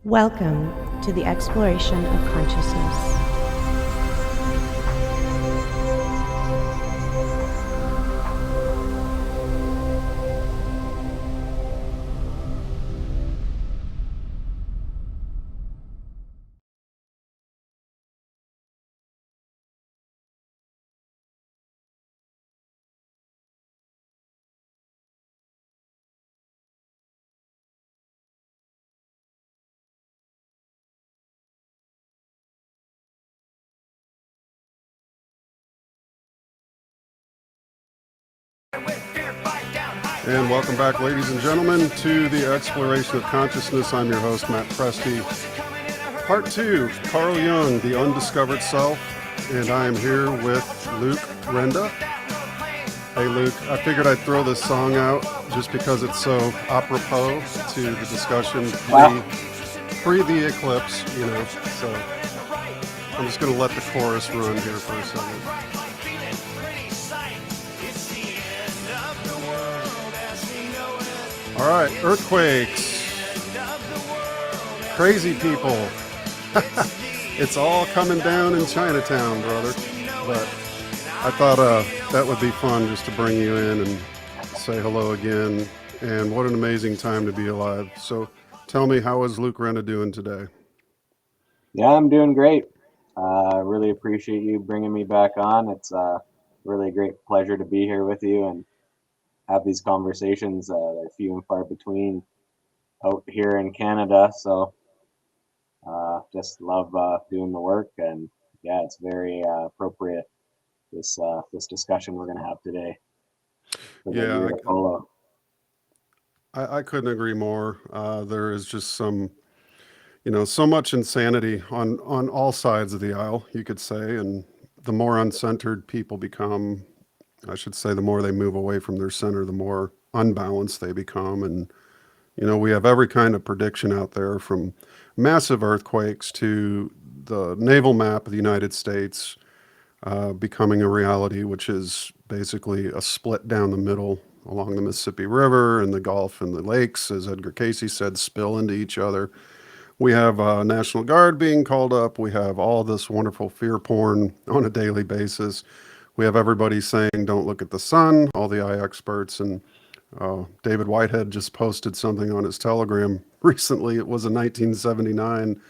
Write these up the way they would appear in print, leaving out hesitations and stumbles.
Welcome to the exploration of consciousness. And welcome back, ladies and gentlemen, to the exploration of consciousness. I'm your host, Matt Presti. Part 2, Carl Jung, the Undiscovered Self, and I am here with Luke Renda. Hey, Luke, I figured I'd throw this song out just because it's so apropos to the discussion pre the eclipse, so I'm just going to let the chorus run here for a second. All right, earthquakes, crazy people. It's all coming down in Chinatown, brother. But I thought that would be fun just to bring you in and say hello again. And what an amazing time to be alive. So tell me, how is Luke Renda doing today? Yeah, I'm doing great. Really appreciate you bringing me back on. It's really a great pleasure to be here with you and have these conversations. They're few and far between out here in Canada, so just love doing the work. And yeah, it's very appropriate, this discussion we're going to have today. Yeah, I couldn't agree more. There is just some, so much insanity on all sides of the aisle, you could say. And the more uncentered people become, I should say, the more they move away from their center, the more unbalanced they become. And, we have every kind of prediction out there, from massive earthquakes to the naval map of the United States becoming a reality, which is basically a split down the middle along the Mississippi River, and the Gulf and the lakes, as Edgar Cayce said, spill into each other. We have National Guard being called up. We have all this wonderful fear porn on a daily basis. We have everybody saying, don't look at the sun, all the eye experts. And David Whitehead just posted something on his Telegram recently. It was a 1979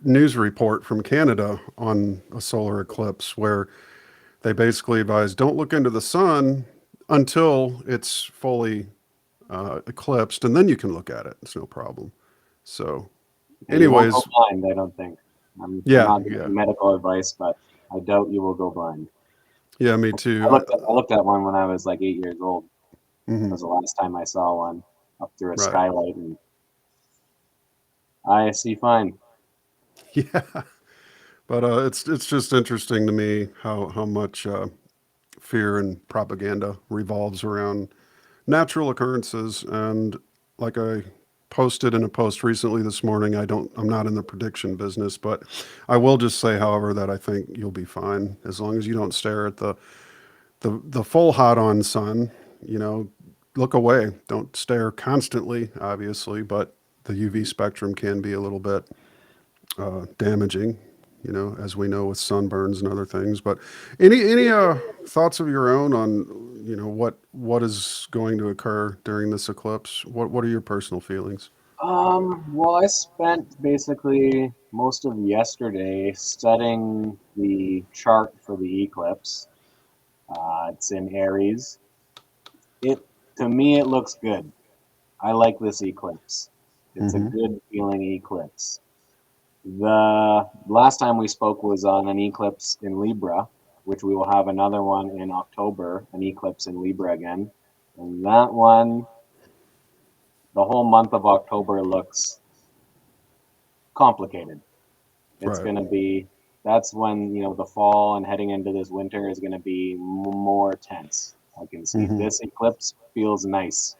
news report from Canada on a solar eclipse, where they basically advised, don't look into the sun until it's fully eclipsed, and then you can look at it. It's no problem. So anyways, you won't go blind, I don't think. I'm not giving medical advice, but I doubt you will go blind. Yeah, me too. I looked at one when I was like 8 years old. That was the last time I saw one, up through a skylight, and I see fine. Yeah, but it's just interesting to me how much fear and propaganda revolves around natural occurrences. And like I posted in a post recently this morning, I'm not in the prediction business, but I will just say, however, that I think you'll be fine as long as you don't stare at the full hot on sun. Look away. Don't stare constantly, obviously, but the UV spectrum can be a little bit damaging, as we know, with sunburns and other things. But any thoughts of your own on, what is going to occur during this eclipse? What are your personal feelings? Well, I spent basically most of yesterday studying the chart for the eclipse. It's in Aries. To me, it looks good. I like this eclipse. It's a good feeling eclipse. The last time we spoke was on an eclipse in Libra, which we will have another one in October, an eclipse in Libra again. And that one, the whole month of October looks complicated. It's going to be, that's when, the fall and heading into this winter is going to be more tense. I can see this eclipse feels nice.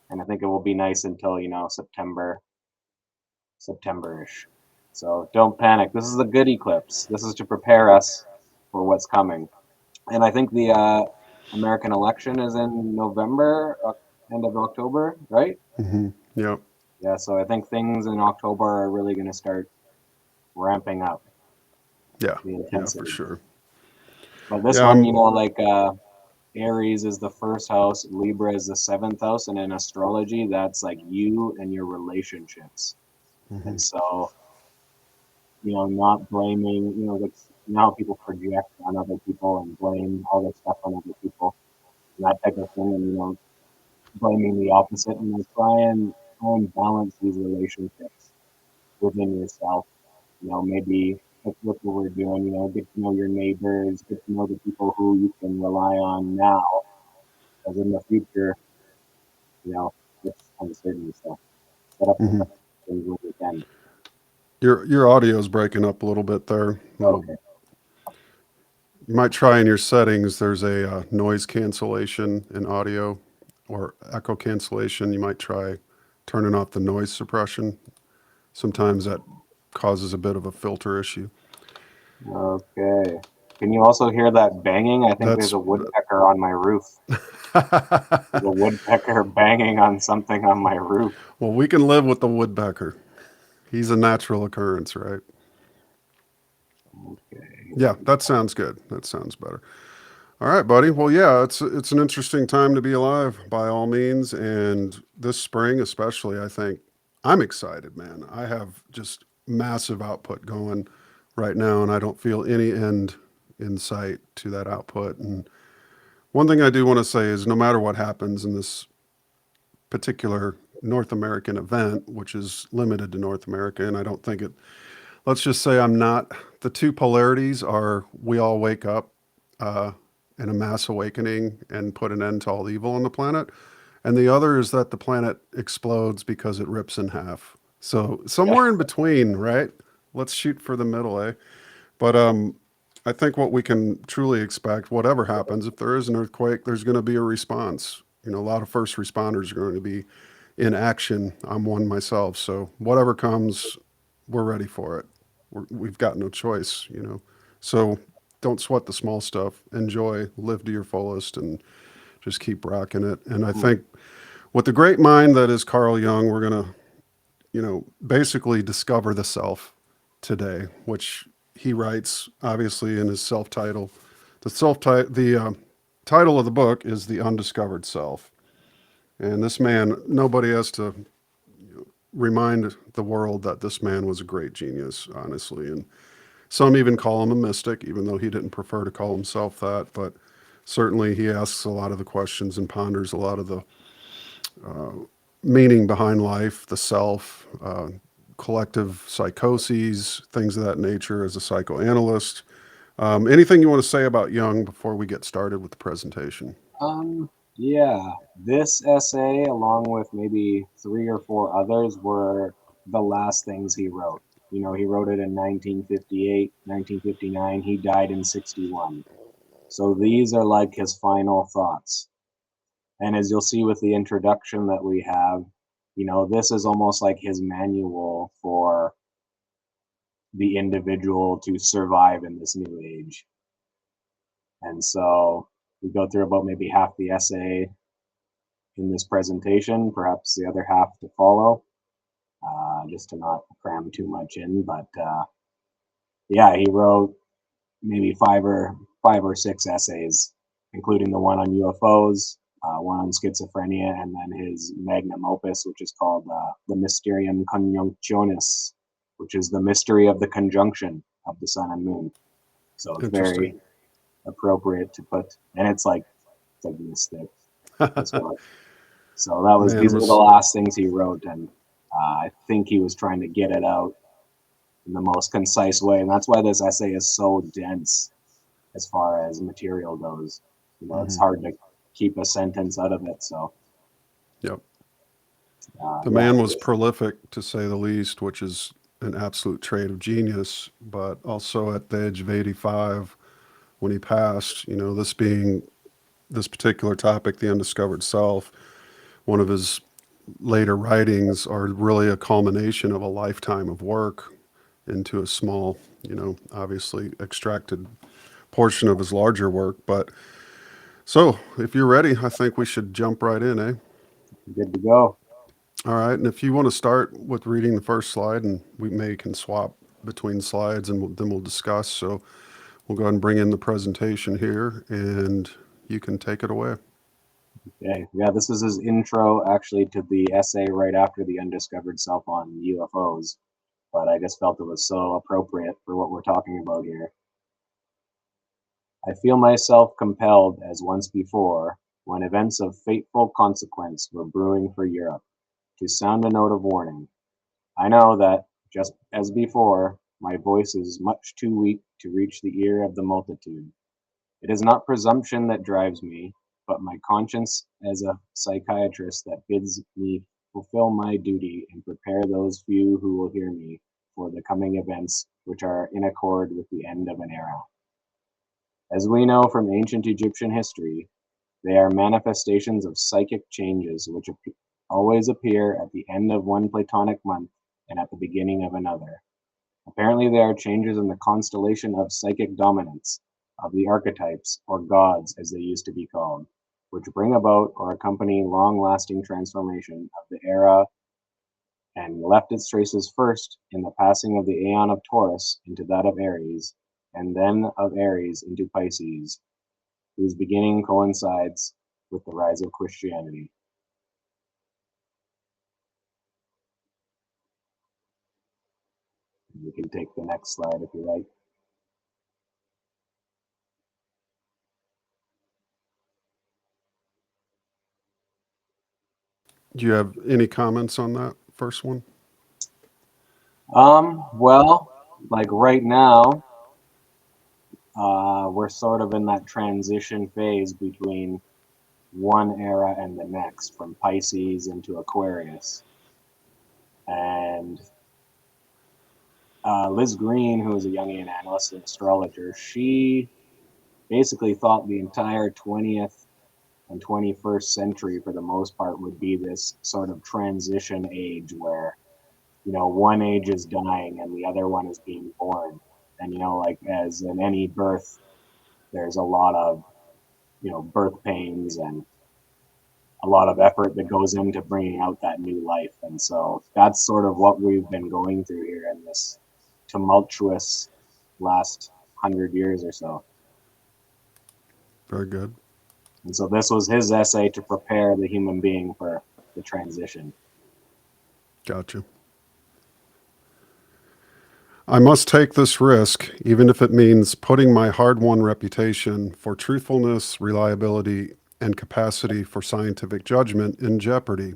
And I think it will be nice until, September-ish. So don't panic. This is a good eclipse. This is to prepare us for what's coming. And I think the American election is in November, end of October, right? Yep. Yeah, so I think things in October are really going to start ramping up Yeah, the yeah, for intensity. sure. But this Yeah, one, like Aries is the first house, Libra is the seventh house, and in astrology, that's like you and your relationships. mhm, And so, not blaming, that's how people project on other people and blame all this stuff on other people, and that type of thing, and blaming the opposite, and try and balance these relationships within yourself. Maybe look what we're doing. Get to know your neighbors, get to know the people who you can rely on now, because in the future, you know, it's uncertain. So set up mhm. things when you can. Your audio is breaking up a little bit there. Little, Okay. you might try in your settings. There's a noise cancellation in audio or echo cancellation. You might try turning off the noise suppression. Sometimes that causes a bit of a filter issue. Okay. Can you also hear that banging? I think there's That's a woodpecker on my roof. There's a woodpecker banging on something on my roof. well, we can live with the woodpecker. He's a natural occurrence, right? Okay. Yeah, that sounds good. That sounds better. All right, buddy. Well, yeah, it's an interesting time to be alive by all means, and this spring especially, I think I'm excited, man. I have just massive output going right now, and I don't feel any end in sight to that output. And one thing I do want to say is no matter what happens in this particular North American event, which is limited to North America, and I don't think it, let's just say I'm not, the two polarities are we all wake up uh, in a mass awakening and put an end to all evil on the planet. And the other is that the planet explodes because it rips in half. So Yeah. somewhere in between, right? Let's shoot for the middle, eh? But I think what we can truly expect, whatever happens, if there is an earthquake, there's going to be a response. A lot of first responders are going to be in action. I'm one myself. So whatever comes, we're ready for it. We've got no choice. So don't sweat the small stuff. Enjoy, live to your fullest, and just keep rocking it. And I think with the great mind that is Carl Jung, we're going to basically discover the self today, which he writes obviously in his self title. The title of the book is The Undiscovered Self. And this man, nobody has to remind the world that this man was a great genius, honestly. And some even call him a mystic, even though he didn't prefer to call himself that. But certainly he asks a lot of the questions and ponders a lot of the meaning behind life, the self, collective psychoses, things of that nature as a psychoanalyst. Anything you want to say about Jung before we get started with the presentation? Yeah, this essay, along with maybe three or four others, were the last things he wrote. He wrote it in 1958, 1959. He died in 61. So these are like his final thoughts. And as you'll see with the introduction that we have, this is almost like his manual for the individual to survive in this new age. And so we go through about maybe half the essay in this presentation, perhaps the other half to follow, just to not cram too much in. But yeah, he wrote maybe five or six essays, including the one on UFOs, one on schizophrenia, and then his magnum opus, which is called the Mysterium Conjunctionis, which is the mystery of the conjunction of the sun and moon. So it's Interesting. very appropriate to put, and it's like this thick, this book. So Man these were the was last things he wrote, and I think he was trying to get it out in the most concise way, and that's why this essay is so dense as far as material goes. It's hard to keep a sentence out of it. So Yep. The yeah, man was prolific to say the least, which is an absolute trait of genius, but also at the age of 85 when he passed, this being this particular topic, the undiscovered self, one of his later writings are really a culmination of a lifetime of work into a small, obviously extracted portion of his larger work. But so if you're ready, I think we should jump right in, eh? good to go. All right, and if you want to start with reading the first slide, and we may can swap between slides, and then we'll discuss. So we'll go ahead and bring in the presentation here, and you can take it away. Okay. Yeah, this is his intro actually to the essay right after the Undiscovered Self on UFOs, but I just felt it was so appropriate for what we're talking about here. I feel myself compelled, as once before, when events of fateful consequence were brewing for Europe, to sound a note of warning. I know that, just as before, my voice is much too weak to reach the ear of the multitude. It is not presumption that drives me, but my conscience as a psychiatrist that bids me fulfill my duty and prepare those few who will hear me for the coming events which are in accord with the end of an era. As we know from ancient Egyptian history, they are manifestations of psychic changes which always appear at the end of one Platonic month and at the beginning of another. Apparently, they are changes in the constellation of psychic dominance, of the archetypes, or gods as they used to be called, which bring about or accompany long-lasting transformation of the era and left its traces first in the passing of the aeon of Taurus into that of Aries, and then of Aries into Pisces, whose beginning coincides with the rise of Christianity. You can take the next slide if you like. Do you have any comments on that first one? Well, like right now, we're sort of in that transition phase between one era and the next, from Pisces into Aquarius. And Liz Green, who is a Jungian analyst and astrologer, she basically thought the entire 20th and 21st century, for the most part, would be this sort of transition age where, one age is dying and the other one is being born. And, like as in any birth, there's a lot of, birth pains and a lot of effort that goes into bringing out that new life. And so that's sort of what we've been going through here in this tumultuous last 100 years or so. Very good. And so this was his essay to prepare the human being for the transition. Gotcha. I must take this risk, even if it means putting my hard-won reputation for truthfulness, reliability, and capacity for scientific judgment in jeopardy.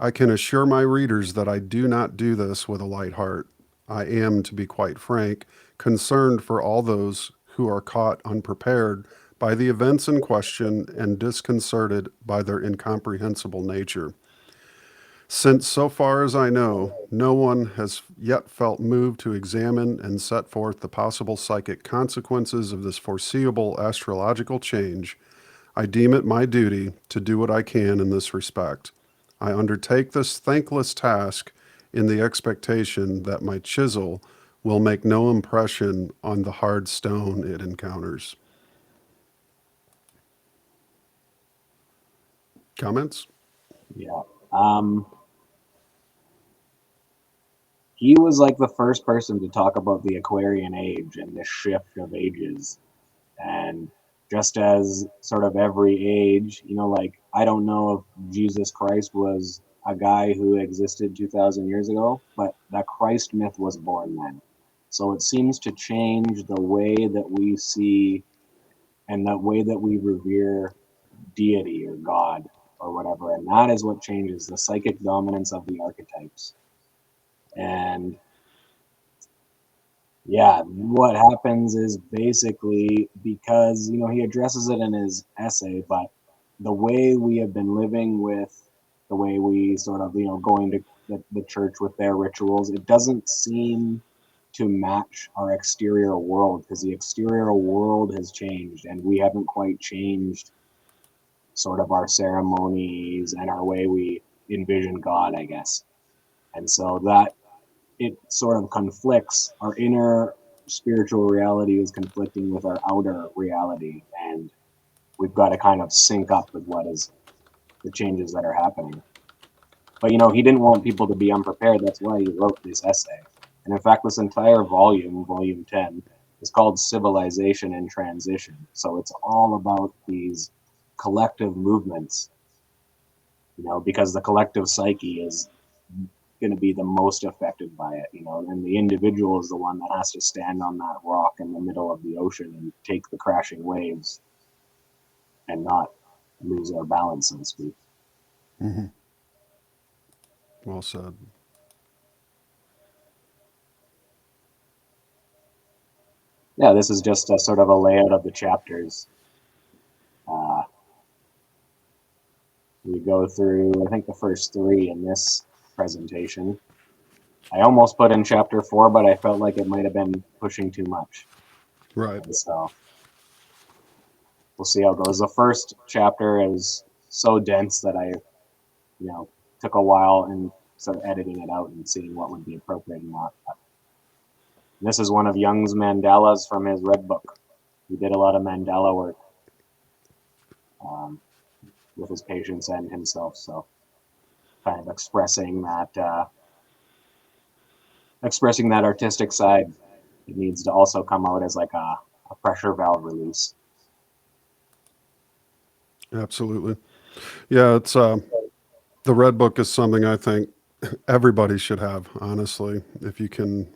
I can assure my readers that I do not do this with a light heart. I am, to be quite frank, concerned for all those who are caught unprepared by the events in question and disconcerted by their incomprehensible nature. Since, so far as I know, no one has yet felt moved to examine and set forth the possible psychic consequences of this foreseeable astrological change, I deem it my duty to do what I can in this respect. I undertake this thankless task in the expectation that my chisel will make no impression on the hard stone it encounters. Comments? Yeah. He was like the first person to talk about the Aquarian age and the shift of ages. And just as sort of every age, like I don't know if Jesus Christ was a guy who existed 2,000 years ago, but that Christ myth was born then. So it seems to change the way that we see and the way that we revere deity or God or whatever. And that is what changes the psychic dominance of the archetypes. And yeah, what happens is basically because, he addresses it in his essay, but the way we have been living with the way we sort of, going to the church with their rituals, it doesn't seem to match our exterior world because the exterior world has changed and we haven't quite changed sort of our ceremonies and our way we envision God, I guess. And so that it sort of conflicts. Our inner spiritual reality is conflicting with our outer reality, and we've got to kind of sync up with what is the changes that are happening. But he didn't want people to be unprepared. That's why he wrote this essay. And in fact, this entire volume, volume 10, is called Civilization in Transition. So it's all about these collective movements, because the collective psyche is going to be the most affected by it, and the individual is the one that has to stand on that rock in the middle of the ocean and take the crashing waves and not lose our balance, so to speak. Mm-hmm. Well said. Yeah, this is just a sort of a layout of the chapters. We go through, I think, the first 3 in this presentation. I almost put in chapter 4, but I felt like it might have been pushing too much. Right. So we'll see how it goes. The first chapter is so dense that I, took a while and sort of editing it out and seeing what would be appropriate and not. But this is one of Jung's mandalas from his Red Book. He did a lot of mandala work with his patients and himself, so kind of expressing that artistic side. It needs to also come out as like a pressure valve release. Absolutely. Yeah, it's the Red Book is something I think everybody should have, honestly. If you can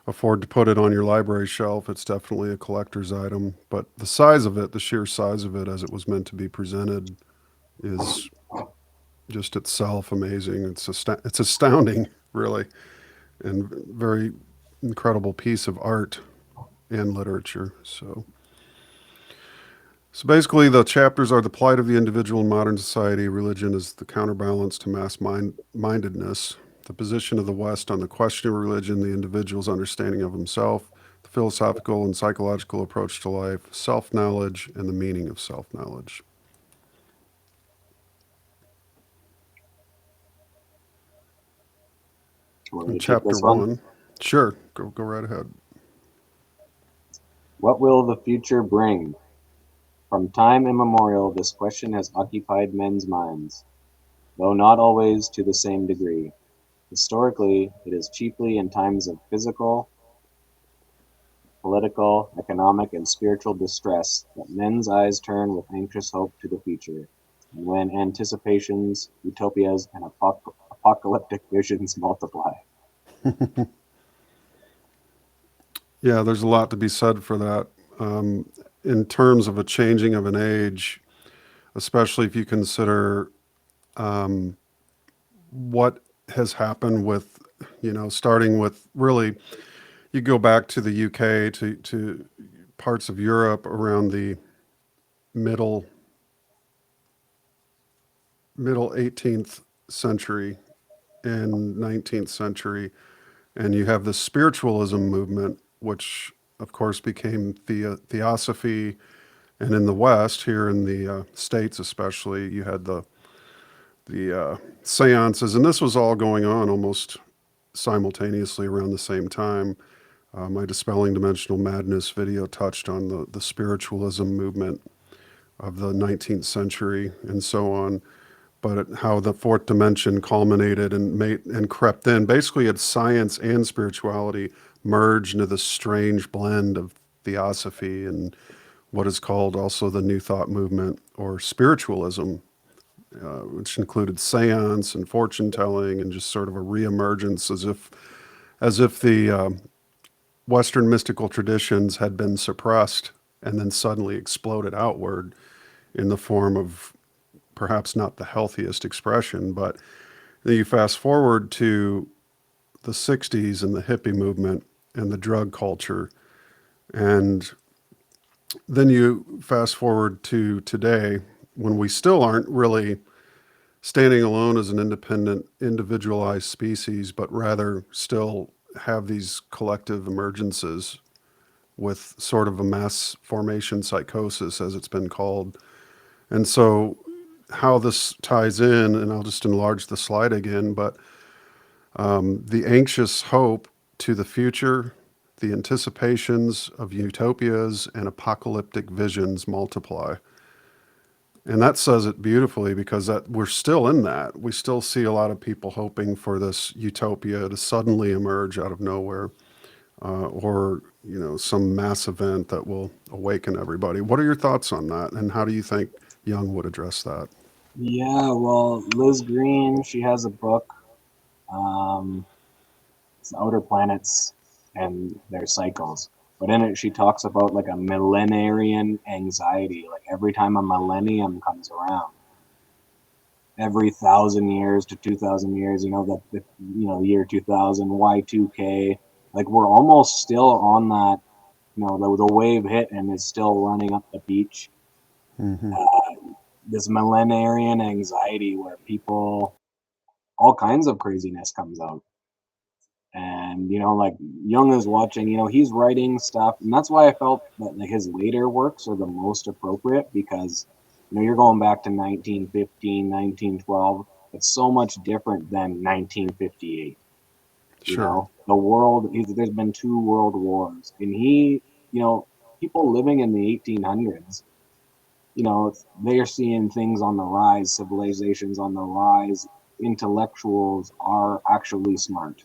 afford to put it on your library shelf, it's definitely a collector's item. But the size of it, the sheer size of it as it was meant to be presented, is just itself amazing. It's astounding, really, and very incredible piece of art and literature. So basically, the chapters are the plight of the individual in modern society. Religion is the counterbalance to mass-mindedness. The position of the West on the question of religion, the individual's understanding of himself, the philosophical and psychological approach to life, self-knowledge, and the meaning of self-knowledge. In chapter 1, sure, go right ahead. What will the future bring? From time immemorial, this question has occupied men's minds, though not always to the same degree. Historically, it is chiefly in times of physical, political, economic, and spiritual distress that men's eyes turn with anxious hope to the future, and when anticipations, utopias, and apocalyptic visions multiply. Yeah, there's a lot to be said for that. In terms of a changing of an age, especially if you consider what has happened with, starting with really, you go back to the UK, to parts of Europe around the middle 18th century and 19th century, and you have the spiritualism movement, which of course became theosophy, and in the West, here in the States especially, you had the seances, and this was all going on almost simultaneously around the same time. My Dispelling Dimensional Madness video touched on the spiritualism movement of the 19th century and so on, but how the fourth dimension culminated and crept in. Basically, it's science and spirituality merged into this strange blend of theosophy and what is called also the New Thought movement, or spiritualism, which included seance and fortune telling and just sort of a reemergence, as if the Western mystical traditions had been suppressed and then suddenly exploded outward in the form of perhaps not the healthiest expression. But then you fast forward to the 60s and the hippie movement and the drug culture, and then you fast forward to today, when we still aren't really standing alone as an independent, individualized species, but rather still have these collective emergences with sort of a mass formation psychosis, as it's been called. And so how this ties in, and I'll just enlarge the slide again, but the anxious hope to the future, the anticipations of utopias and apocalyptic visions multiply. And that says it beautifully, because that we're still in that. We still see a lot of people hoping for this utopia to suddenly emerge out of nowhere, or some mass event that will awaken everybody. What are your thoughts on that, and how do you think Jung would address that? Yeah, well, Liz Green, she has a book, um, it's Outer Planets and Their Cycles. But in it, she talks about like a millenarian anxiety. Like every time a millennium comes around, every 1,000 years to 2,000 years, the year 2000, Y2K, like we're almost still on that. The wave hit and is still running up the beach. Hmm. This millenarian anxiety where people, all kinds of craziness comes out. And like Jung is watching, he's writing stuff, and that's why I felt that like his later works are the most appropriate, because you're going back to 1915, 1912. It's so much different than 1958. Sure. The world, there's been two world wars, and people living in the 1800s, they're seeing things on the rise, civilizations on the rise, intellectuals are actually smart.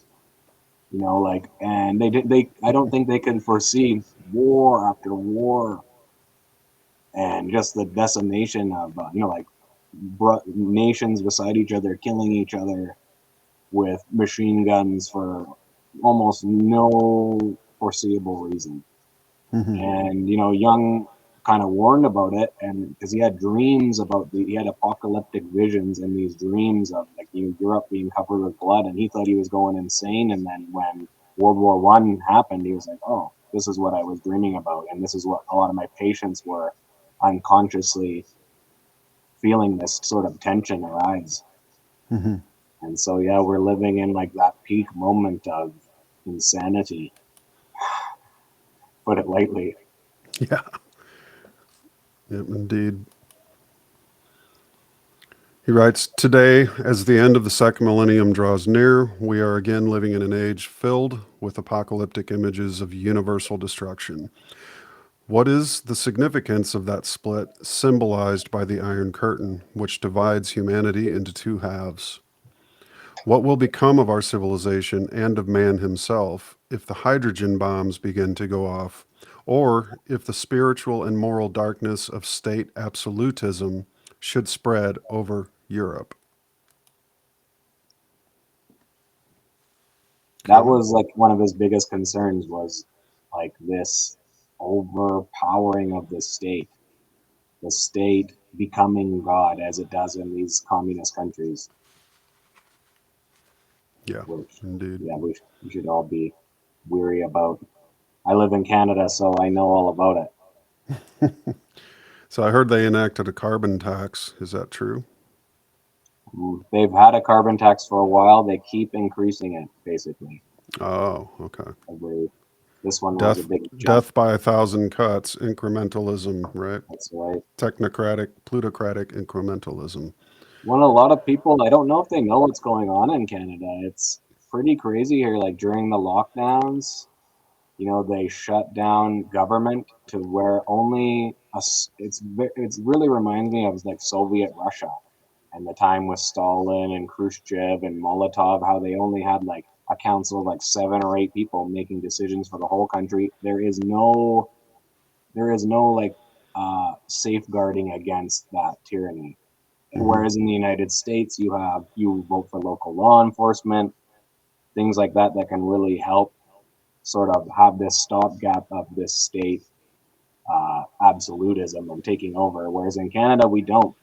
And I don't think they could foresee war after war, and just the decimation of nations beside each other killing each other with machine guns for almost no foreseeable reason. Hmm. And Jung kind of warned about it, and because he had dreams he had apocalyptic visions and these dreams of like Europe being covered with blood, and he thought he was going insane. And then when World War I happened, he was like, oh, this is what I was dreaming about, and this is what a lot of my patients were unconsciously feeling, this sort of tension arise. Hmm. And so yeah, we're living in like that peak moment of insanity, put it lightly. Yeah. Yep, indeed. He writes, today, as the end of the second millennium draws near, we are again living in an age filled with apocalyptic images of universal destruction. What is the significance of that split symbolized by the Iron Curtain, which divides humanity into two halves? What will become of our civilization and of man himself if the hydrogen bombs begin to go off, or if the spiritual and moral darkness of state absolutism should spread over Europe? That Comment? was like one of his biggest concerns, was like this overpowering of the state becoming God as it does in these communist countries, Yeah, which indeed. yeah, we should all be weary about. I live in Canada, so I know all about it. So I heard they enacted a carbon tax. Is that true? They've had a carbon tax for a while. They keep increasing it, basically. Oh, okay. Every This one was a Death, big jump. death by a thousand cuts, incrementalism, right? That's right. Technocratic, plutocratic incrementalism. When a lot of people, I don't know if they know what's going on in Canada. It's pretty crazy here. Like during the lockdowns, they shut down government to where only us. It's really reminds me of like Soviet Russia and the time with Stalin and Khrushchev and Molotov, how they only had like a council of like 7 or 8 people making decisions for the whole country. There is no like safeguarding against that tyranny. Hmm. Whereas in the United States, you vote for local law enforcement, things like that that can really help sort of have this stopgap of this state absolutism and taking over. Whereas in Canada, we don't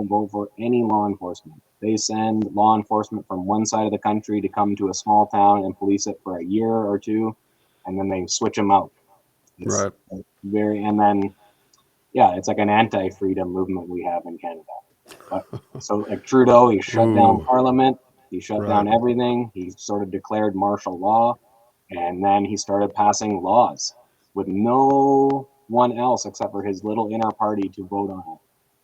vote for any law enforcement. They send law enforcement from one side of the country to come to a small town and police it for a year or two, and then they switch them out. It's Right. and then yeah, it's like an anti-freedom movement we have in Canada. But so like Trudeau, he shut down Ooh, Parliament, he shut right. down everything, he sort of declared martial law, and then he started passing laws with no one else except for his little inner party to vote on it.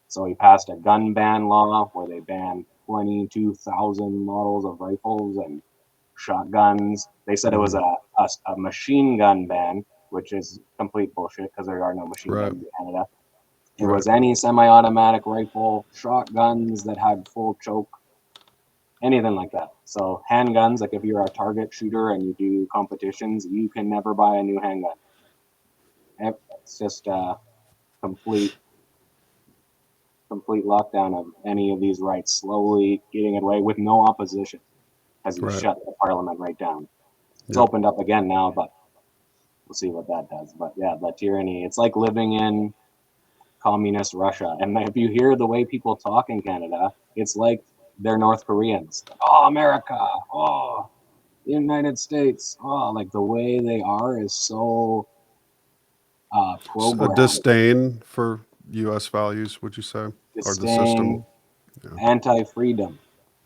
So he passed a gun ban law where they banned 22,000 models of rifles and shotguns. They said it was Hmm. a machine gun ban, which is complete bullshit because there are no machine Right. guns in Canada. It was any semi-automatic rifle, shotguns that had full choke, anything like that. So handguns, like if you're a target shooter and you do competitions, you can never buy a new handgun. It's just a complete lockdown of any of these rights, slowly getting it away with no opposition, as you shut the parliament right down. It's opened up again now, but we'll see what that does. But yeah, the tyranny, it's like living in communist Russia. And if you hear the way people talk in Canada, it's like they're North Koreans. Oh, America. Oh, the United States. Oh, like the way they are is so A programmed. disdain for U.S. values, would you say? Or the system? Anti-freedom.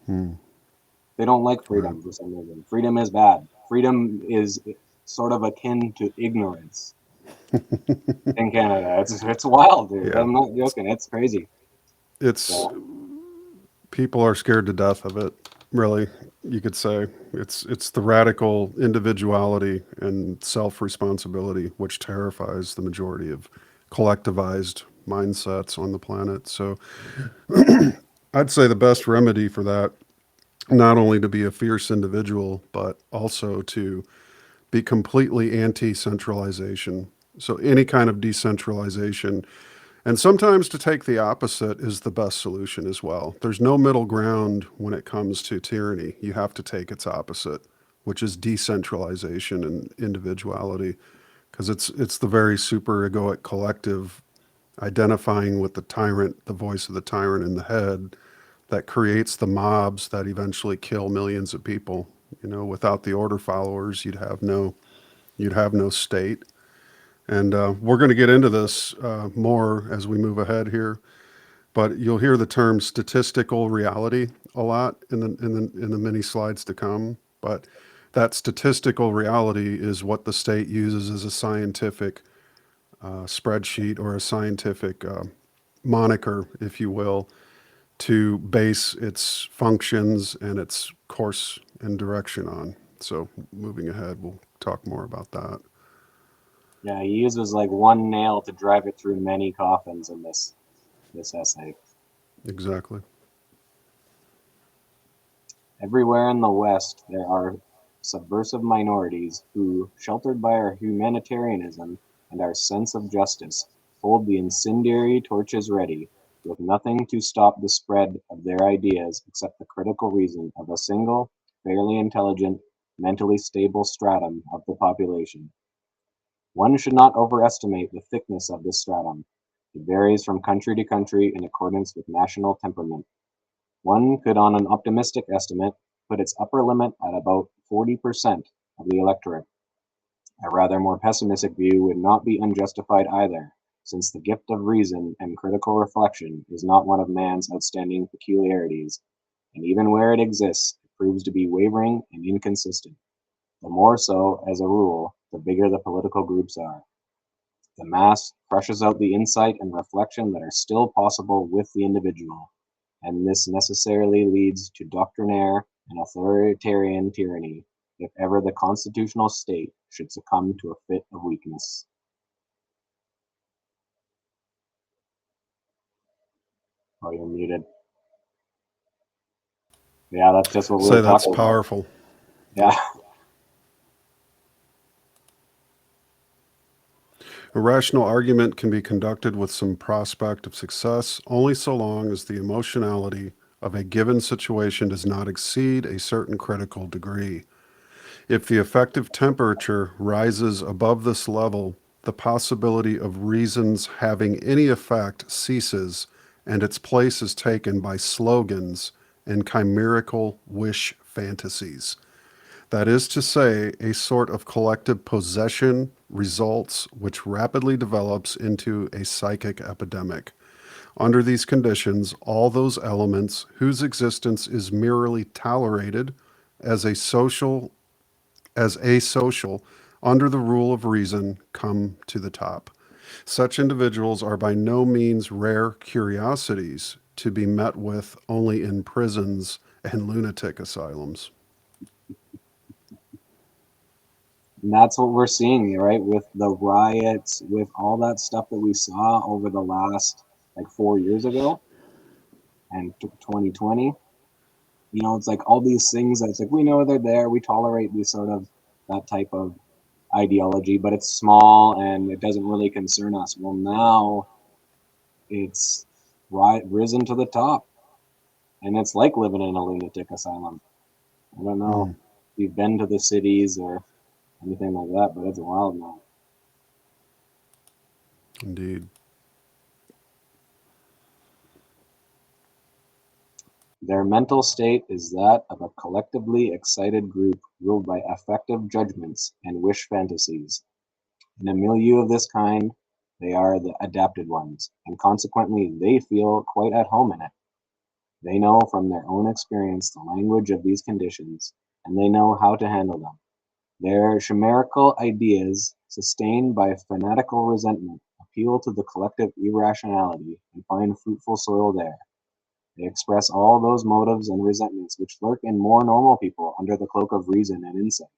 They don't like freedom for some reason. Freedom is bad. Freedom is sort of akin to ignorance in Canada. It's wild, dude. I'm not joking. It's crazy. People are scared to death of it. Really, you could say it's the radical individuality and self-responsibility which terrifies the majority of collectivized mindsets on the planet. So I'd say the best remedy for that, not only to be a fierce individual, but also to be completely anti-centralization. So any kind of decentralization, and sometimes to take the opposite is the best solution as well. There's no middle ground when it comes to tyranny. You have to take its opposite, which is decentralization and individuality, because it's the very super egoic collective identifying with the tyrant, the voice of the tyrant in the head, that creates the mobs that eventually kill millions of people. You know, without the order followers, you'd have no state. And we're going to get into this more as we move ahead here. But you'll hear the term statistical reality a lot in the many slides to come. But that statistical reality is what the state uses as a scientific spreadsheet or a scientific moniker, if you will, to base its functions and its course and direction on. So moving ahead, we'll talk more about that. Yeah, he uses like one nail to drive it through many coffins in this essay. Exactly. Everywhere in the West, there are subversive minorities who, sheltered by our humanitarianism and our sense of justice, hold the incendiary torches ready, with nothing to stop the spread of their ideas except the critical reason of a single, fairly intelligent, mentally stable stratum of the population. One should not overestimate the thickness of this stratum. It varies from country to country in accordance with national temperament. One could, on an optimistic estimate, put its upper limit at about 40% of the electorate. A rather more pessimistic view would not be unjustified either, since the gift of reason and critical reflection is not one of man's outstanding peculiarities, and even where it exists, it proves to be wavering and inconsistent. The more so, as a rule, the bigger the political groups are. The mass crushes out the insight and reflection that are still possible with the individual, and this necessarily leads to doctrinaire and authoritarian tyranny, if ever the constitutional state should succumb to a fit of weakness. Oh, you're muted. Yeah, that's just what we were talking about. That's powerful. Yeah. A rational argument can be conducted with some prospect of success only so long as the emotionality of a given situation does not exceed a certain critical degree. If the effective temperature rises above this level, the possibility of reasons having any effect ceases, and its place is taken by slogans and chimerical wish fantasies. That is to say, a sort of collective possession results which rapidly develops into a psychic epidemic. Under these conditions, all those elements whose existence is merely tolerated as asocial under the rule of reason come to the top. Such individuals are by no means rare curiosities to be met with only in prisons and lunatic asylums. And that's what we're seeing, right? With the riots, with all that stuff that we saw over the last like 4 years ago and 2020. It's like all these things that's like we know they're there. We tolerate these sort of that type of ideology, but it's small and it doesn't really concern us. Well, now it's risen to the top, and it's like living in a lunatic asylum. I don't know Mm, if you've been to the cities or anything like that, but it's wild now. indeed. Their mental state is that of a collectively excited group ruled by affective judgments and wish fantasies. In a milieu of this kind, they are the adapted ones, and consequently they feel quite at home in it. They know from their own experience the language of these conditions, and they know how to handle them. Their chimerical ideas, sustained by fanatical resentment, appeal to the collective irrationality and find fruitful soil there. They express all those motives and resentments which lurk in more normal people under the cloak of reason and insight.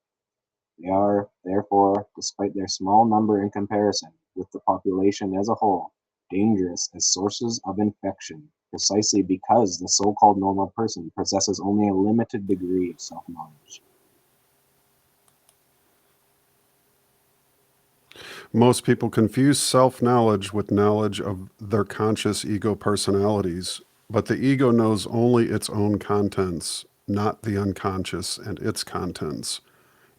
They are, therefore, despite their small number in comparison with the population as a whole, dangerous as sources of infection, precisely because the so-called normal person possesses only a limited degree of self-knowledge. Most people confuse self knowledge with knowledge of their conscious ego personalities, but the ego knows only its own contents, not the unconscious and its contents.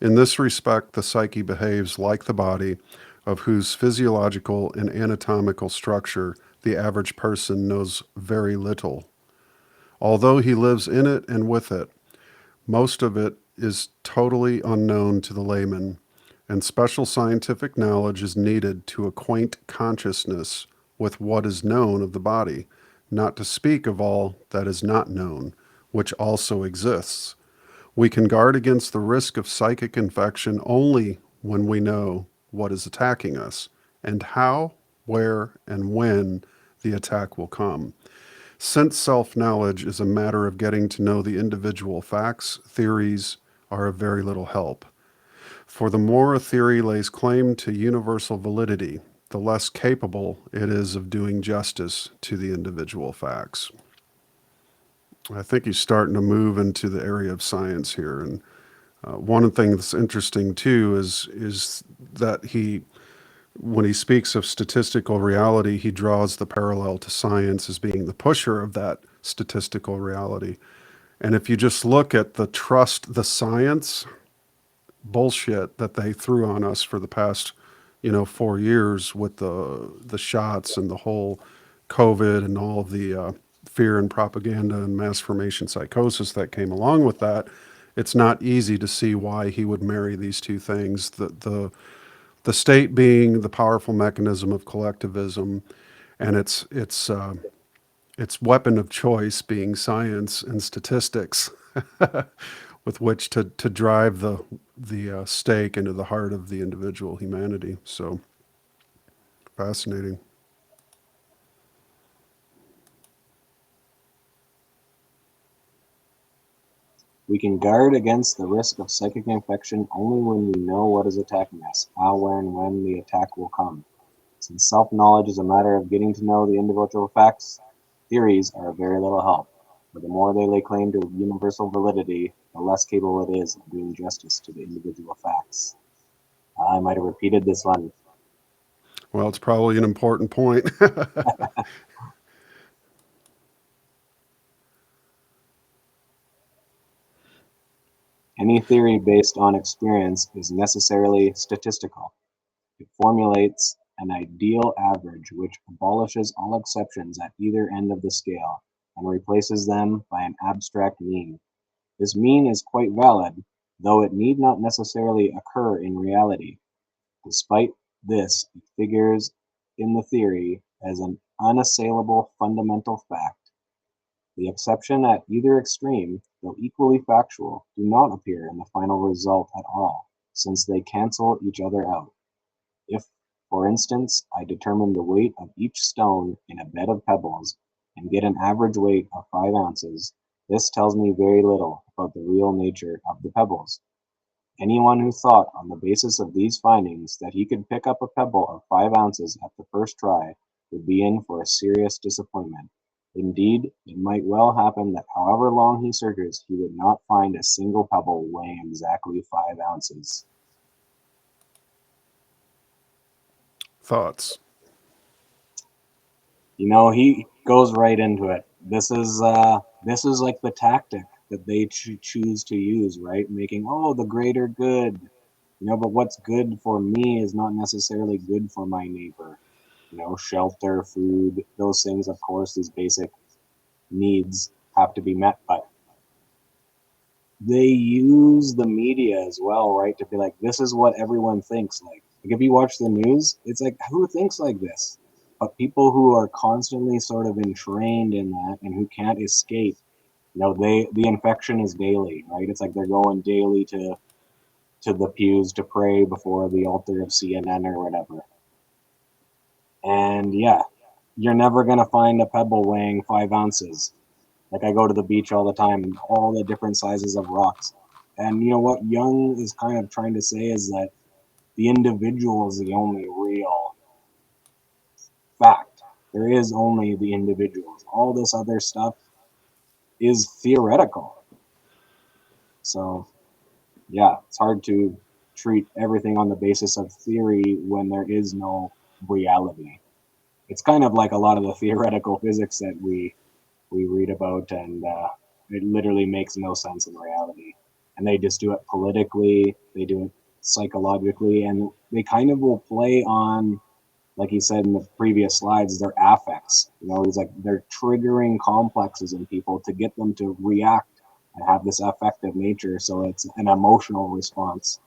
In this respect, the psyche behaves like the body, of whose physiological and anatomical structure the average person knows very little. Although he lives in it and with it, most of it is totally unknown to the layman, and special scientific knowledge is needed to acquaint consciousness with what is known of the body, not to speak of all that is not known, which also exists. We can guard against the risk of psychic infection only when we know what is attacking us and how, where, and when the attack will come. Since self knowledge is a matter of getting to know the individual facts, theories are of very little help. For the more a theory lays claim to universal validity, the less capable it is of doing justice to the individual facts. I think he's starting to move into the area of science here, and one thing that's interesting too is that when he speaks of statistical reality, he draws the parallel to science as being the pusher of that statistical reality. And if you just look at the trust the science bullshit that they threw on us for the past, 4 years with the shots and the whole COVID and all of the fear and propaganda and mass formation psychosis that came along with that, it's not easy to see why he would marry these two things. The state being the powerful mechanism of collectivism, and its weapon of choice being science and statistics, with which to drive the stake into the heart of the individual humanity. So fascinating. We can guard against the risk of psychic infection only when we know what is attacking us, how, where, and when the attack will come. Since self-knowledge is a matter of getting to know the individual facts, theories are of very little help, for the more they lay claim to universal validity, the less capable it is of doing justice to the individual facts. I might have repeated this one. Well, it's probably an important point. Any theory based on experience is necessarily statistical. It formulates an ideal average which abolishes all exceptions at either end of the scale and replaces them by an abstract mean. This mean is quite valid, though it need not necessarily occur in reality. Despite this, it figures in the theory as an unassailable fundamental fact. The exception at either extreme, though equally factual, do not appear in the final result at all, since they cancel each other out. If, for instance, I determine the weight of each stone in a bed of pebbles and get an average weight of 5 ounces, this tells me very little about the real nature of the pebbles. Anyone who thought, on the basis of these findings, that he could pick up a pebble of 5 ounces at the first try would be in for a serious disappointment. Indeed, it might well happen that however long he searches, he would not find a single pebble weighing exactly 5 ounces. Thoughts? He goes right into it. This is like the tactic that they choose to use, right? Making the greater good. But what's good for me is not necessarily good for my neighbor. Shelter, food, those things, of course, these basic needs have to be met, but they use the media as well, right? To be like, this is what everyone thinks. Like if you watch the news, it's like, who thinks like this? But people who are constantly sort of entrained in that and who can't escape, the infection is daily, right? It's like they're going daily to the pews to pray before the altar of CNN or whatever. And yeah, you're never going to find a pebble weighing 5 ounces. Like I go to the beach all the time, all the different sizes of rocks. And what Jung is kind of trying to say is that the individual is the only real fact. There is only the individuals. All this other stuff is theoretical. So, yeah, it's hard to treat everything on the basis of theory when there is no reality. It's kind of like a lot of the theoretical physics that we read about, and it literally makes no sense in reality. And they just do it politically, they do it psychologically, and they kind of will play on, like he said in the previous slides, their affects. He's like they're triggering complexes in people to get them to react and have this affective nature. So it's an emotional response.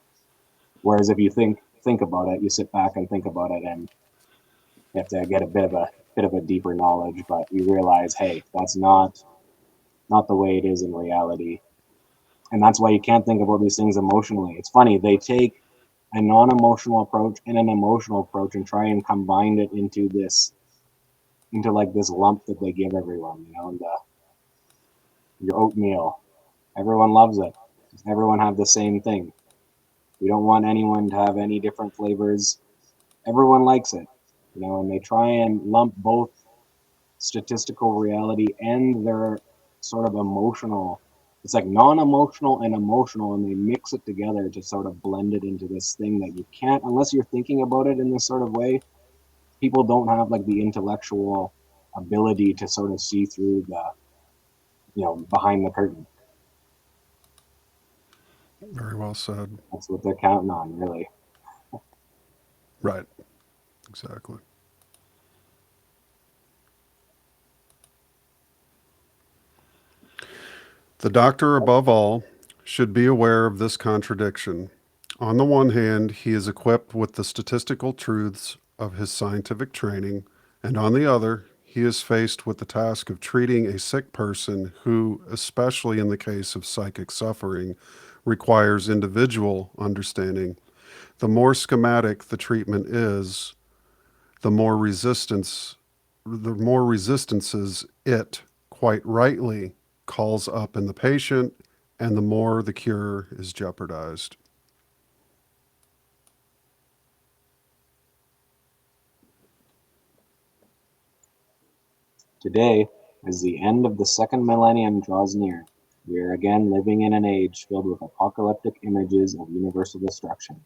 Whereas if you think about it, you sit back and think about it, and you have to get a bit of a deeper knowledge, but you realize, hey, that's not the way it is in reality. And that's why you can't think about these things emotionally. It's funny, they take a non-emotional approach and an emotional approach and try and combine it into like this lump that they give everyone, your oatmeal. Everyone loves it. Everyone have the same thing. We don't want anyone to have any different flavors. Everyone likes it, and they try and lump both statistical reality and their sort of emotional. It's like non-emotional and emotional, and they mix it together to sort of blend it into this thing that you can't, unless you're thinking about it in this sort of way. People don't have like the intellectual ability to sort of see through the behind the curtain. Very well said. That's what they're counting on, really. Right. Exactly. The doctor, above all, should be aware of this contradiction. On the one hand, he is equipped with the statistical truths of his scientific training, and on the other, he is faced with the task of treating a sick person who, especially in the case of psychic suffering, requires individual understanding. The more schematic the treatment is, the more resistances it, quite rightly, calls up in the patient, and the more the cure is jeopardized. Today, as the end of the second millennium draws near, we are again living in an age filled with apocalyptic images of universal destruction.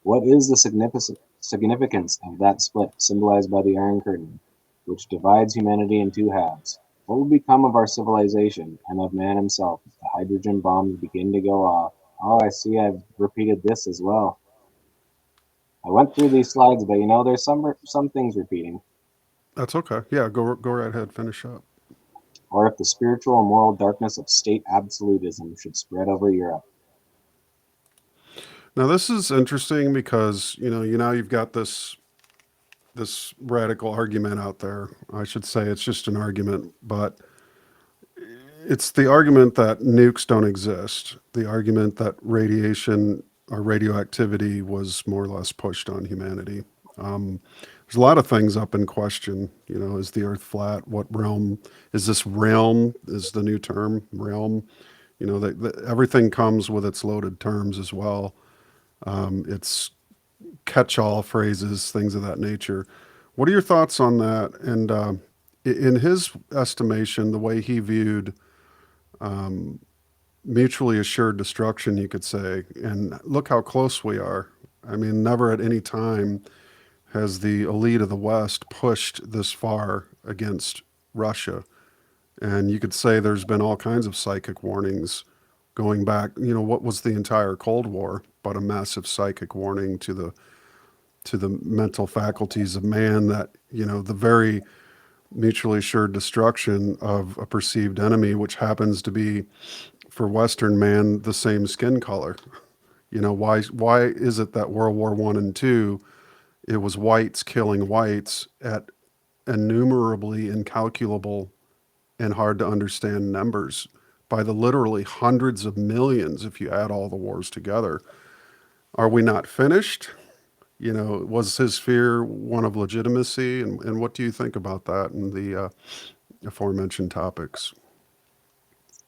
What is the significance of that split symbolized by the Iron Curtain, which divides humanity in two halves? What will become of our civilization and of man himself if the hydrogen bombs begin to go off? Oh, I see I've repeated this as well. I went through these slides, but there's some things repeating. That's okay. Yeah, go right ahead, finish up. Or if the spiritual and moral darkness of state absolutism should spread over Europe. Now this is interesting because you've got this radical argument out there. I should say it's just an argument, but it's the argument that nukes don't exist. The argument that radiation or radioactivity was more or less pushed on humanity. There's a lot of things up in question. Is the Earth flat? What realm is this? Realm is the new term. Realm. You know, everything comes with its loaded terms as well. It's catch-all phrases, things of that nature. What are your thoughts on that? And in his estimation, the way he viewed mutually assured destruction, you could say, and look how close we are. I mean, never at any time has the elite of the West pushed this far against Russia. And you could say there's been all kinds of psychic warnings going back, you know, what was the entire Cold War, but a massive psychic warning to the mental faculties of man that, you know, the very mutually assured destruction of a perceived enemy, which happens to be for Western man the same skin color. You know, why is it that World War I and II, it was whites killing whites at innumerably incalculable and hard to understand numbers by the literally hundreds of millions if you add all the wars together? Are we not finished? You know, was his fear one of legitimacy? And what do you think about that and the aforementioned topics?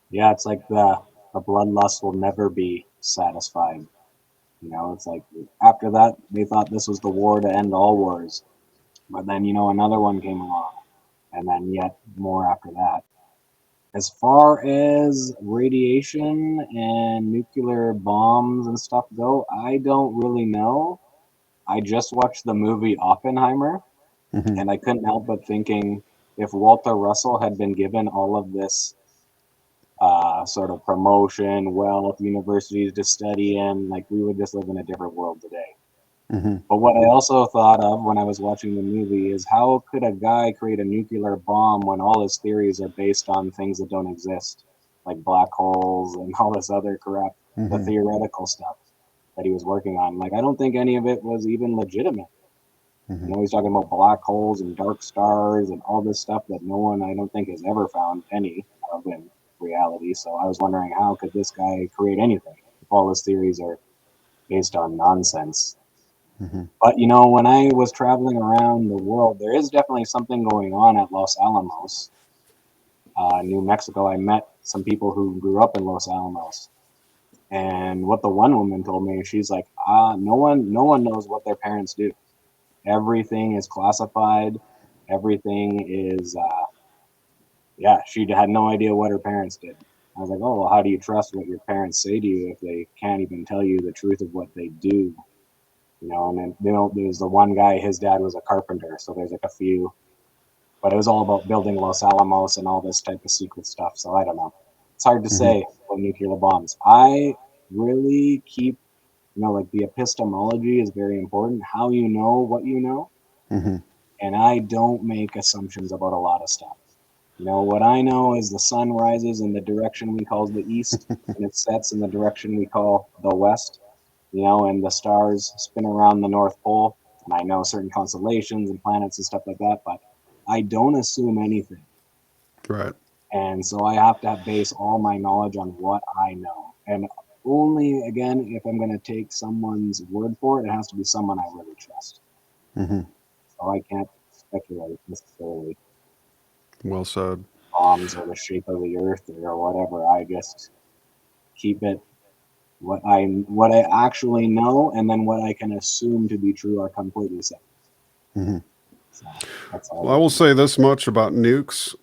Yeah, it's like the bloodlust will never be satisfied. You know, it's like after that, they thought this was the war to end all wars. But then, you know, another one came along, and then yet more after that. As far as radiation and nuclear bombs and stuff go, I don't really know. I just watched the movie Oppenheimer, Mm-hmm. and I couldn't help but thinking if Walter Russell had been given all of this sort of promotion, wealth, universities to study in, like we would just live in a different world today. Mm-hmm. But what I also thought of when I was watching the movie is how could a guy create a nuclear bomb when all his theories are based on things that don't exist, like black holes and all this other crap, the Mm-hmm. theoretical stuff that he was working on. Like, I don't think any of it was even legitimate. You Mm-hmm. know, he's talking about black holes and dark stars and all this stuff that no one, I don't think, has ever found any of in reality. So I was wondering, how could this guy create anything if all his theories are based on nonsense? Mm-hmm. But you know, when I was traveling around the world, there is definitely something going on at Los Alamos, New Mexico. I met some people who grew up in Los Alamos, and what the one woman told me, she's like, no one knows what their parents do. Everything is classified. Everything is, yeah. She had no idea what her parents did. I was like, oh, well, how do you trust what your parents say to you if they can't even tell you the truth of what they do? You know, and then, you know, there's the one guy, his dad was a carpenter, so there's like a few, but it was all about building Los Alamos and all this type of secret stuff. So I don't know. It's hard to Mm-hmm. say about nuclear bombs. I really keep, you know, like the epistemology is very important. How you know what you know, Mm-hmm. and I don't make assumptions about a lot of stuff. You know, what I know is the sun rises in the direction we call the east, and it sets in the direction we call the west. You know, and the stars spin around the North Pole, and I know certain constellations and planets and stuff like that, but I don't assume anything. Right. And so I have to base all my knowledge on what I know. And only, again, if I'm going to take someone's word for it, it has to be someone I really trust. Mm-hmm. So I can't speculate necessarily Well said. bombs or the shape of the earth or whatever. I just keep it what I actually know, and then what I can assume to be true are completely separate. Mm-hmm. So that's how I Well, I look will at it. say this much about nukes.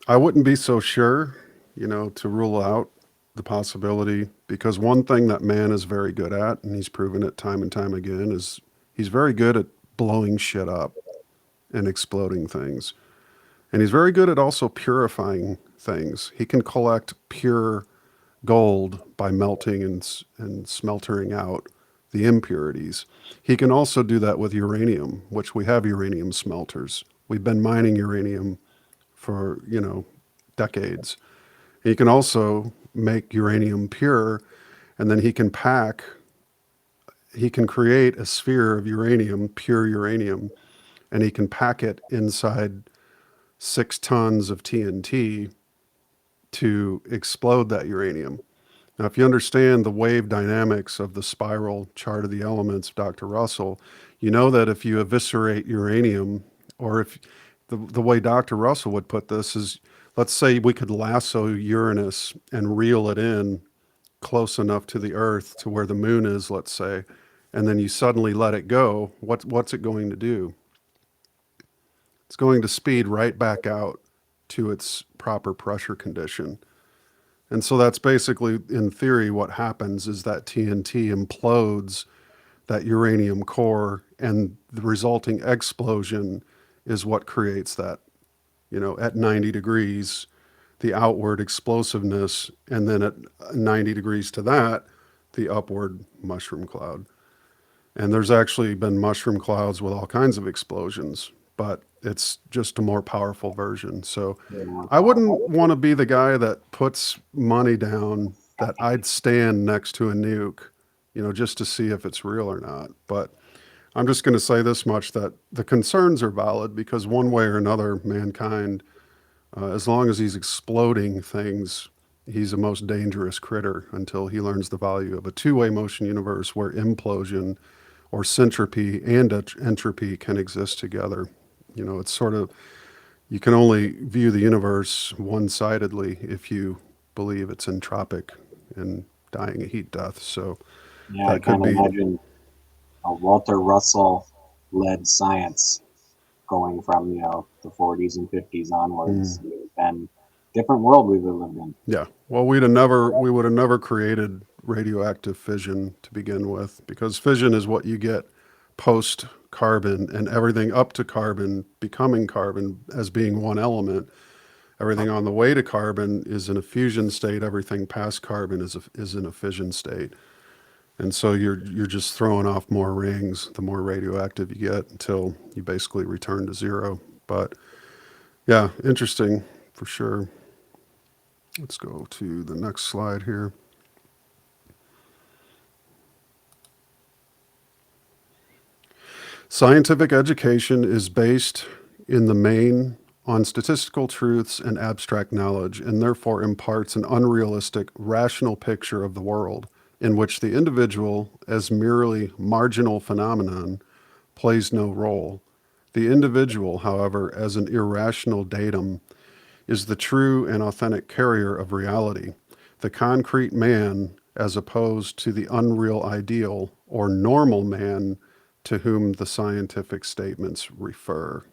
I wouldn't be so sure, you know, to rule out the possibility, because one thing that man is very good at, and he's proven it time and time again, is he's very good at blowing shit up and exploding things. And he's very good at also purifying things. He can collect pure gold by melting and smeltering out the impurities. He can also do that with uranium, which we have uranium smelters. We've been mining uranium for, you know, decades. He can also make uranium pure, and then he can create a sphere of uranium, pure uranium, and he can pack it inside 6 tons of TNT to explode that uranium. Now, if you understand the wave dynamics of the spiral chart of the elements of Dr. Russell, you know that if you eviscerate uranium, or if the way Dr. Russell would put this is, let's say we could lasso Uranus and reel it in close enough to the Earth to where the moon is, let's say, and then you suddenly let it go, what's it going to do? It's going to speed right back out to its proper pressure condition. And so that's basically, in theory, what happens is that TNT implodes that uranium core, and the resulting explosion is what creates that, at 90 degrees, the outward explosiveness, and then at 90 degrees to that, the upward mushroom cloud. And there's actually been mushroom clouds with all kinds of explosions, but it's just a more powerful version. So Yeah. I wouldn't want to be the guy that puts money down that I'd stand next to a nuke, just to see if it's real or not. But I'm just going to say this much, that the concerns are valid, because one way or another, mankind, as long as he's exploding things, he's a most dangerous critter until he learns the value of a two-way motion universe where implosion or syntropy and entropy can exist together. It's sort of, you can only view the universe one-sidedly if you believe it's entropic and dying a heat death. So Yeah, I that could can't be, imagine a Walter Russell led science going from, the 40s and 50s onwards. It would have been a different world we would have lived in. yeah. Well, we would have never created radioactive fission to begin with, because fission is what you get post carbon, and everything up to carbon becoming carbon as being one element. Everything on the way to carbon is in a fusion state. Everything past carbon is in a fission state. And so you're just throwing off more rings the more radioactive you get, until you basically return to zero. But yeah, interesting for sure. Let's go to the next slide here. Scientific education is based in the main on statistical truths and abstract knowledge, and therefore imparts an unrealistic, rational picture of the world, in which the individual, as merely marginal phenomenon, plays no role. The individual, however, as an irrational datum, is the true and authentic carrier of reality, the concrete man, as opposed to the unreal ideal or normal man to whom the scientific statements refer.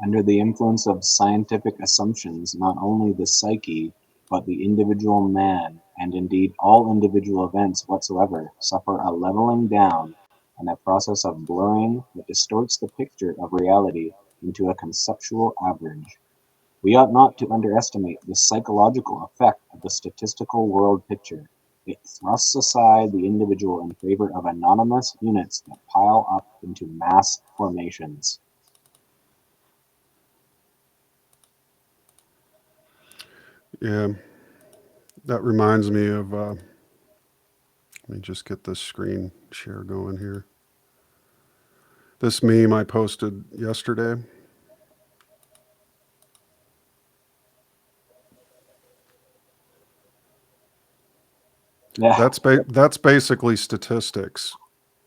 Under the influence of scientific assumptions, not only the psyche, but the individual man, and indeed all individual events whatsoever, suffer a leveling down and a process of blurring that distorts the picture of reality into a conceptual average. We ought not to underestimate the psychological effect of the statistical world picture. It thrusts aside the individual in favor of anonymous units that pile up into mass formations. Yeah, that reminds me of, let me just get this screen share going here. This meme I posted yesterday. Yeah, That's basically statistics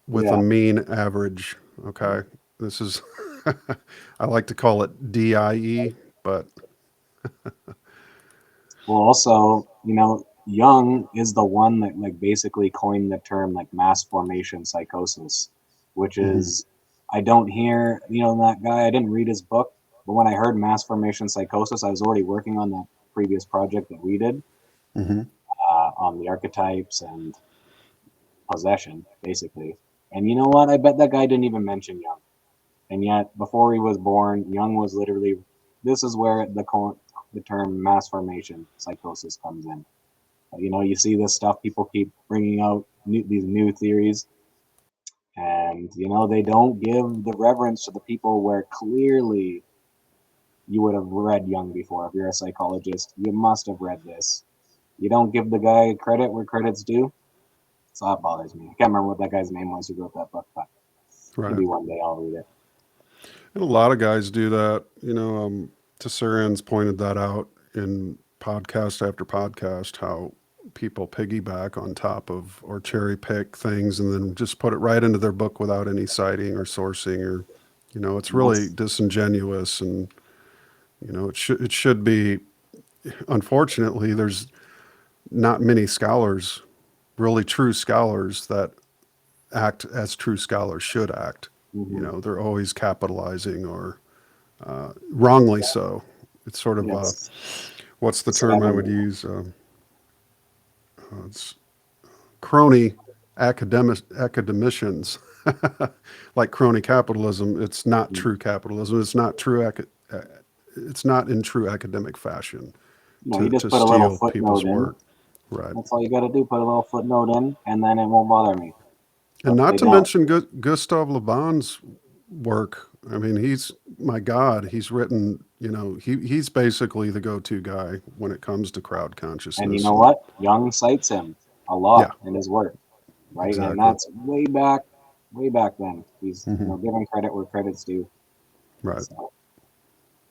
with a yeah. mean average. Okay, this is I like to call it DIE, but Well, also, Jung is the one that like basically coined the term like mass formation psychosis, which mhm, is I don't hear, that guy. I didn't read his book, but when I heard mass formation psychosis, I was already working on that previous project that we did mhm. on the archetypes and possession, basically. And you know what? I bet that guy didn't even mention Jung. And yet, before he was born, Jung was literally. This is where the term mass formation psychosis comes in. You see this stuff. People keep bringing out these new theories, and they don't give the reverence to the people where clearly you would have read Jung before. If you're a psychologist, you must have read this. You don't give the guy credit where credit's due. So that bothers me. I can't remember what that guy's name was who wrote that book, but Right. maybe one day I'll read it. And a lot of guys do that. Tesarian's pointed that out in podcast after podcast, how people piggyback on top of or cherry pick things and then just put it right into their book without any citing or sourcing or, it's really That's disingenuous. And, it should be, unfortunately, there's not many scholars, really true scholars, that act as true scholars should act. hmm They're always capitalizing or wrongly so. It's sort of, Yes, what's the term I would sadly. use? It's crony academicians, like crony capitalism. It's not true capitalism. It's not true. It's not in true academic fashion No, you to just put a little steal footnote people's in. work. Right. That's all you got to do. Put a little footnote in, and then it won't bother me. And But not they to don't. mention Gustav Le Bon's work. I mean, he's, my God, he's written, he's basically the go-to guy when it comes to crowd And you consciousness. know And what? Jung cites him a yeah, lot in his work, right? And exactly. that's way back then. He's giving credit where credit's due. Right. So,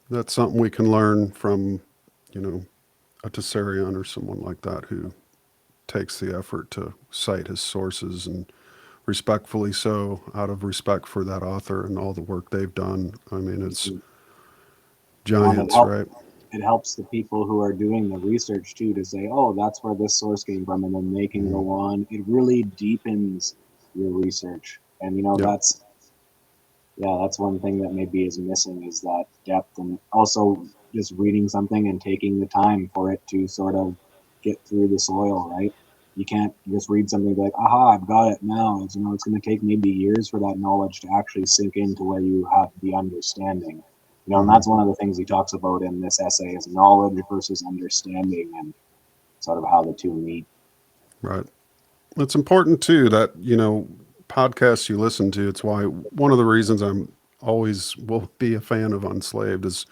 That's something we can learn from, you know, a Tessarion or someone like that who takes the effort to cite his sources, and respectfully so, out of respect for that author and all the work they've done. I mean, it's well, and giants, right? it helps the people who are doing the research too to say, oh, that's where this source came from, and then they can go on. It really deepens your research, and Yep. that's one thing that maybe is missing, is that depth, and also just reading something and taking the time for it to sort of get through the soil, right? You can't just read something and be like, aha, I've got it now. It's going to take maybe years for that knowledge to actually sink into where you have the understanding. And that's one of the things he talks about in this essay, is knowledge versus understanding, and sort of how the two meet. Right. It's important too that, podcasts you listen to, it's why one of the reasons I'm always will be a fan of Unslaved is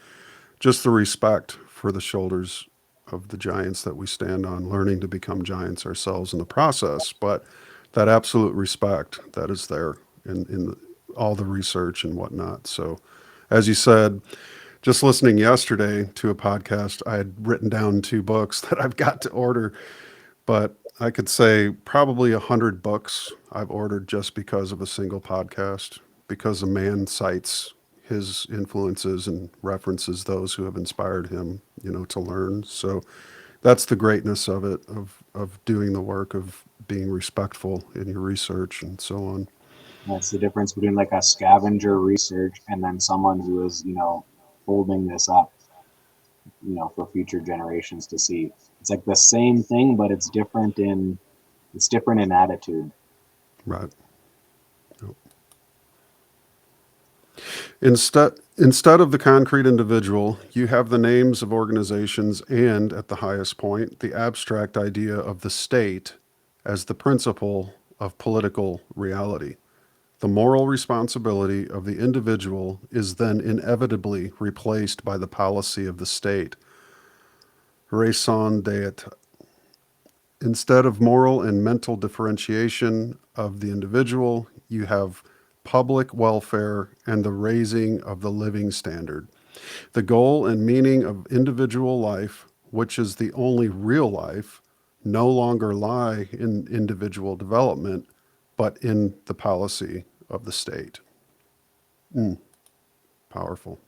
just the respect for the shoulders of the giants that we stand on, learning to become giants ourselves in the process. But that absolute respect that is there in all the research and whatnot. So, as you said, just listening yesterday to a podcast, I had written down 2 books that I've got to order, but I could say probably 100 books I've ordered just because of a single podcast, because a man cites his influences and references those who have inspired him, to learn. So that's the greatness of it, of doing the work, of being respectful in your research and so on. That's the difference between like a scavenger research and then someone who is, holding this up, for future generations to see. It's like the same thing, but it's different in attitude. Right. Instead of the concrete individual, you have the names of organizations and, at the highest point, the abstract idea of the state as the principle of political reality. The moral responsibility of the individual is then inevitably replaced by the policy of the state. Raison d'etre. Instead of moral and mental differentiation of the individual, you have public welfare and the raising of the living standard. The goal and meaning of individual life, which is the only real life, no longer lie in individual development, but in the policy of the state. Powerful.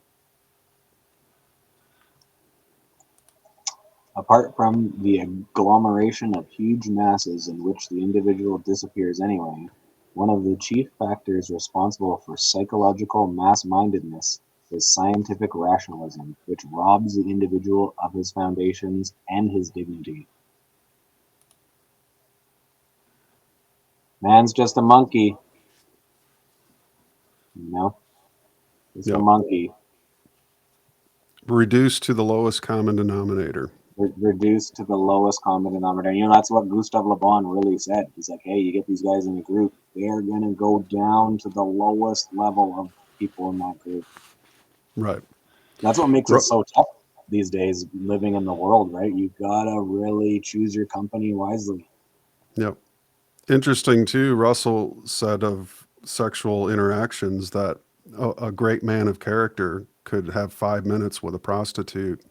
Apart from the agglomeration of huge masses in which the individual disappears anyway, one of the chief factors responsible for psychological mass-mindedness is scientific rationalism, which robs the individual of his foundations and his dignity. Man's just a monkey, you know? Just a Yep. monkey, Reduced to the lowest common denominator. reduced to the lowest common denominator. That's what Gustav Le Bon really said. He's like, hey, you get these guys in a group, they're going to go down to the lowest level of people in that group. Right. That's what makes it Ru- so tough these days living in the world, right? You gotta really choose your company wisely. Yep. Interesting too, Russell said of sexual interactions that a great man of character could have 5 minutes with a prostitute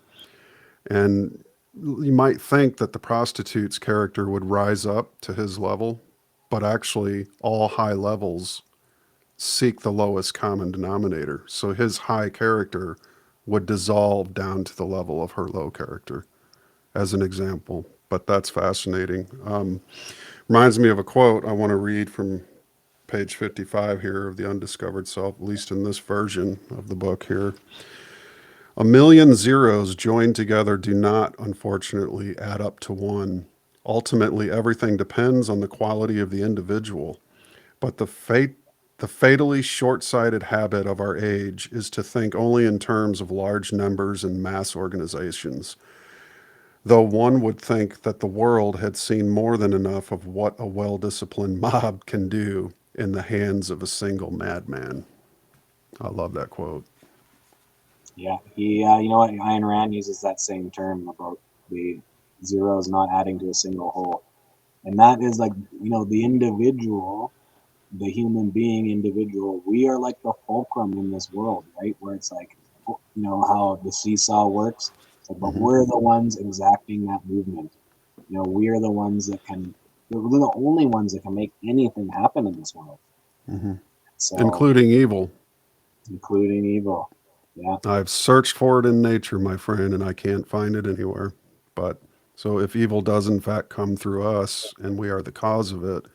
and you might think that the prostitute's character would rise up to his level, but actually all high levels seek the lowest common denominator. So his high character would dissolve down to the level of her low character, as an example. But that's fascinating. Reminds me of a quote I want to read from page 55 here of The Undiscovered Self, at least in this version of the book here. A million zeros joined together do not, unfortunately, add up to one. Ultimately, everything depends on the quality of the individual. But the fatally short-sighted habit of our age is to think only in terms of large numbers and mass organizations, though one would think that the world had seen more than enough of what a well-disciplined mob can do in the hands of a single madman. I love that quote. Yeah, you know what? Ayn Rand uses that same term about the zeros not adding to a single whole. And that is like, the individual, the human being individual, we are like the fulcrum in this world, right? Where it's like, how the seesaw works. It's like, but we're the ones exacting that movement. We're the ones that we're the only ones that can make anything happen in this world. So, Including evil. including evil. Yeah. I've searched for it in nature, my friend, and I can't find it anywhere. But so if evil does in fact come through us and we are the cause of it,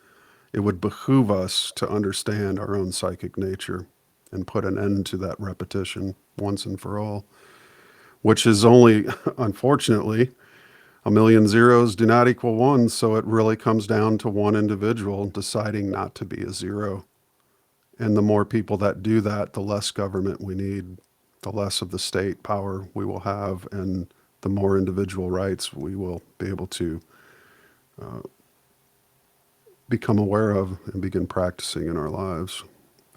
it would behoove us to understand our own psychic nature and put an end to that repetition once and for all, which is only, unfortunately, a million zeros do not equal one. So it really comes down to one individual deciding not to be a zero. And the more people that do that, the less government we need, the less of the state power we will have, and the more individual rights we will be able to become aware of and begin practicing in our lives.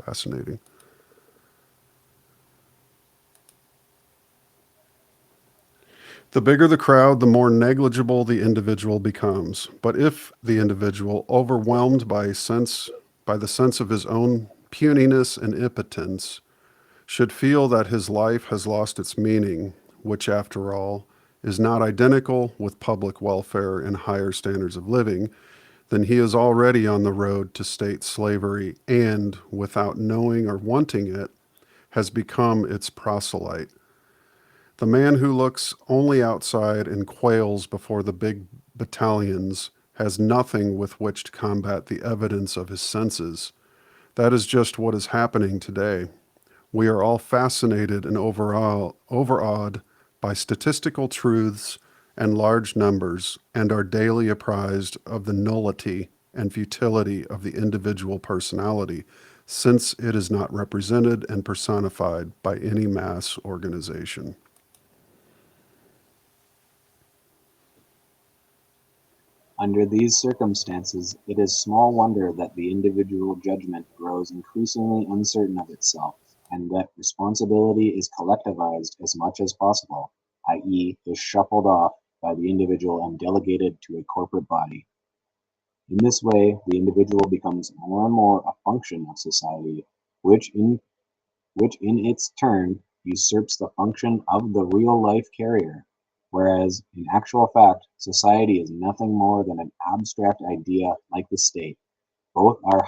Fascinating. The bigger the crowd, the more negligible the individual becomes. But if the individual, overwhelmed by the sense of his own puniness and impotence, should feel that his life has lost its meaning, which, after all, is not identical with public welfare and higher standards of living, then he is already on the road to state slavery and, without knowing or wanting it, has become its proselyte. The man who looks only outside and quails before the big battalions has nothing with which to combat the evidence of his senses. That is just what is happening today. We are all fascinated and overawed by statistical truths and large numbers, and are daily apprised of the nullity and futility of the individual personality, since it is not represented and personified by any mass organization. Under these circumstances, it is small wonder that the individual judgment grows increasingly uncertain of itself, and that responsibility is collectivized as much as possible, i.e., is shuffled off by the individual and delegated to a corporate body. In this way, the individual becomes more and more a function of society, which in its turn usurps the function of the real life carrier, whereas in actual fact, society is nothing more than an abstract idea like the state. Both are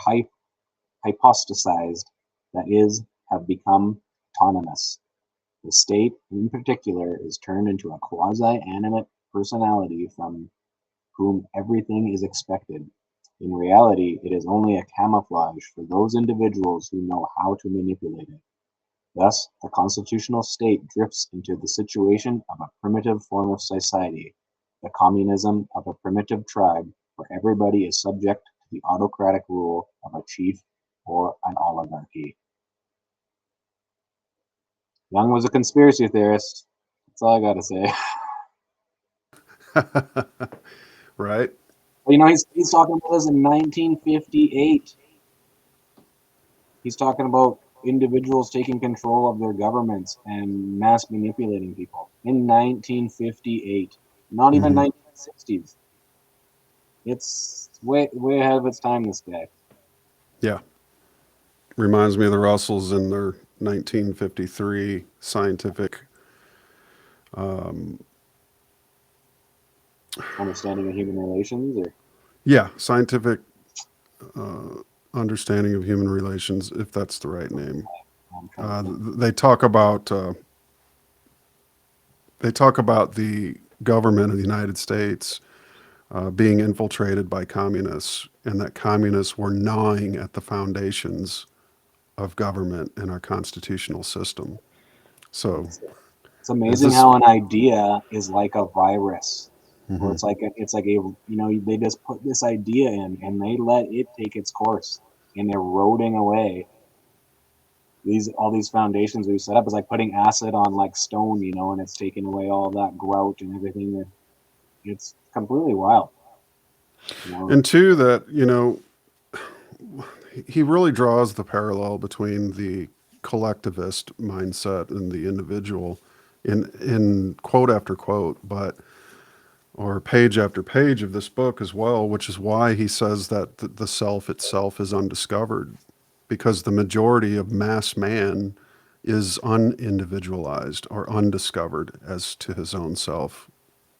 hypostasized, that is, have become autonomous. The state, in particular, is turned into a quasi-animate personality from whom everything is expected. In reality, it is only a camouflage for those individuals who know how to manipulate it. Thus, the constitutional state drifts into the situation of a primitive form of society, the communism of a primitive tribe where everybody is subject to the autocratic rule of a chief or an oligarchy. Jung was a conspiracy theorist. That's all I gotta say. Right? He's talking about this in 1958. He's talking about individuals taking control of their governments and mass manipulating people in 1958, not even 1960s. It's way ahead of its time, this guy. Yeah. Reminds me of the Russells in their 1953 scientific understanding of human relations, or Yeah, scientific understanding of human relations, if that's the right name. I'm trying to think. They talk about the government of the United States being infiltrated by communists, and that communists were gnawing at the foundations of government and our constitutional system. So, It's is amazing this? how an idea is like a virus, or Mhm. it's like a they just put this idea in and they let it take its course, and they're eroding away all these foundations we've set up. Is like putting acid on like stone, and it's taking away all that grout and everything. It's completely wild, you know. And two, that, he really draws the parallel between the collectivist mindset and the individual in quote after quote, but or page after page of this book as well, which is why he says that the self itself is undiscovered, because the majority of mass man is unindividualized or undiscovered as to his own self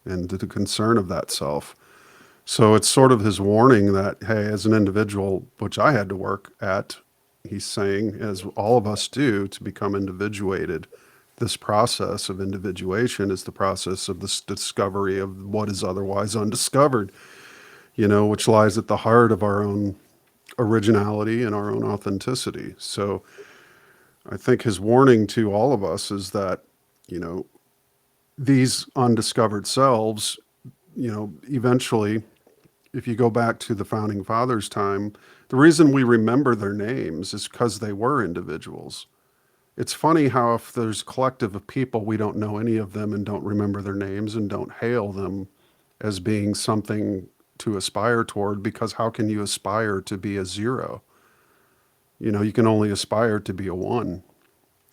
and to the concern of that self. So it's sort of his warning that, hey, as an individual, which I had to work at, he's saying, as all of us do, to become individuated. This process of individuation is the process of this discovery of what is otherwise undiscovered, which lies at the heart of our own originality and our own authenticity. So I think his warning to all of us is that, you know, these undiscovered selves, eventually, if you go back to the founding fathers' time, the reason we remember their names is because they were individuals. It's funny how if there's a collective of people, we don't know any of them and don't remember their names and don't hail them as being something to aspire toward, because how can you aspire to be a zero? You can only aspire to be a one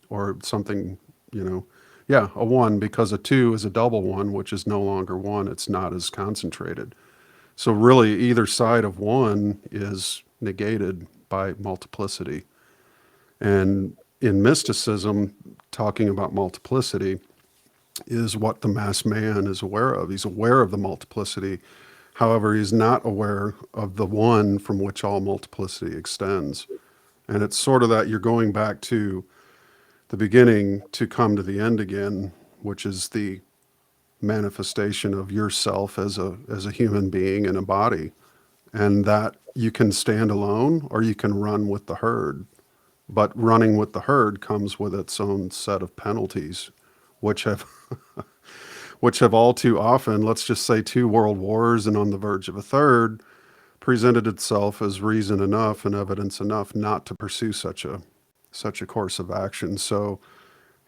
or something, yeah, a one, because a two is a double one, which is no longer one. It's not as concentrated. So really, either side of one is negated by multiplicity. And in mysticism, talking about multiplicity is what the mass man is aware of. He's aware of the multiplicity. However, he's not aware of the one from which all multiplicity extends. And it's sort of that you're going back to the beginning to come to the end again, which is the manifestation of yourself as a human being in a body, and that you can stand alone or you can run with the herd. But running with the herd comes with its own set of penalties, which have which have all too often, let's just say 2 world wars and on the verge of a third, presented itself as reason enough and evidence enough not to pursue such a course of action. So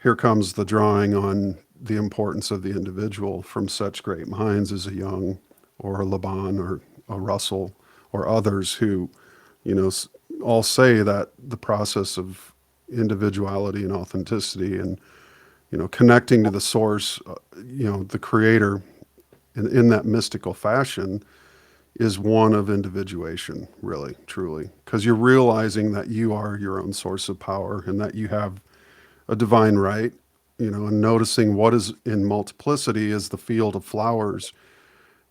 here comes the drawing on the importance of the individual from such great minds as a Jung or a Laban or a Russell or others who, you know, all say that the process of individuality and authenticity and, connecting to the source, the creator in that mystical fashion is one of individuation, really, truly, because you're realizing that you are your own source of power and that you have a divine right, and noticing what is in multiplicity is the field of flowers.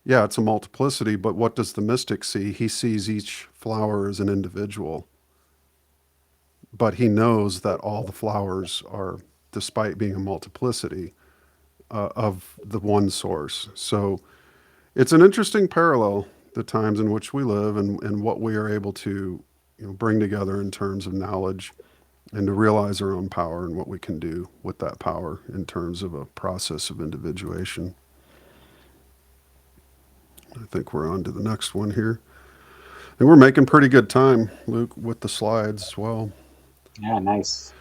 Yeah, it's a multiplicity, but what does the mystic see? He sees each flower as an individual, but he knows that all the flowers are, despite being a multiplicity, of the one source. So it's an interesting parallel, the times in which we live and what we are able to bring together in terms of knowledge and to realize our own power and what we can do with that power in terms of a process of individuation. I think we're on to the next one here. And we're making pretty good time, Luke, with the slides as well. Yeah, nice.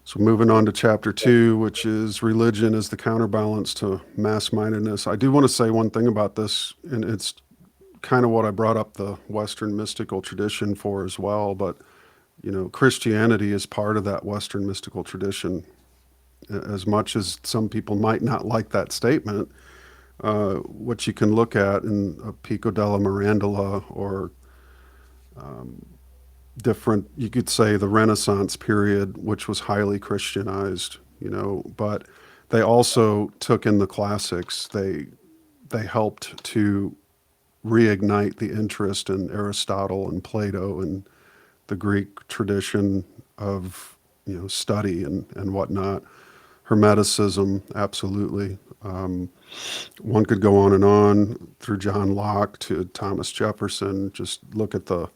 So moving on to chapter 2, which is religion as the counterbalance to mass-mindedness. I do want to say one thing about this, and it's kind of what I brought up the Western mystical tradition for as well, but Christianity is part of that Western mystical tradition. As much as some people might not like that statement, what you can look at in a Pico della Mirandola or different, you could say the Renaissance period, which was highly Christianized, but they also took in the classics. They they helped to reignite the interest in Aristotle and Plato and the Greek tradition of, study and whatnot. Hermeticism, absolutely. One could go on and on through John Locke to Thomas Jefferson. Just look at the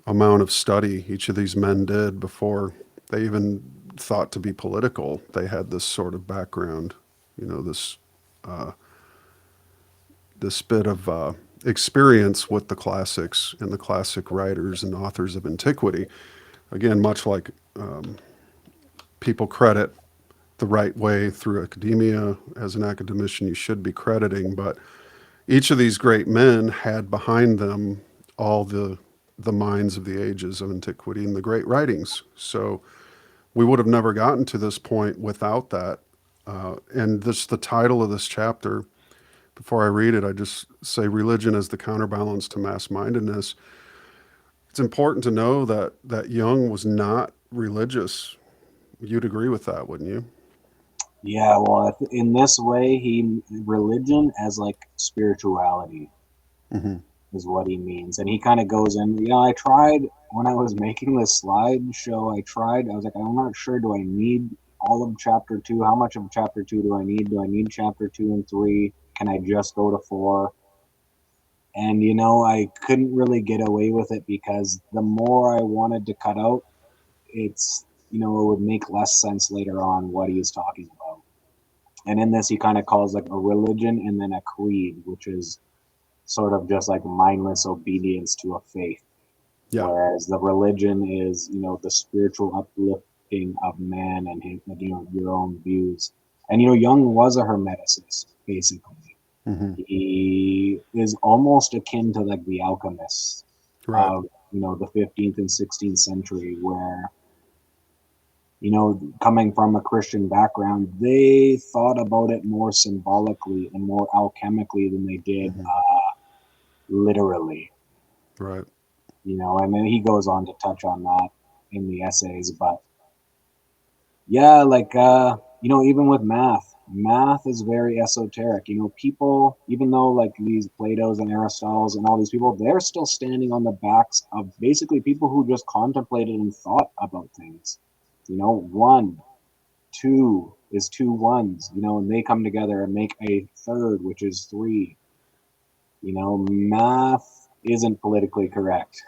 amount of study each of these men did before they even thought to be political. They had this sort of background, this bit of experience with the classics and the classic writers and authors of antiquity. Again, much like people credit the right way through academia, as an academician you should be crediting, but each of these great men had behind them all the minds of the ages of antiquity and the great writings. So we would have never gotten to this point without that. And this, the title of this chapter, before I read it, I just say religion as the counterbalance to mass-mindedness. It's important to know that Jung was not religious. You'd agree with that, wouldn't you? Yeah, well, in this way, religion as like spirituality Mm-hmm. is what he means. And he kind of goes in, I tried when I was making this slideshow, I was like, I'm not sure, do I need all of chapter 2? How much of chapter 2 do I need? Do I need chapter 2 and 3? Can I just go to 4? And, I couldn't really get away with it because the more I wanted to cut out, it would make less sense later on what he is talking about. And in this, he kind of calls like a religion and then a creed, which is sort of just like mindless obedience to a faith. Yeah. Whereas the religion is, the spiritual uplifting of man and his, your own views. And, Jung was a hermeticist, basically. Mm-hmm. He is almost akin to like the alchemists Right. of, the 15th and 16th century, where, coming from a Christian background, they thought about it more symbolically and more alchemically than they did literally. Right. And then he goes on to touch on that in the essays. But yeah, like, even with math is very esoteric. People, even though like these Plato's and Aristotle's and all these people, they're still standing on the backs of basically people who just contemplated and thought about things. 1, 2 is 2 ones, and they come together and make a third, which is 3. Math isn't politically correct,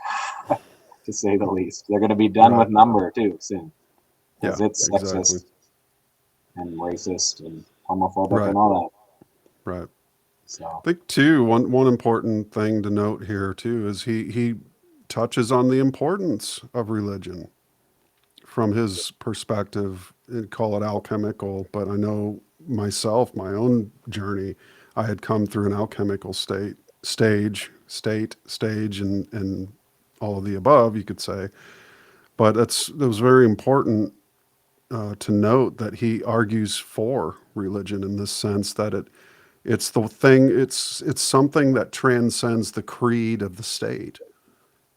to say the least. They're going to be done with number too soon, because it's sexist exactly. and racist and homophobic and all that. Right. So I think too, one important thing to note here too is he touches on the importance of religion from his perspective. Call it alchemical, but I know myself, my own journey, I had come through an alchemical stage, and all of the above, you could say. But it was very important to note that he argues for religion in this sense that it's the thing, it's something that transcends the creed of the state.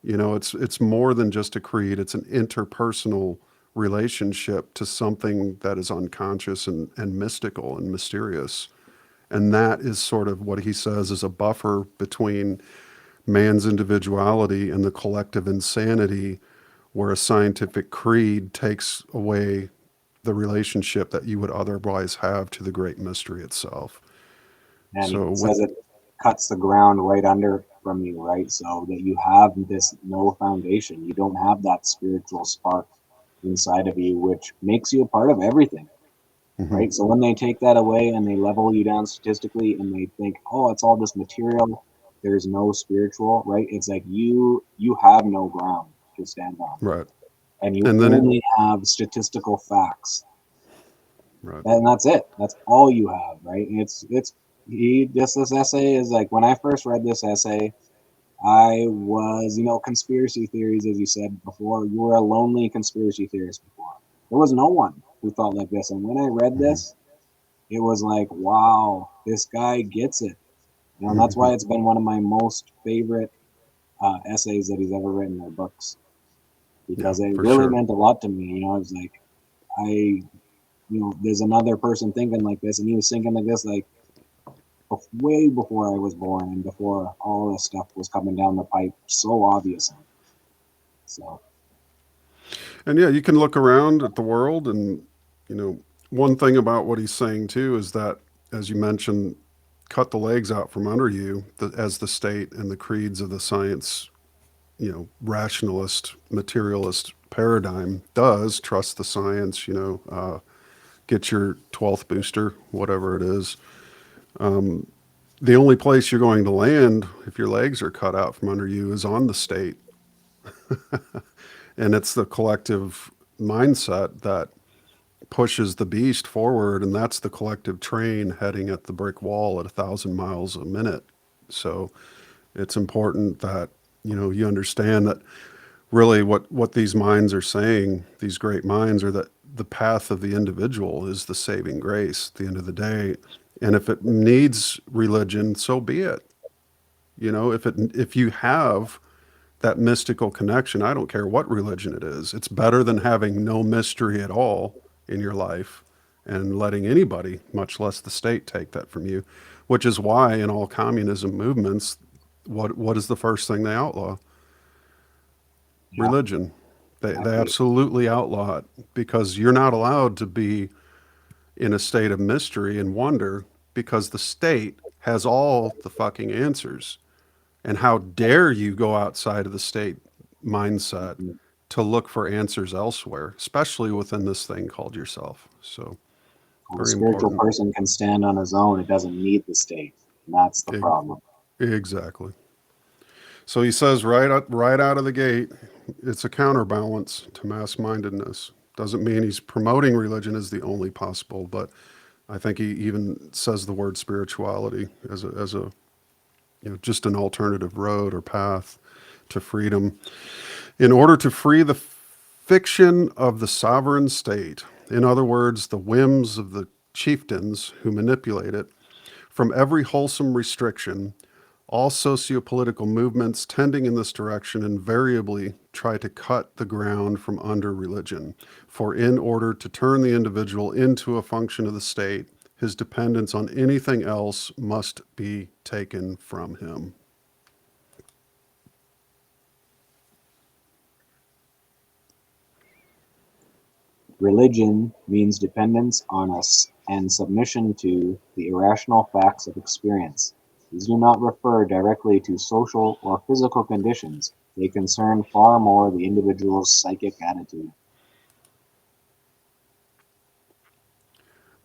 It's more than just a creed. It's an interpersonal relationship to something that is unconscious and mystical and mysterious. And that is sort of what he says is a buffer between man's individuality and the collective insanity, where a scientific creed takes away the relationship that you would otherwise have to the great mystery itself. and So he says it cuts the ground right under from you, right? So that you have this no foundation. You don't have that spiritual spark inside of you, which makes you a part of everything, right? So when they take that away and they level you down statistically and they think, oh, it's all just material, there's no spiritual, right? It's like you have no ground to stand on. right. And you And then only have statistical facts. right. And that's it. That's all you have, right? This essay is like, when I first read this essay, I was, conspiracy theories, as you said before, you were a lonely conspiracy theorist before. There was no one who thought like this. And when I read this, it was like, wow, this guy gets it. And that's why it's been one of my most favorite essays that he's ever written, or books, because it really meant a lot to me. I was like, there's another person thinking like this, and he was thinking like this, like, way before I was born and before all this stuff was coming down the pipe so obviously. So And yeah, you can look around at the world, and you know, one thing about what he's saying too is that, as you mentioned, cut the legs out from under you, as the state and the creeds of the science, rationalist, materialist paradigm does. Trust the science, get your 12th booster, whatever it is. The only place you're going to land if your legs are cut out from under you is on the state. And it's the collective mindset that pushes the beast forward, and that's the collective train heading at the brick wall at 1,000 miles a minute. So it's important that you understand that really what these minds are saying, these great minds, are that the path of the individual is the saving grace at the end of the day. And if it needs religion, so be it. If you have that mystical connection, I don't care what religion it is. It's better than having no mystery at all in your life and letting anybody, much less the state, take that from you, which is why in all communism movements, what is the first thing they outlaw? yeah, Religion. They exactly. absolutely outlaw it, because you're not allowed to be in a state of mystery and wonder, because the state has all the fucking answers. And how dare you go outside of the state mindset Mhm. to look for answers elsewhere, especially within this thing called yourself. So, When a very spiritual important. person can stand on his own, it doesn't need the state. And that's the E- problem. Exactly. So he says right out of the gate, it's a counterbalance to mass-mindedness. Doesn't mean he's promoting religion as the only possible, but I think he even says the word spirituality as a just an alternative road or path to freedom. In order to free the fiction of the sovereign state, in other words, the whims of the chieftains who manipulate it, from every wholesome restriction, all sociopolitical movements tending in this direction invariably try to cut the ground from under religion. For in order to turn the individual into a function of the state, his dependence on anything else must be taken from him. Religion means dependence on us and submission to the irrational facts of experience. These do not refer directly to social or physical conditions. They concern far more the individual's psychic attitude.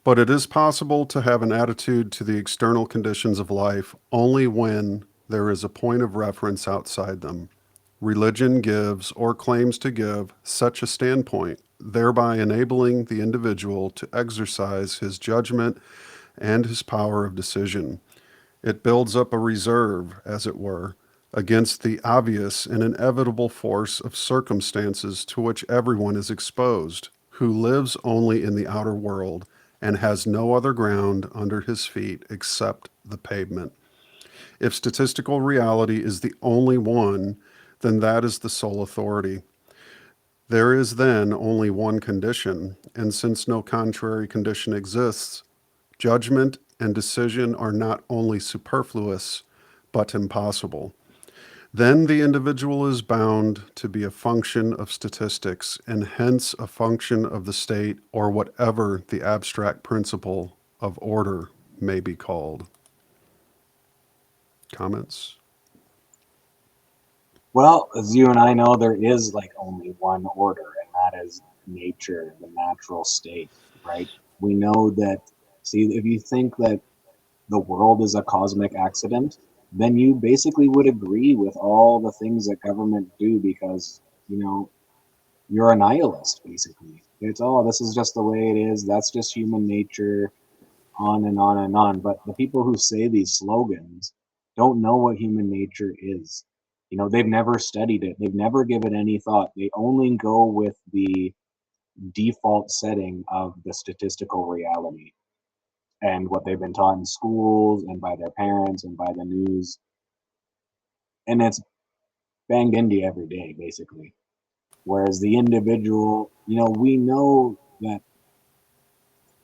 But it is possible to have an attitude to the external conditions of life only when there is a point of reference outside them. Religion gives, or claims to give, such a standpoint, thereby enabling the individual to exercise his judgment and his power of decision. It builds up a reserve, as it were, against the obvious and inevitable force of circumstances to which everyone is exposed, who lives only in the outer world and has no other ground under his feet except the pavement. If statistical reality is the only one, then that is the sole authority. There is then only one condition, and since no contrary condition exists, judgment and decision are not only superfluous, but impossible. Then the individual is bound to be a function of statistics, and hence a function of the state, or whatever the abstract principle of order may be called. Comments? Well, as you and I know, there is like only one order, and that is nature, the natural state, right? We know that, see, if you think that the world is a cosmic accident, then you basically would agree with all the things that government do because, you know, you're a nihilist, basically. It's, oh, this is just the way it is. That's just human nature, on and on and on. But the people who say these slogans don't know what human nature is. You know, they've never studied it. They've never given any thought. They only go with the default setting of the statistical reality and what they've been taught in schools and by their parents and by the news. And it's banged into you every day, basically. Whereas the individual, you know, we know that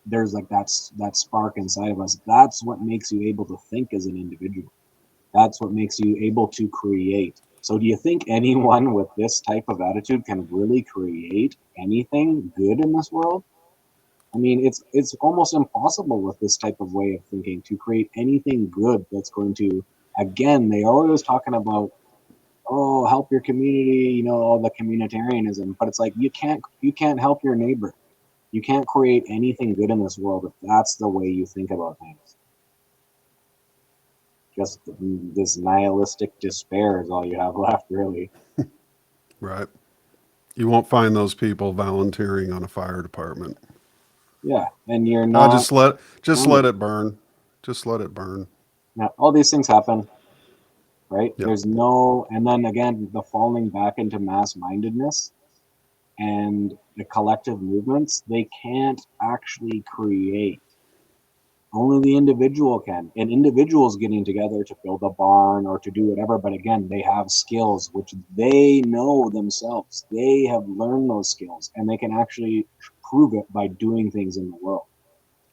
there's like that spark inside of us. That's what makes you able to think as an individual. That's what makes you able to create. So do you think anyone with this type of attitude can really create anything good in this world? I mean, it's almost impossible with this type of way of thinking to create anything good that's going to, again, they are always talking about, oh, help your community, you know, all the communitarianism, but it's like you can't help your neighbor. You can't create anything good in this world if that's the way you think about things. Just this nihilistic despair is all you have left, really. Right. You won't find those people volunteering on a fire department. Yeah, and you're Ah, not. just let it burn. Just let it burn. Now, all these things happen, right? Yep. There's no, and then again, the falling back into mass-mindedness and the collective movements, they can't actually create. Only the individual can. And individuals getting together to build a barn or to do whatever, but again, they have skills which they know themselves. They have learned those skills and they can actually prove it by doing things in the world,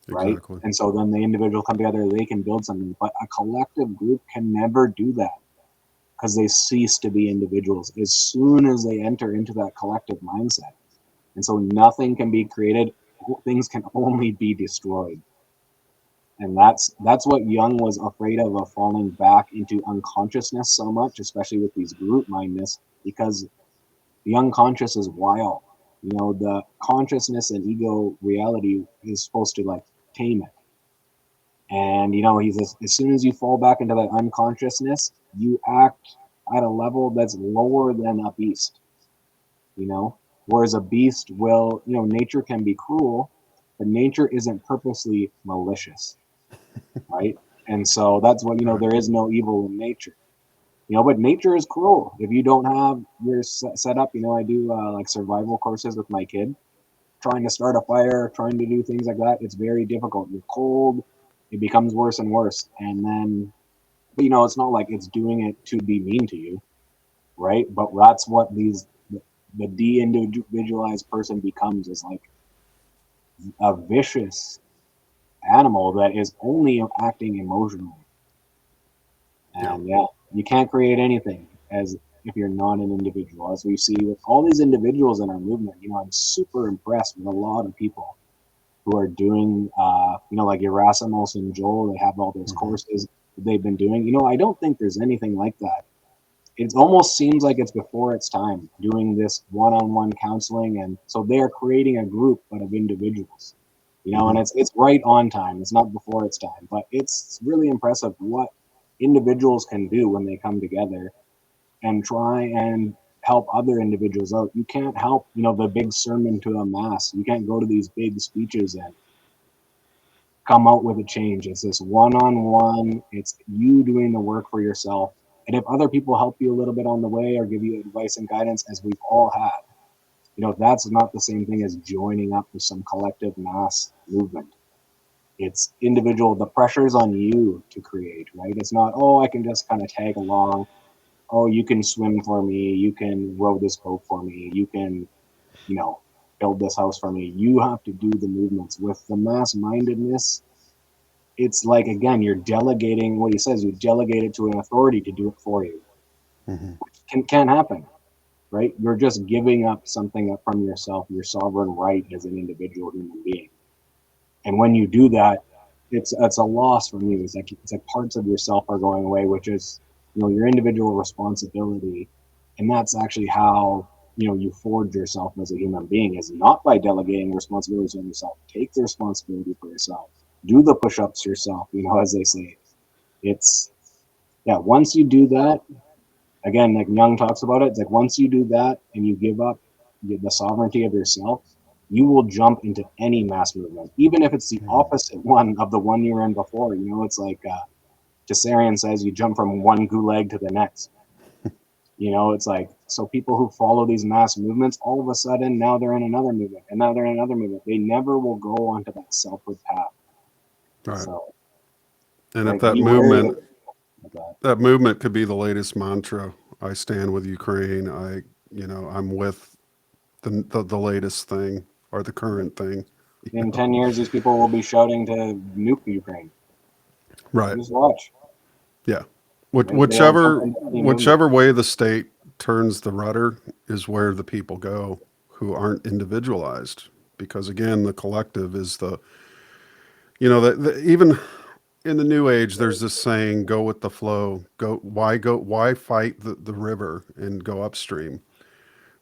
right? Exactly. And so then the individual come together, they can build something, but a collective group can never do that because they cease to be individuals as soon as they enter into that collective mindset. And so nothing can be created, things can only be destroyed. And that's what Jung was afraid of falling back into unconsciousness so much, especially with these group mindedness, because the unconscious is wild. You know, the consciousness and ego reality is supposed to like tame it. And you know, as soon as you fall back into that unconsciousness, you act at a level that's lower than a beast. You know, whereas a beast will, you know, nature can be cruel, but nature isn't purposely malicious, right? And so that's what, you know, Right. there is no evil in nature, you know, but nature is cruel if you don't have your set up. You know, I do like survival courses with my kid, trying to start a fire, trying to do things like that. It's very difficult. You're cold, it becomes worse and worse. And then, but you know, it's not like it's doing it to be mean to you, right? But that's what the de-individualized person becomes, is like a vicious animal that is only acting emotionally. Yeah. And yeah, you can't create anything as if you're not an individual. As we see with all these individuals in our movement, you know, I'm super impressed with a lot of people who are doing, you know, like Erasmus and Joel. They have all those Hmm. courses that they've been doing. You know, I don't think there's anything like that. It almost seems like it's before its time, doing this one-on-one counseling, and so they are creating a group but of individuals. You know, Hmm. and it's right on time. It's not before its time, but it's really impressive what individuals can do when they come together and try and help other individuals out. You can't help, you know, the big sermon to a mass. You can't go to these big speeches and come out with a change. It's this one-on-one. It's you doing the work for yourself. And if other people help you a little bit on the way or give you advice and guidance, as we've all had, you know, that's not the same thing as joining up with some collective mass movement. It's individual. The pressure's on you to create, right? It's not, oh, I can just kind of tag along. Oh, you can swim for me. You can row this boat for me. You can, you know, build this house for me. You have to do the movements. With the mass-mindedness, it's like, again, you're delegating what he says. You delegate it to an authority to do it for you. Hmm. Can't happen, right? You're just giving up something up from yourself, your sovereign right as an individual human being. And when you do that, it's a loss from you. It's like parts of yourself are going away, which is, you know, your individual responsibility. And that's actually how, you know, you forge yourself as a human being, is not by delegating responsibilities on yourself. Take the responsibility for yourself. Do the push-ups yourself, you know, as they say. It's, yeah, once you do that, again, like Jung talks about it, it's like once you do that and you give up the sovereignty of yourself, you will jump into any mass movement, even if it's the opposite one of the one you were in before. You know, it's like Jasarian says, you jump from one gulag to the next. You know, it's like, so people who follow these mass movements, all of a sudden now they're in another movement, and now they're in another movement. They never will go onto that selfhood path. Right. So, And if like, be wary of that. that movement could be the latest mantra. I stand with Ukraine. I'm with the latest thing or the current thing. In 10 years, these people will be shouting to nuke Ukraine. Right. Just watch. Yeah. They'll jump into any movement. Whichever way the state turns the rudder is where the people go who aren't individualized. Because again, the collective is even in the new age, there's this saying, go with the flow, why fight the river and go upstream?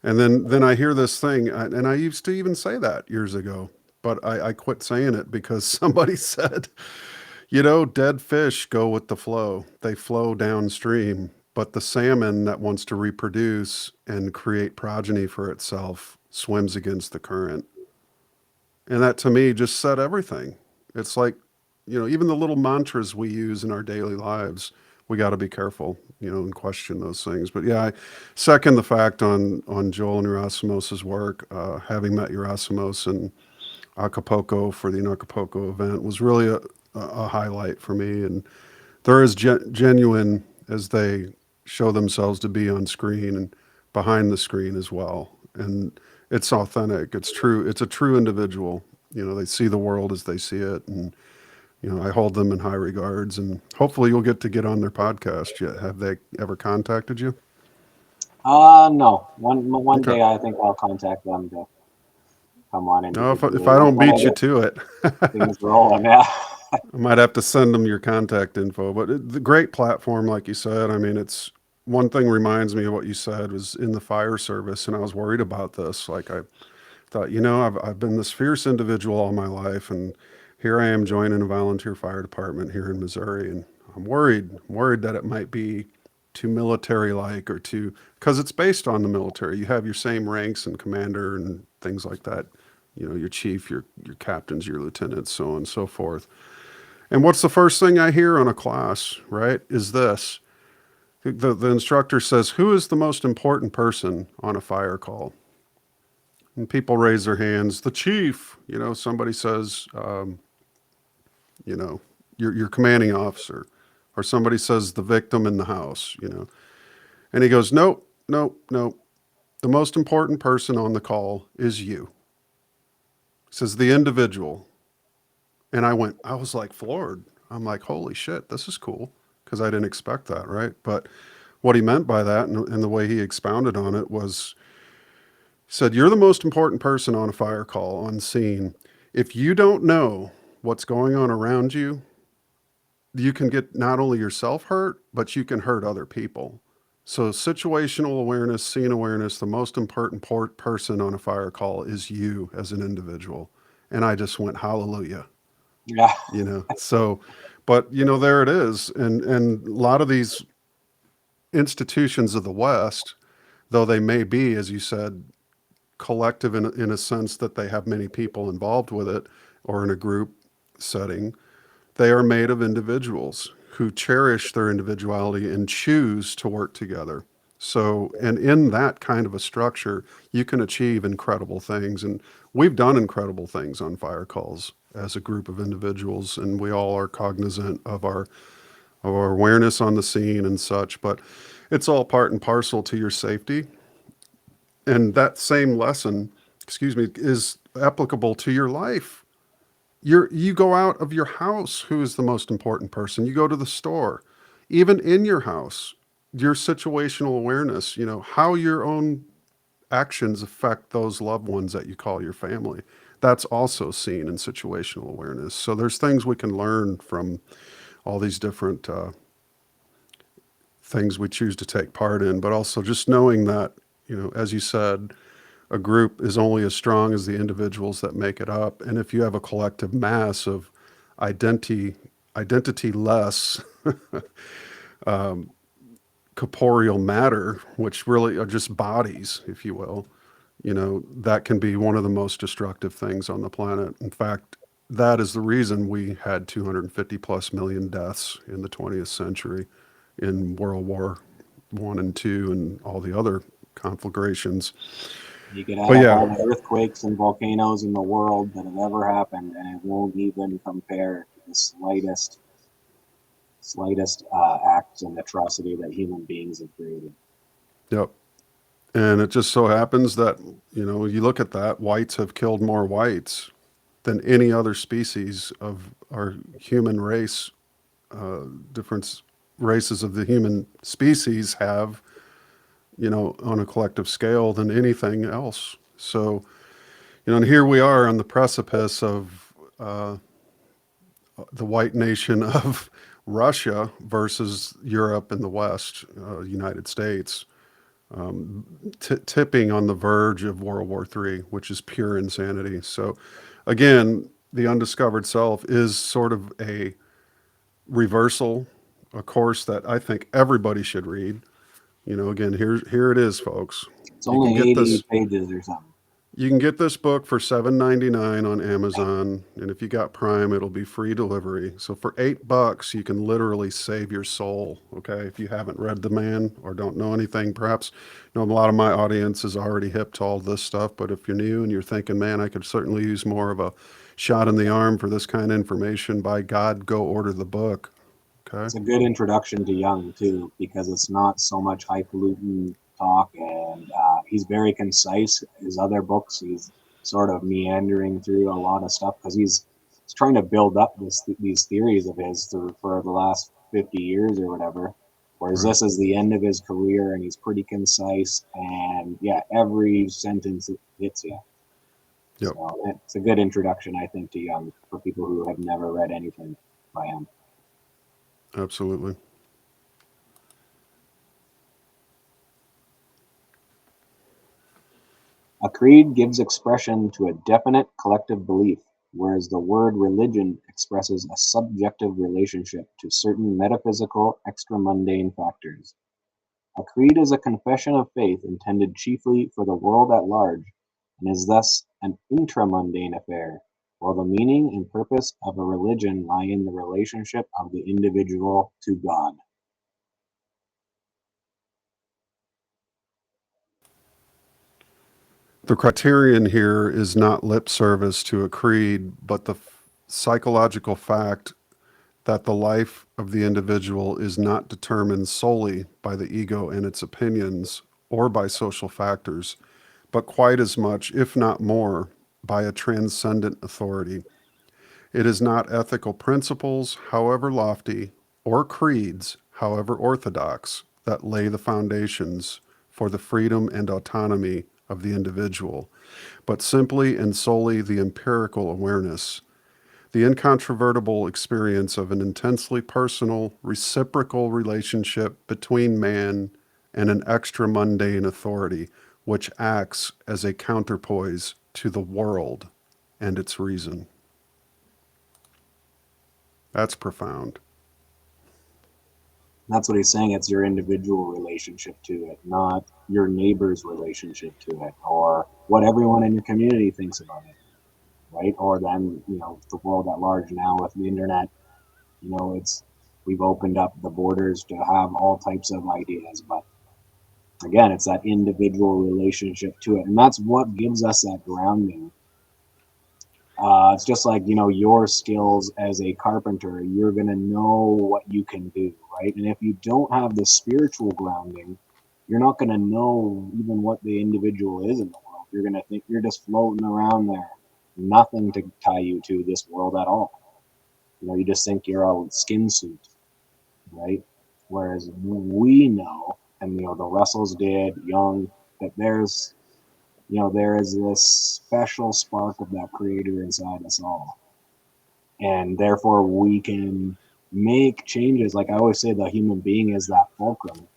And then I hear this thing, and I used to even say that years ago, but I quit saying it because somebody said, dead fish go with the flow. They flow downstream, but the salmon that wants to reproduce and create progeny for itself swims against the current. And that to me just said everything. It's like, even the little mantras we use in our daily lives, we got to be careful, and question those things. But yeah, I second the fact on Joel and Yerasimos's work. Having met Yerasimos in Acapulco for the Acapulco event was really a highlight for me. And they're as genuine as they show themselves to be on screen and behind the screen as well. And it's authentic. It's true. It's a true individual. They see the world as they see it. And, I hold them in high regards, and hopefully you'll get on their podcast. Yet. Have they ever contacted you? No. One Okay. day I think I'll contact them to come on No, if individually. I don't When I beat you get to it, things rolling, yeah. I might have to send them your contact info. But the great platform, like you said. I mean, it's one thing reminds me of what you said was in the fire service, and I was worried about this. Like I thought, I've been this fierce individual all my life, and here I am joining a volunteer fire department here in Missouri, and I'm worried that it might be too military-like or too, because it's based on the military. You have your same ranks and commander and things like that. Your chief, your captains, your lieutenants, so on and so forth. And what's the first thing I hear on a class, right, is this. The instructor says, who is the most important person on a fire call? And people raise their hands. The chief, somebody says, your commanding officer, or somebody says the victim in the house. And he goes, nope, nope, nope. The most important person on the call is you. He says the individual. And I was like floored. I'm like, holy shit, this is cool. Because I didn't expect that, right? But what he meant by that and the way he expounded on it was, he said, you're the most important person on a fire call, on scene. If you don't know what's going on around you, you can get not only yourself hurt, but you can hurt other people. So situational awareness, scene awareness, the most important person on a fire call is you as an individual. And I just went, hallelujah. Yeah. So, but there it is. And a lot of these institutions of the West, though they may be, as you said, collective in a sense that they have many people involved with it or in a group setting, they are made of individuals who cherish their individuality and choose to work together. So, and in that kind of a structure, you can achieve incredible things. And we've done incredible things on fire calls as a group of individuals, and we all are cognizant of our awareness on the scene and such. But it's all part and parcel to your safety. And that same lesson, is applicable to your life. You go out of your house, who is the most important person? You go to the store, even in your house, your situational awareness, how your own actions affect those loved ones that you call your family. That's also seen in situational awareness. So there's things we can learn from all these different things we choose to take part in, but also just knowing that, as you said, a group is only as strong as the individuals that make it up. And if you have a collective mass of identity-less corporeal matter, which really are just bodies, if you will, that can be one of the most destructive things on the planet. In fact, that is the reason we had 250 plus million deaths in the 20th century in World War I and II and all the other conflagrations. You could add But up yeah, all the earthquakes and volcanoes in the world that have ever happened, and it won't even compare to the slightest act and atrocity that human beings have created. yep. And it just so happens that, you look at that, whites have killed more whites than any other species of our human race. Different races of the human species have, on a collective scale than anything else. So, and here we are on the precipice of the white nation of Russia versus Europe and the West, United States, tipping on the verge of World War III, which is pure insanity. So, again, the Undiscovered Self is sort of a reversal, a course that I think everybody should read. Again, here it is, folks. It's You can only get 80 this. pages or something. You can get this book for $7.99 on Amazon, and if you got Prime, it'll be free delivery. So for $8, you can literally save your soul. Okay, if you haven't read the man or don't know anything, perhaps a lot of my audience is already hip to all this stuff. But if you're new and you're thinking, man, I could certainly use more of a shot in the arm for this kind of information, by God, go order the book. It's Okay. a good introduction to Jung too, because it's not so much highfalutin talk, and he's very concise. His other books, he's sort of meandering through a lot of stuff because he's trying to build up these theories of his for the last 50 years or whatever. Whereas Right. this is the end of his career, and he's pretty concise, and yeah, every sentence hits you. Yep. So it's a good introduction, I think, to Jung for people who have never read anything by him. Absolutely. A creed gives expression to a definite collective belief, whereas the word religion expresses a subjective relationship to certain metaphysical, extra-mundane factors. A creed is a confession of faith intended chiefly for the world at large, and is thus an intramundane affair, while the meaning and purpose of a religion lie in the relationship of the individual to God. The criterion here is not lip service to a creed, but the psychological fact that the life of the individual is not determined solely by the ego and its opinions or by social factors, but quite as much, if not more, by a transcendent authority. It is not ethical principles, however lofty, or creeds, however orthodox, that lay the foundations for the freedom and autonomy of the individual, but simply and solely the empirical awareness, the incontrovertible experience of an intensely personal, reciprocal relationship between man and an extra mundane authority, which acts as a counterpoise to the world and its reason. That's profound. That's what he's saying. It's your individual relationship to it, not your neighbor's relationship to it, or what everyone in your community thinks about it, right? Or then, the world at large now with the internet, it's we've opened up the borders to have all types of ideas, but again, it's that individual relationship to it, and that's what gives us that grounding. It's just like, your skills as a carpenter, you're going to know what you can do, right? And if you don't have the spiritual grounding, you're not going to know even what the individual is in the world. You're going to think you're just floating around there, nothing to tie you to this world at all. You just think you're a skin suit, right? Whereas we know, and the Russells did, Young, that there is this special spark of that creator inside us all, and therefore we can make changes. Like I always say, the human being is that fulcrum.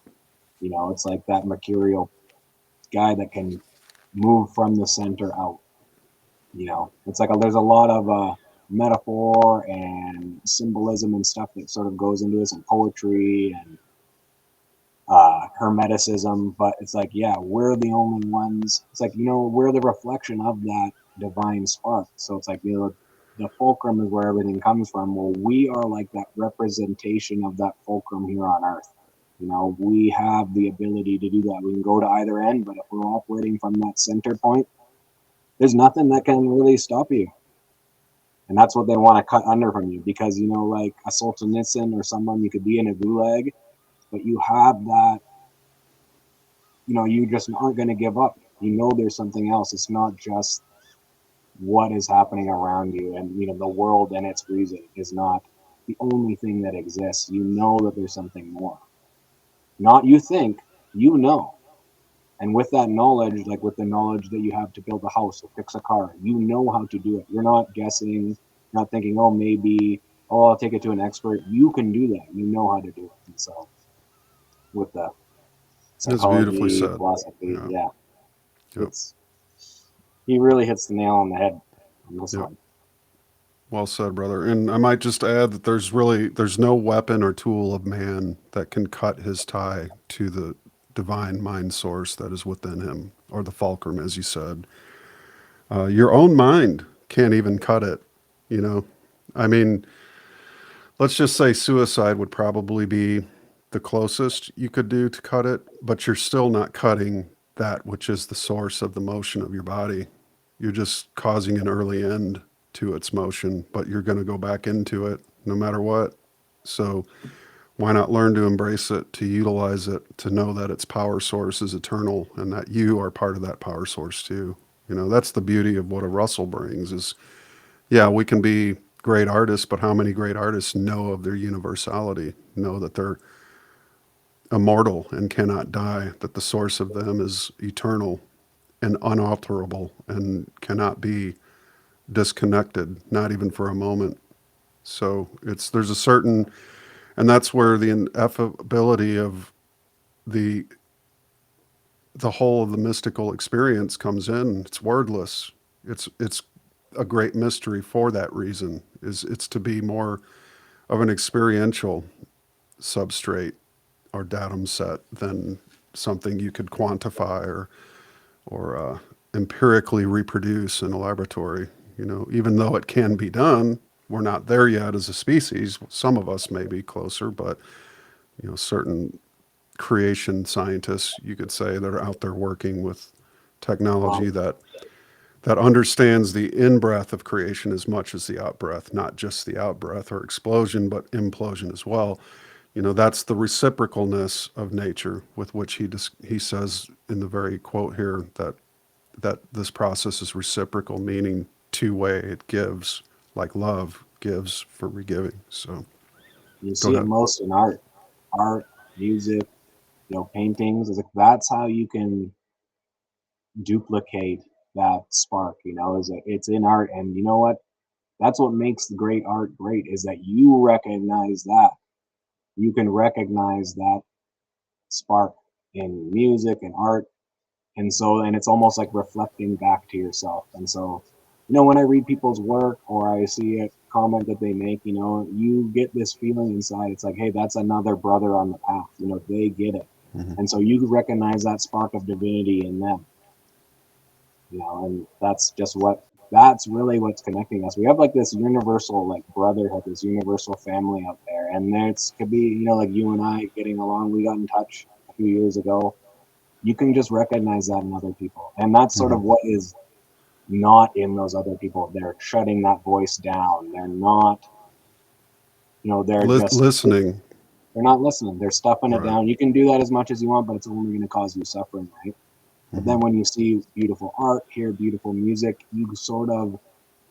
It's like that mercurial guy that can move from the center out. It's like there's a lot of metaphor and symbolism and stuff that sort of goes into this, and poetry and hermeticism, but it's like, yeah, we're the only ones. It's like, we're the reflection of that divine spark. So it's like, the fulcrum is where everything comes from. Well, we are like that representation of that fulcrum here on earth. We have the ability to do that. We can go to either end, but if we're operating from that center point, there's nothing that can really stop you. And that's what they want to cut under from you, because, like a Solzhenitsyn or someone, you could be in a gulag, but you have that, you just aren't going to give up. There's something else. It's not just what is happening around you, and the world and its reason is not the only thing that exists. You know that there's something more. Not you think, you know. And with that knowledge, like with the knowledge that you have to build a house or fix a car, you know how to do it. You're not guessing, not thinking, oh, maybe, oh, I'll take it to an expert. You can do that. You know how to do it. And so with the That's beautifully psychology, said. philosophy, Yeah. yeah, Yep. it's, he really hits the nail on the head on this Yep. one. Well said, brother. And I might just add that there's no weapon or tool of man that can cut his tie to the divine mind source that is within him, or the fulcrum, as you said. Your own mind can't even cut it. You know, I mean, let's just say suicide would probably be the closest you could do to cut it, but you're still not cutting that which is the source of the motion of your body. You're just causing an early end to its motion, but you're going to go back into it no matter what. So why not learn to embrace it, to utilize it, to know that its power source is eternal and that you are part of that power source too. You know, that's the beauty of what a Russell brings is, yeah, we can be great artists, but how many great artists know of their universality, know that they're immortal and cannot die, that the source of them is eternal and unalterable and cannot be disconnected, not even for a moment. So there's a certain, and that's where the ineffability of the the whole of the mystical experience comes in. It's wordless. It's a great mystery for that reason. Is it's to be more of an experiential substrate or datum set than something you could quantify or empirically reproduce in a laboratory. You know, even though it can be done, we're not there yet as a species. Some of us may be closer, but certain creation scientists, you could say, that are out there working with technology Um, that understands the in-breath of creation as much as the out-breath, not just the out-breath or explosion, but implosion as well. That's the reciprocalness of nature with which he says in the very quote here that this process is reciprocal, meaning two-way. It gives, like love gives for regiving. So you go see it ahead. most in art, music, paintings. Is like that's how you can duplicate that spark. Is it's in art, and you know what? That's what makes the great art great. Is that you recognize that you can recognize that spark in music and art, and it's almost like reflecting back to yourself. And so, when I read people's work or I see a comment that they make, you get this feeling inside. It's like, hey, that's another brother on the path. They get it. Mm-hmm. And so you recognize that spark of divinity in them. And that's really what's connecting us. We have like this universal like brotherhood, this universal family out there. And there's could be, like you and I getting along. We got in touch a few years ago. You can just recognize that in other people. And that's sort Mm-hmm. of what is not in those other people. They're shutting that voice down. They're not, they're just Listening. they're not listening. They're stuffing it Right. down. You can do that as much as you want, but it's only going to cause you suffering, right? But Mm-hmm. then when you see beautiful art, hear beautiful music, you sort of,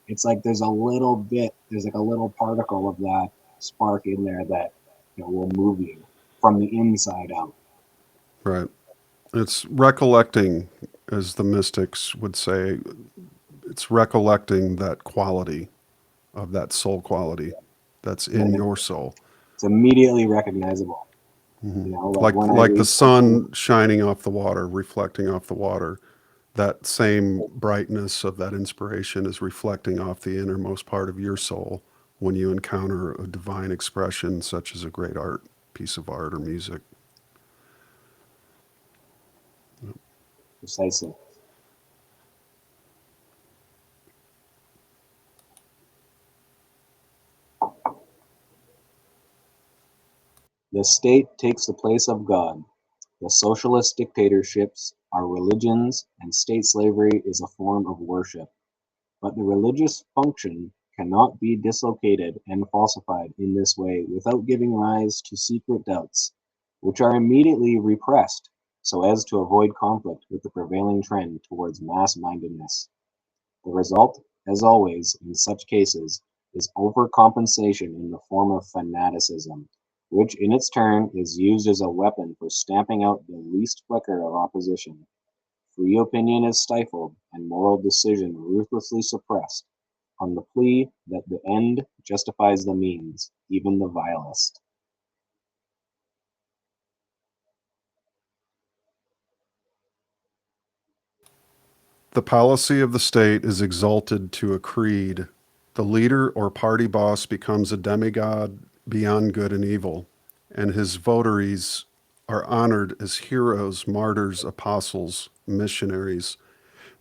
it's like there's like a little particle of that spark in there that will move you from the inside out. Right. It's recollecting, as the mystics would say, it's recollecting that quality of that soul quality that's in And your soul. it's immediately recognizable. Hmm. Like Like when I like the read something, sun shining off the water, reflecting off the water. That same brightness of that inspiration is reflecting off the innermost part of your soul when you encounter a divine expression such as a great art piece of art or music. precisely. The state takes the place of God. The socialist dictatorships are religions, and state slavery is a form of worship. But the religious function cannot be dislocated and falsified in this way without giving rise to secret doubts, which are immediately repressed so as to avoid conflict with the prevailing trend towards mass-mindedness. The result as always in such cases, is overcompensation in the form of fanaticism, which in its turn is used as a weapon for stamping out the least flicker of opposition. Free opinion is stifled and moral decision ruthlessly suppressed on the plea that the end justifies the means, even the vilest. The policy of the state is exalted to a creed. The leader or party boss becomes a demigod beyond good and evil, and his votaries are honored as heroes, martyrs, apostles, missionaries.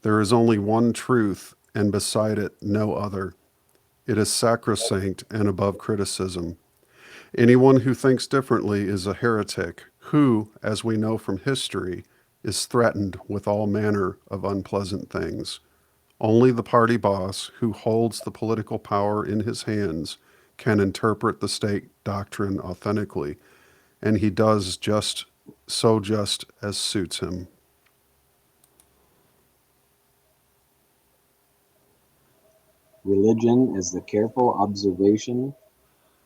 There is only one truth, and beside it, no other. It is sacrosanct and above criticism. Anyone who thinks differently is a heretic, who, as we know from history, is threatened with all manner of unpleasant things. Only the party boss who holds the political power in his hands can interpret the state doctrine authentically, and he does just as suits him. Religion is the careful observation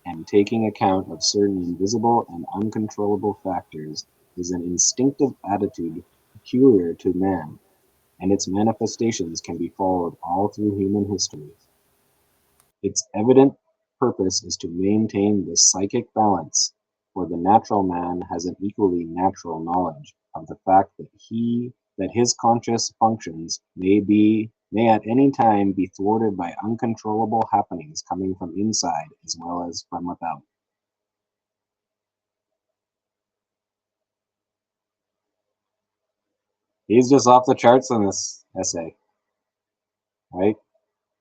and taking account of certain invisible and uncontrollable factors is an instinctive attitude peculiar to man, and its manifestations can be followed all through human history. Its evident purpose is to maintain the psychic balance, for the natural man has an equally natural knowledge of the fact that his conscious functions may at any time be thwarted by uncontrollable happenings coming from inside as well as from without. He's just off the charts in this essay, right?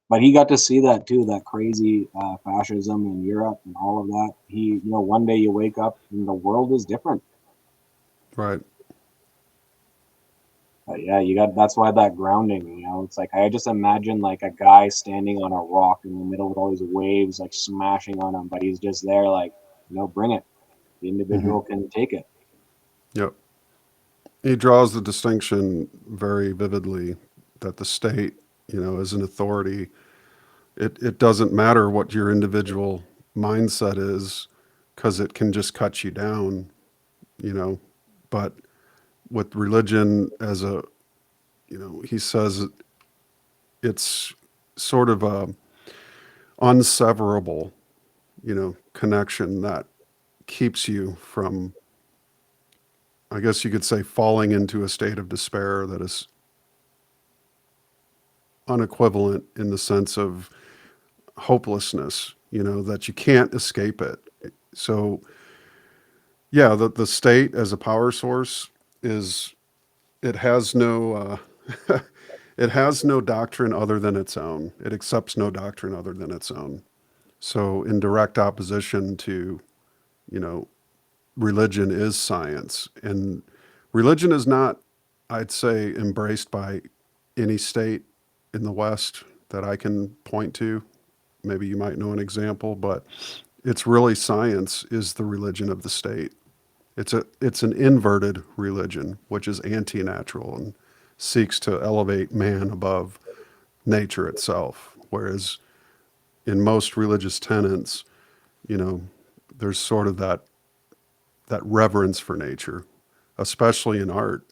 But he got to see that too, that crazy fascism in Europe and all of that. One day you wake up and the world is different. Right. But yeah, that's why that grounding, it's like I just imagine like a guy standing on a rock in the middle with all these waves like smashing on him, but he's just there like, bring it. The individual can take it. Yep. He draws the distinction very vividly that the state, is an authority. It doesn't matter what your individual mindset is because it can just cut you down, But with religion as he says it's sort of a unseverable, connection that keeps you from, I guess you could say, falling into a state of despair that is unequivalent in the sense of hopelessness, that you can't escape it. So, yeah, the state as a power source it has no, it has no doctrine other than its own. It accepts no doctrine other than its own. So, in direct opposition to, you know, religion is science. And religion is not, I'd say, embraced by any state in the West that I can point to. Maybe you might know an example, but it's really science is the religion of the state. It's an inverted religion, which is anti-natural and seeks to elevate man above nature itself. Whereas in most religious tenets, you know, there's sort of that reverence for nature, especially in art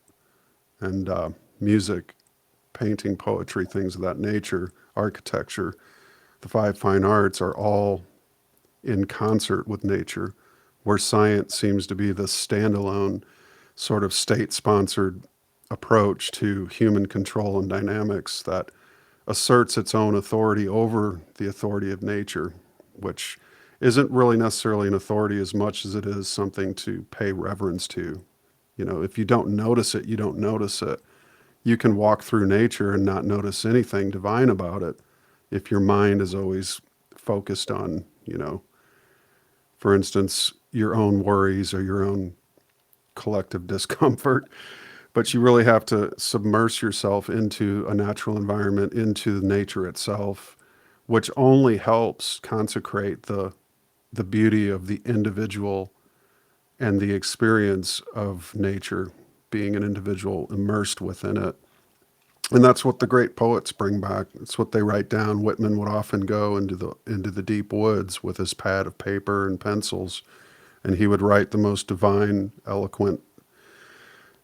and music, painting, poetry, things of that nature, architecture. The five fine arts are all in concert with nature, where science seems to be the standalone sort of state-sponsored approach to human control and dynamics that asserts its own authority over the authority of nature, which isn't really necessarily an authority as much as it is something to pay reverence to. You know, if you don't notice it, you don't notice it. You can walk through nature and not notice anything divine about it if your mind is always focused on, you know, for instance, your own worries or your own collective discomfort. But you really have to submerge yourself into a natural environment, into nature itself, which only helps consecrate the beauty of the individual and the experience of nature, being an individual immersed within it. And that's what the great poets bring back. It's what they write down. Whitman would often go into the deep woods with his pad of paper and pencils, and he would write the most divine, eloquent,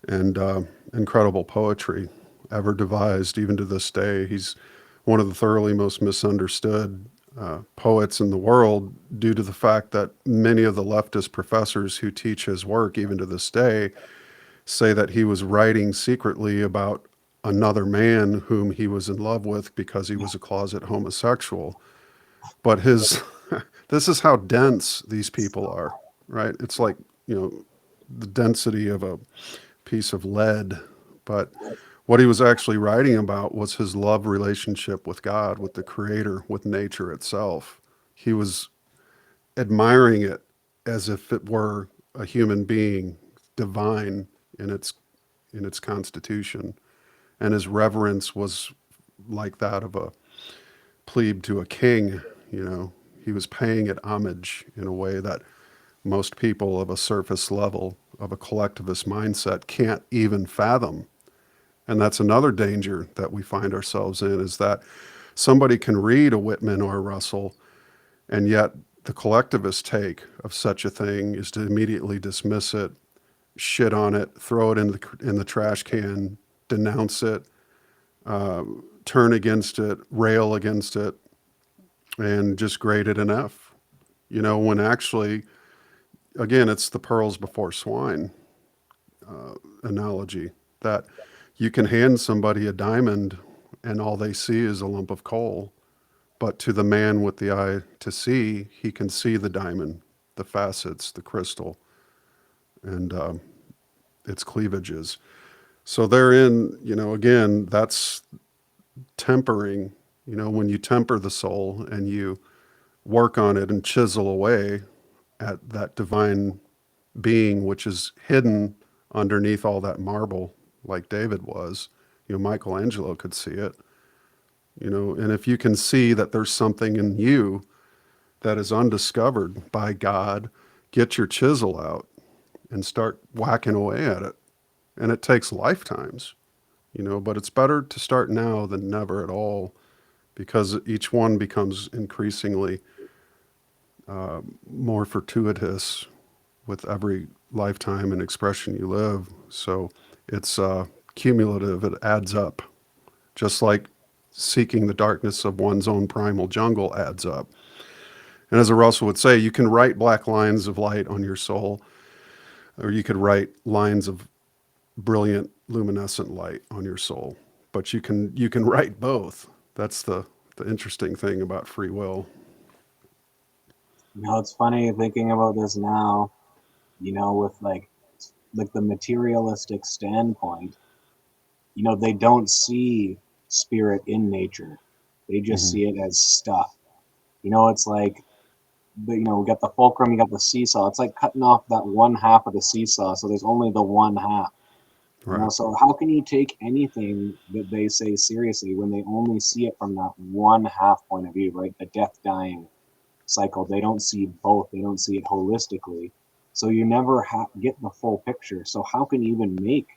and incredible poetry ever devised. Even to this day, he's one of the thoroughly most misunderstood poets in the world, due to the fact that many of the leftist professors who teach his work, even to this day, say that he was writing secretly about another man whom he was in love with because he was a closet homosexual. But his this is how dense these people are, right? It's like, the density of a piece of lead. But what he was actually writing about was his love relationship with God, with the creator, with nature itself. He was admiring it as if it were a human being, divine in its constitution. And his reverence was like that of a plebe to a king. He was paying it homage in a way that most people of a surface level, of a collectivist mindset, can't even fathom. And that's another danger that we find ourselves in, is that somebody can read a Whitman or a Russell, and yet the collectivist take of such a thing is to immediately dismiss it, shit on it, throw it in the trash can, denounce it, turn against it, rail against it, and just grade it an F. When actually, again, it's the pearls before swine analogy, that you can hand somebody a diamond and all they see is a lump of coal. But to the man with the eye to see, he can see the diamond, the facets, the crystal, and its cleavages. So therein, again, that's tempering. When you temper the soul and you work on it and chisel away at that divine being, which is hidden underneath all that marble, like David was. Michelangelo could see it. And if you can see that there's something in you that is undiscovered by God, get your chisel out and start whacking away at it. And it takes lifetimes, but it's better to start now than never at all, because each one becomes increasingly more fortuitous with every lifetime and expression you live. So it's cumulative, it adds up, just like seeking the darkness of one's own primal jungle adds up. And as a Russell would say, you can write black lines of light on your soul, or you could write lines of brilliant luminescent light on your soul. But you can write both. That's the interesting thing about free will. It's funny thinking about this now, with like the materialistic standpoint, they don't see spirit in nature. They just see it as stuff. It's like, we got the fulcrum, you got the seesaw. It's like cutting off that one half of the seesaw, so there's only the one half. Right. So how can you take anything that they say seriously when they only see it from that one half point of view, right? The death dying cycle. They don't see both. They don't see it holistically. So you never get the full picture. So how can you even make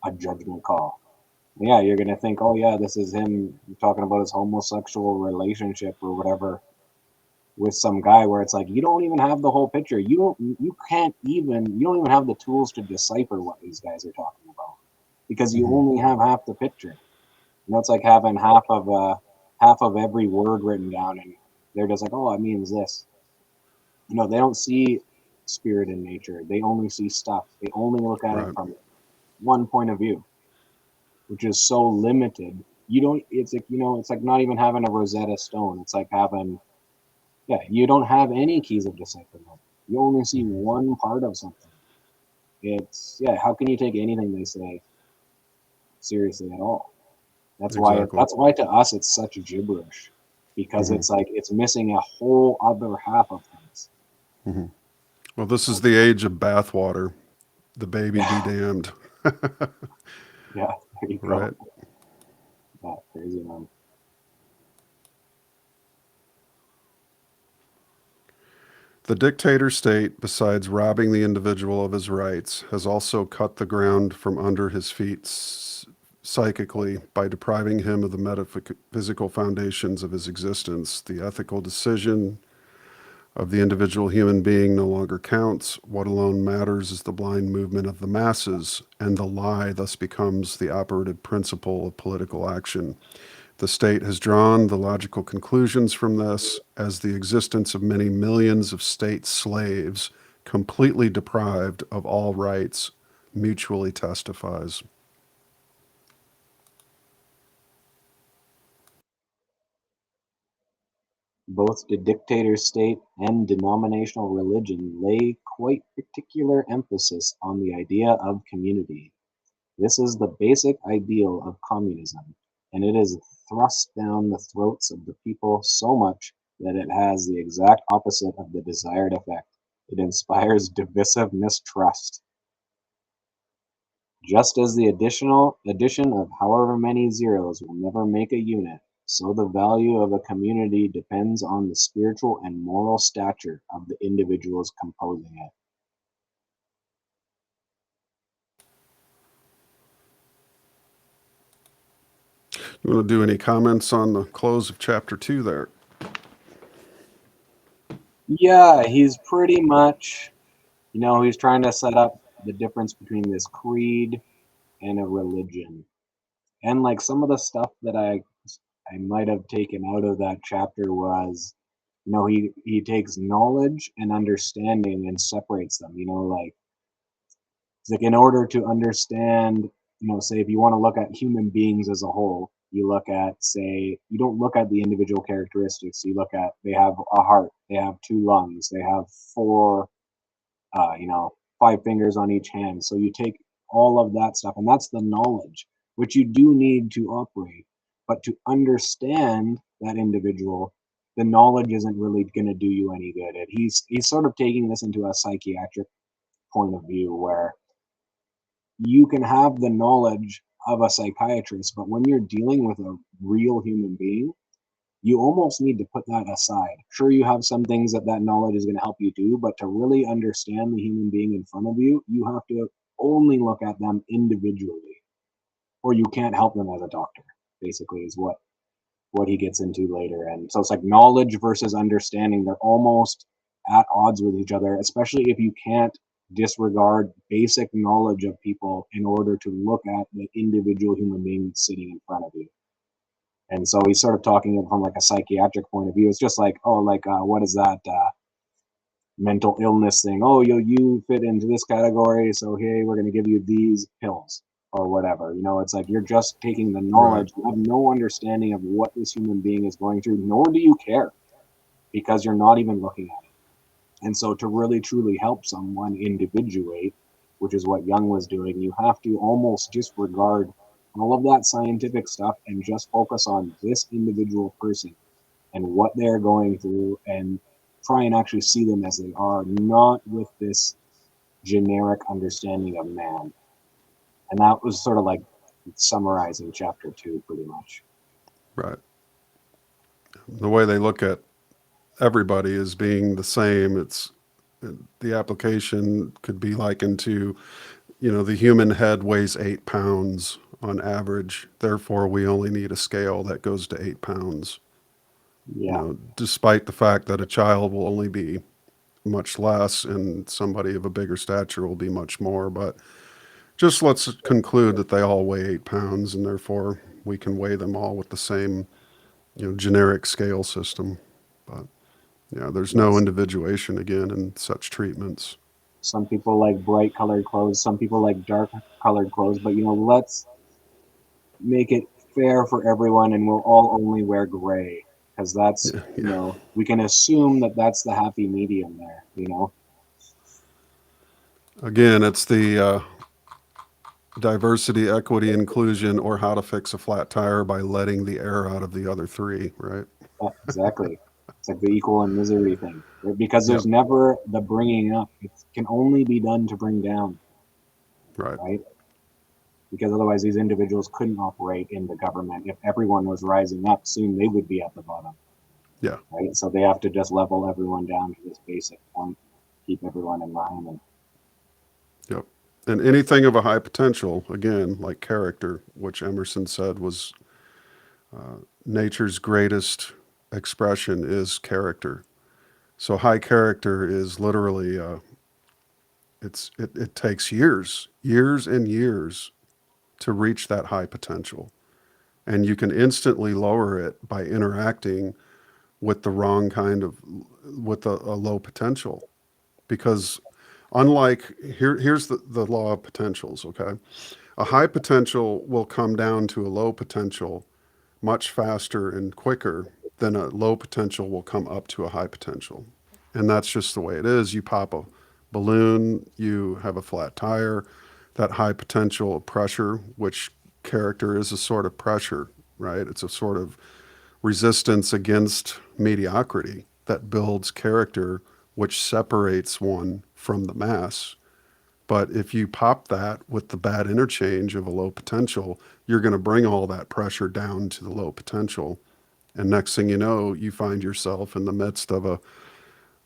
a judgment call? Yeah, you're gonna think, oh yeah, this is him talking about his homosexual relationship or whatever with some guy, where it's like, you don't even have the whole picture. You don't even have the tools to decipher what these guys are talking about, because you only have half the picture. It's like having half of every word written down, and they're just like, oh, it means this. They don't see spirit in nature. They only see stuff. They only look at it Right. from one point of view, which is so limited. You don't. It's like, it's like not even having a Rosetta Stone. It's like having, yeah, you don't have any keys of decipherment. You only see one part of something. It's, yeah. How can you take anything they say seriously at all? Exactly. That's why to us it's such gibberish, because hmm it's like it's missing a whole other half of things. Well, this is the age of bathwater. The baby be damned. Yeah, there you go. Right. Yeah, crazy, man. The dictator state, besides robbing the individual of his rights, has also cut the ground from under his feet psychically by depriving him of the metaphysical foundations of his existence. The ethical decision of the individual human being no longer counts. What alone matters is the blind movement of the masses, and the lie thus becomes the operative principle of political action. The state has drawn the logical conclusions from this, as the existence of many millions of state slaves, completely deprived of all rights, mutually testifies. Both the dictator state and denominational religion lay quite particular emphasis on the idea of community. This is the basic ideal of communism, and it is thrust down the throats of the people so much that it has the exact opposite of the desired effect. It inspires divisive mistrust. Just as the addition of however many zeros will never make a unit, so the value of a community depends on the spiritual and moral stature of the individuals composing it. You want to do any comments on the close of chapter 2 there? Yeah, he's pretty much, he's trying to set up the difference between this creed and a religion. And like some of the stuff that I might have taken out of that chapter was, he takes knowledge and understanding and separates them, like it's like in order to understand, say if you want to look at human beings as a whole, you look at, say, you don't look at the individual characteristics. You look at, they have a heart, they have two lungs, they have four, uh, you know, 5 fingers on each hand. So you take all of that stuff, and that's the knowledge, which you do need to operate. But to understand that individual, the knowledge isn't really going to do you any good. And he's sort of taking this into a psychiatric point of view where you can have the knowledge of a psychiatrist, but when you're dealing with a real human being, you almost need to put that aside. Sure, you have some things that knowledge is going to help you do, but to really understand the human being in front of you, you have to only look at them individually, or you can't help them as a doctor, basically, is what he gets into later. And so it's like knowledge versus understanding, they're almost at odds with each other, especially if you can't disregard basic knowledge of people in order to look at the individual human being sitting in front of you. And so he's sort of talking from like a psychiatric point of view. It's just like, what is that mental illness thing? Oh, you fit into this category, so hey, we're going to give you these pills or whatever. It's like you're just taking the knowledge. You have no understanding of what this human being is going through, nor do you care because you're not even looking at it. And so to really truly help someone individuate, which is what Jung was doing, you have to almost disregard all of that scientific stuff and just focus on this individual person and what they're going through and try and actually see them as they are, not with this generic understanding of man. And that was sort of like summarizing chapter 2 pretty much. Right. The way they look at everybody as being the same, the application could be likened to, the human head weighs 8 pounds on average. Therefore, we only need a scale that goes to 8 pounds. Yeah. Despite the fact that a child will only be much less and somebody of a bigger stature will be much more. But just let's conclude that they all weigh 8 pounds, and therefore we can weigh them all with the same, generic scale system. But there's no individuation again in such treatments. Some people like bright colored clothes, some people like dark colored clothes, but let's make it fair for everyone and we'll all only wear gray because that's, we can assume that that's the happy medium there, Again, it's the diversity, equity, inclusion, or how to fix a flat tire by letting the air out of the other three, right? Yeah, exactly. It's like the equal and misery thing, right? Because there's Yep. never the bringing up. It can only be done to bring down, Right. Because otherwise these individuals couldn't operate in the government. If everyone was rising up, soon they would be at the bottom. Yeah. Right. So they have to just level everyone down to this basic point, keep everyone in line. And Yep. And anything of a high potential, again, like character, which Emerson said was nature's greatest expression, is character. So high character is literally it takes years and years to reach that high potential, and you can instantly lower it by interacting with the wrong kind of with a low potential. Because unlike here's the law of potentials. Okay, a high potential will come down to a low potential much faster and quicker than a low potential will come up to a high potential. And that's just the way it is. You pop a balloon, you have a flat tire, that high potential pressure, which character is a sort of pressure, right? It's a sort of resistance against mediocrity that builds character, which separates one from the mass. But if you pop that with the bad interchange of a low potential, you're going to bring all that pressure down to the low potential. And next thing you know, you find yourself in the midst of a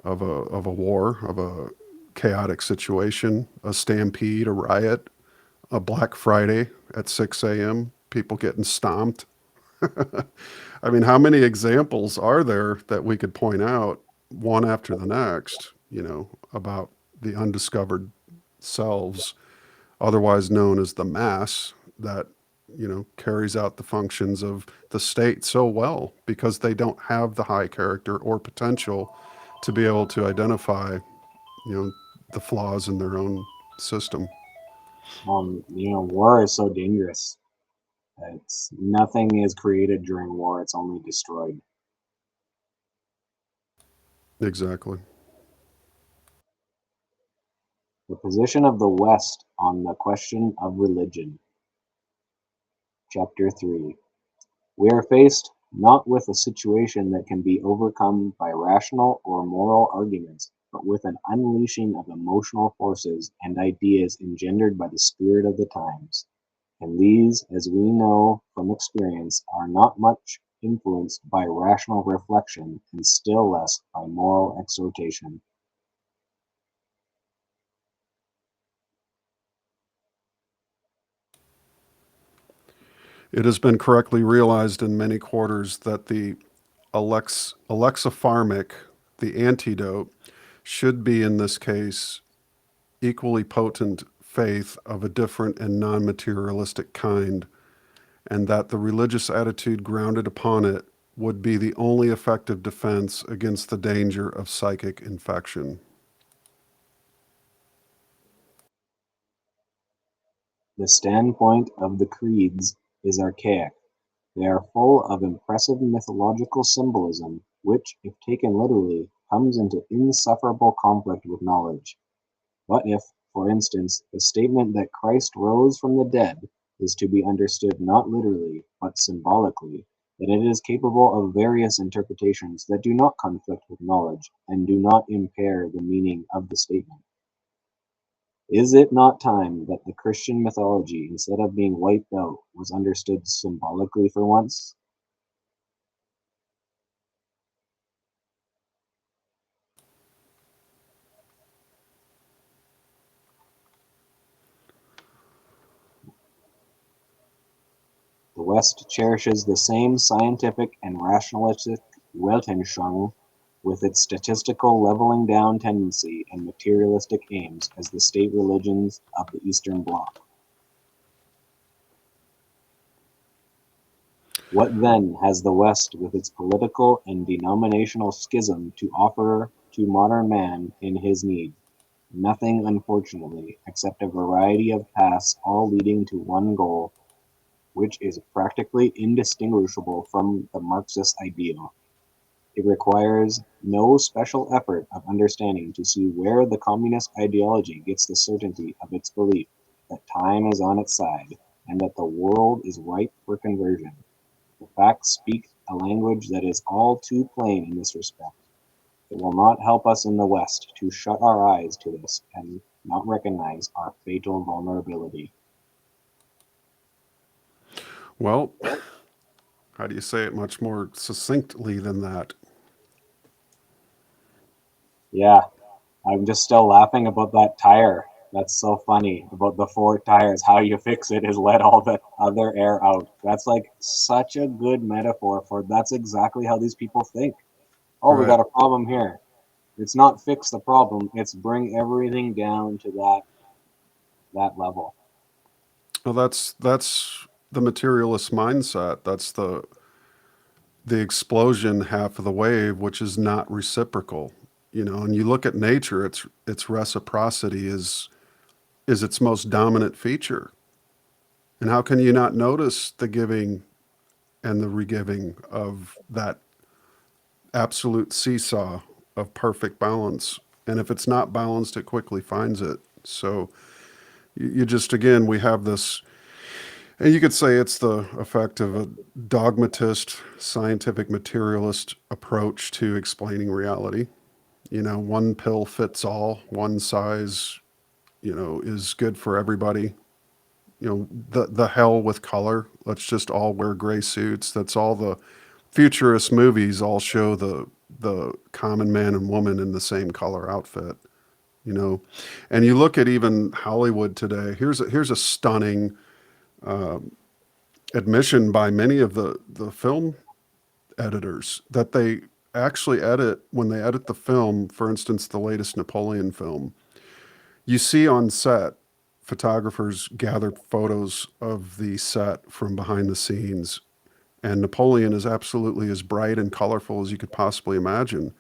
war, of a chaotic situation, a stampede, a riot, a Black Friday at 6 a.m., people getting stomped. I mean, how many examples are there that we could point out one after the next, about the undiscovered selves, otherwise known as the mass, that carries out the functions of the state so well because they don't have the high character or potential to be able to identify the flaws in their own system. War is so dangerous. It's nothing is created during war; it's only destroyed. Exactly. The position of the West on the question of religion. Chapter 3. We are faced not with a situation that can be overcome by rational or moral arguments, but with an unleashing of emotional forces and ideas engendered by the spirit of the times. And these, as we know from experience, are not much influenced by rational reflection and still less by moral exhortation. It has been correctly realized in many quarters that the alexipharmic, the antidote, should be in this case equally potent faith of a different and non materialistic kind, and that the religious attitude grounded upon it would be the only effective defense against the danger of psychic infection. The standpoint of the creeds is archaic. They are full of impressive mythological symbolism, which, if taken literally, comes into insufferable conflict with knowledge. What if, for instance, the statement that Christ rose from the dead is to be understood not literally, but symbolically, that it is capable of various interpretations that do not conflict with knowledge and do not impair the meaning of the statement? Is it not time that the Christian mythology, instead of being wiped out, was understood symbolically for once? The West cherishes the same scientific and rationalistic Weltanschauung with its statistical leveling down tendency and materialistic aims as the state religions of the Eastern Bloc. What then has the West with its political and denominational schism to offer to modern man in his need? Nothing, unfortunately, except a variety of paths all leading to one goal, which is practically indistinguishable from the Marxist ideal. It requires no special effort of understanding to see where the communist ideology gets the certainty of its belief that time is on its side and that the world is ripe for conversion. The facts speak a language that is all too plain in this respect. It will not help us in the West to shut our eyes to this and not recognize our fatal vulnerability. Well, how do you say it much more succinctly than that? Yeah, I'm just still laughing about that tire. That's so funny about the four tires. How you fix it is let all the other air out. That's like such a good metaphor for that's exactly how these people think. Oh, we Right. got a problem here. It's not fix the problem, it's bring everything down to that level. Well, that's the materialist mindset. That's the explosion half of the wave, which is not reciprocal. You know, and you look at nature, its reciprocity is its most dominant feature. And how can you not notice the giving and the regiving of that absolute seesaw of perfect balance? And if it's not balanced, it quickly finds it. So you just, again, we have this, and you could say it's the effect of a dogmatist, scientific materialist approach to explaining reality. You know, one pill fits all, one size, is good for everybody. The hell with color. Let's just all wear gray suits. That's all the futurist movies all show the common man and woman in the same color outfit, you know. And you look at even Hollywood today. Here's a stunning admission by many of the film editors that they actually edit when they edit the film. For instance, the latest Napoleon film. You see on set, photographers gathered photos of the set from behind the scenes, and Napoleon is absolutely as bright and colorful as you could possibly imagine.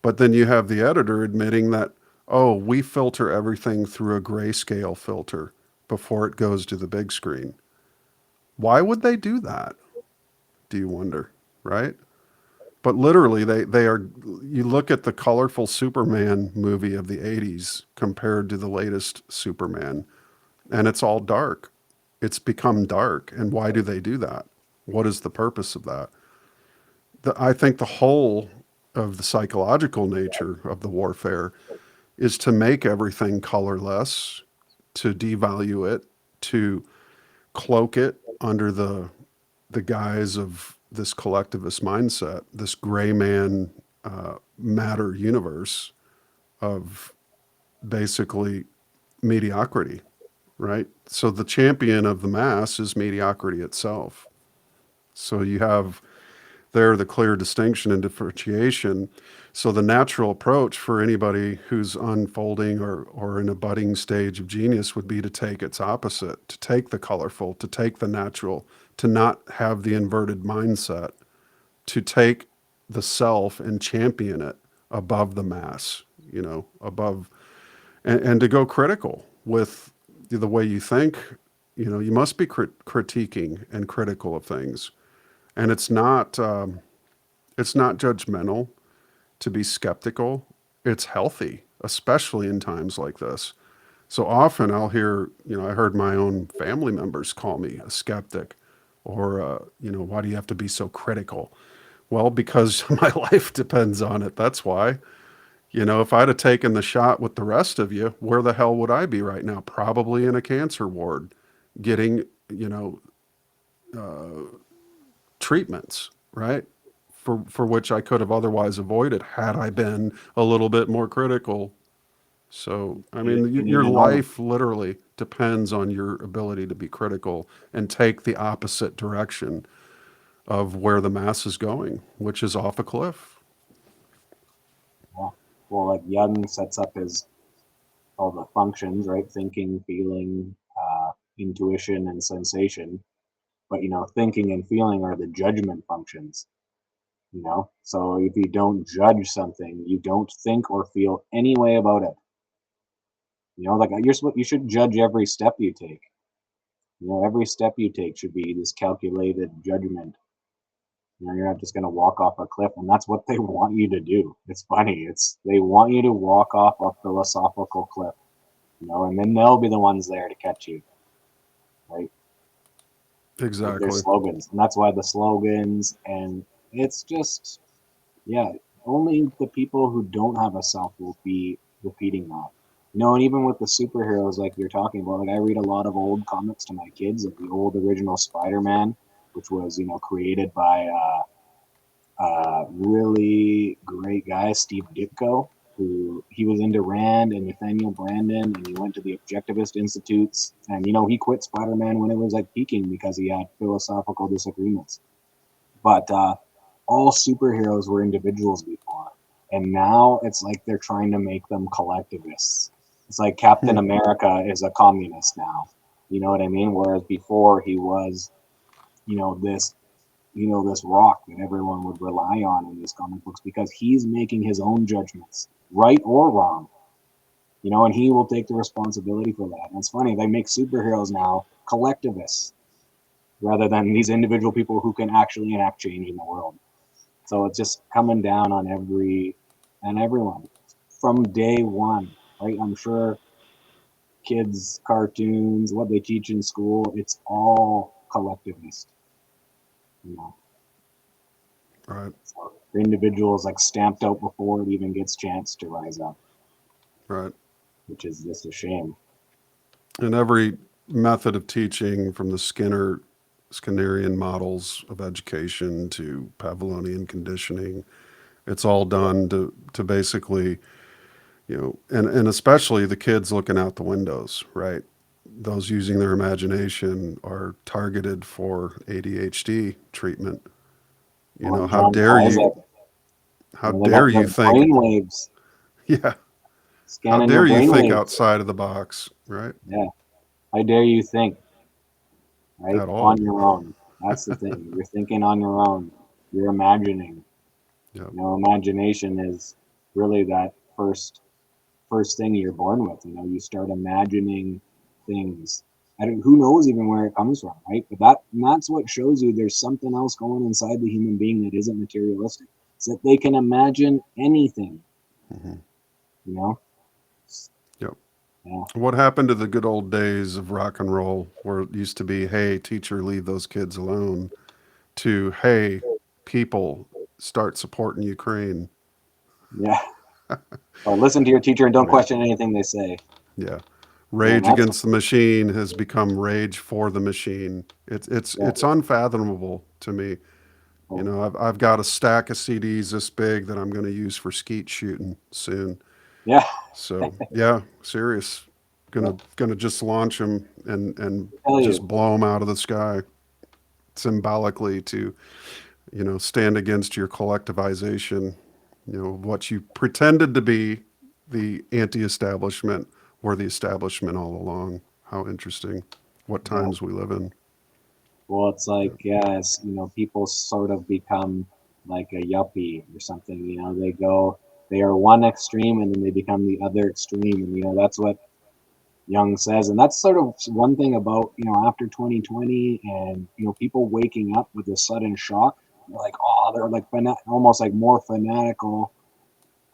But then you have the editor admitting that, oh, we filter everything through a grayscale filter before it goes to the big screen. Why would they do that? Do you wonder, right? But literally, they are, you look at the colorful Superman movie of the 80s compared to the latest Superman, and it's all dark. It's become dark. And why do they do that? What is the purpose of that? I think the whole of the psychological nature of the warfare is to make everything colorless, to devalue it, to cloak it under the guise of this collectivist mindset, this gray man matter universe of basically mediocrity, right? So the champion of the mass is mediocrity itself. So you have there the clear distinction and differentiation. So the natural approach for anybody who's unfolding or in a budding stage of genius would be to take its opposite, to take the colorful, to take the natural, to not have the inverted mindset, to take the self and champion it above the mass, above, and to go critical with the way you think. You must be critiquing and critical of things. And it's not judgmental to be skeptical. It's healthy, especially in times like this. So often I'll hear, I heard my own family members call me a skeptic or, why do you have to be so critical? Well, because my life depends on it. That's why. If I'd have taken the shot with the rest of you, where the hell would I be right now? Probably in a cancer ward getting, treatments, right? For which I could have otherwise avoided had I been a little bit more critical. So, I mean, And your even on life literally depends on your ability to be critical and take the opposite direction of where the mass is going, which is off a cliff. yeah, well, like Jung sets up his all the functions, right? Thinking, feeling, intuition, and sensation. But thinking and feeling are the judgment functions. So if you don't judge something, you don't think or feel any way about it. Like you should judge every step you take. Every step you take should be this calculated judgment. You're not just gonna walk off a cliff, and that's what they want you to do. It's funny. They want you to walk off a philosophical cliff, and then they'll be the ones there to catch you, right? With their Exactly. slogans, and that's why the slogans, and it's just, yeah, only the people who don't have a self will be repeating that. And even with the superheroes like you're talking about, like I read a lot of old comics to my kids, like the old original Spider-Man, which was created by really great guy Steve Ditko, who he was into Rand and Nathaniel Branden, and he went to the Objectivist Institutes, and he quit Spider-Man when it was like peaking because he had philosophical disagreements. But all superheroes were individuals before, and now it's like they're trying to make them collectivists. It's like Captain America is a communist now. You know what I mean? Whereas before he was, this this rock that everyone would rely on in these comic books because he's making his own judgments, right or wrong, and he will take the responsibility for that. And it's funny, they make superheroes now collectivists rather than these individual people who can actually enact change in the world. So it's just coming down on everyone from day one, right? I'm sure kids, cartoons, what they teach in school, it's all collectivist, Right. So the individual is like stamped out before it even gets chance to rise up, Right. which is just a shame. And every method of teaching, from the Skinnerian models of education to Pavlovian conditioning, it's all done to basically, and especially the kids looking out the windows, right? Those using their imagination are targeted for ADHD treatment. How John dare you? Isaac, How they got dare their you think? brain waves Yeah. How scanning your dare you brain think waves. outside of the box, right? Yeah. How dare you think, right? At all. On your own. That's the thing. You're thinking on your own. You're imagining. Yeah. Imagination is really that first thing you're born with. You start imagining things. Who knows even where it comes from, right? But that's what shows you there's something else going inside the human being that isn't materialistic. It's that they can imagine anything, Mm-hmm. you know? Yep. Yeah. What happened to the good old days of rock and roll where it used to be, hey, teacher, leave those kids alone, to, hey, people, start supporting Ukraine? Yeah. Or listen to your teacher and don't Right. question anything they say. Yeah. And Rage that's against the machine has become rage for the machine. It's yeah. unfathomable to me. I've got a stack of CDs this big that I'm going to use for skeet shooting soon. Yeah. So yeah, serious. Yeah. Gonna just launch them and Tell just you. blow them out of the sky, symbolically to stand against your collectivization. What you pretended to be, the anti-establishment, or the establishment all along. How interesting. What Yeah. times we live in. Well, it's like, yes, people sort of become like a yuppie or something. They are one extreme and then they become the other extreme. And, that's what Jung says. And that's sort of one thing about, after 2020 and, people waking up with a sudden shock. They're like almost like more fanatical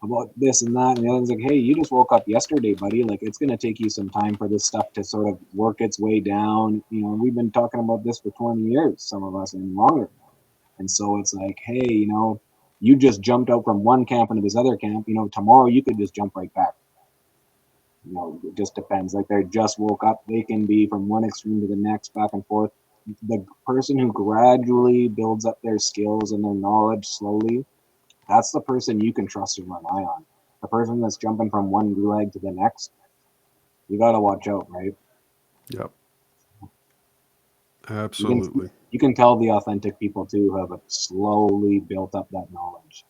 about this and that. And the other's like, hey, you just woke up yesterday, buddy. Like, it's going to take you some time for this stuff to sort of work its way down. We've been talking about this for 20 years, some of us, and longer. And so it's like, hey, you just jumped out from one camp into this other camp. Tomorrow you could just jump right back. It just depends. Like, they just woke up. They can be from one extreme to the next, back and forth. The person who gradually builds up their skills and their knowledge slowly, that's the person you can trust and rely on. The person that's jumping from one gulag to the next, you got to watch out, right? Yep. You can Absolutely. you can tell the authentic people too who have slowly built up that knowledge,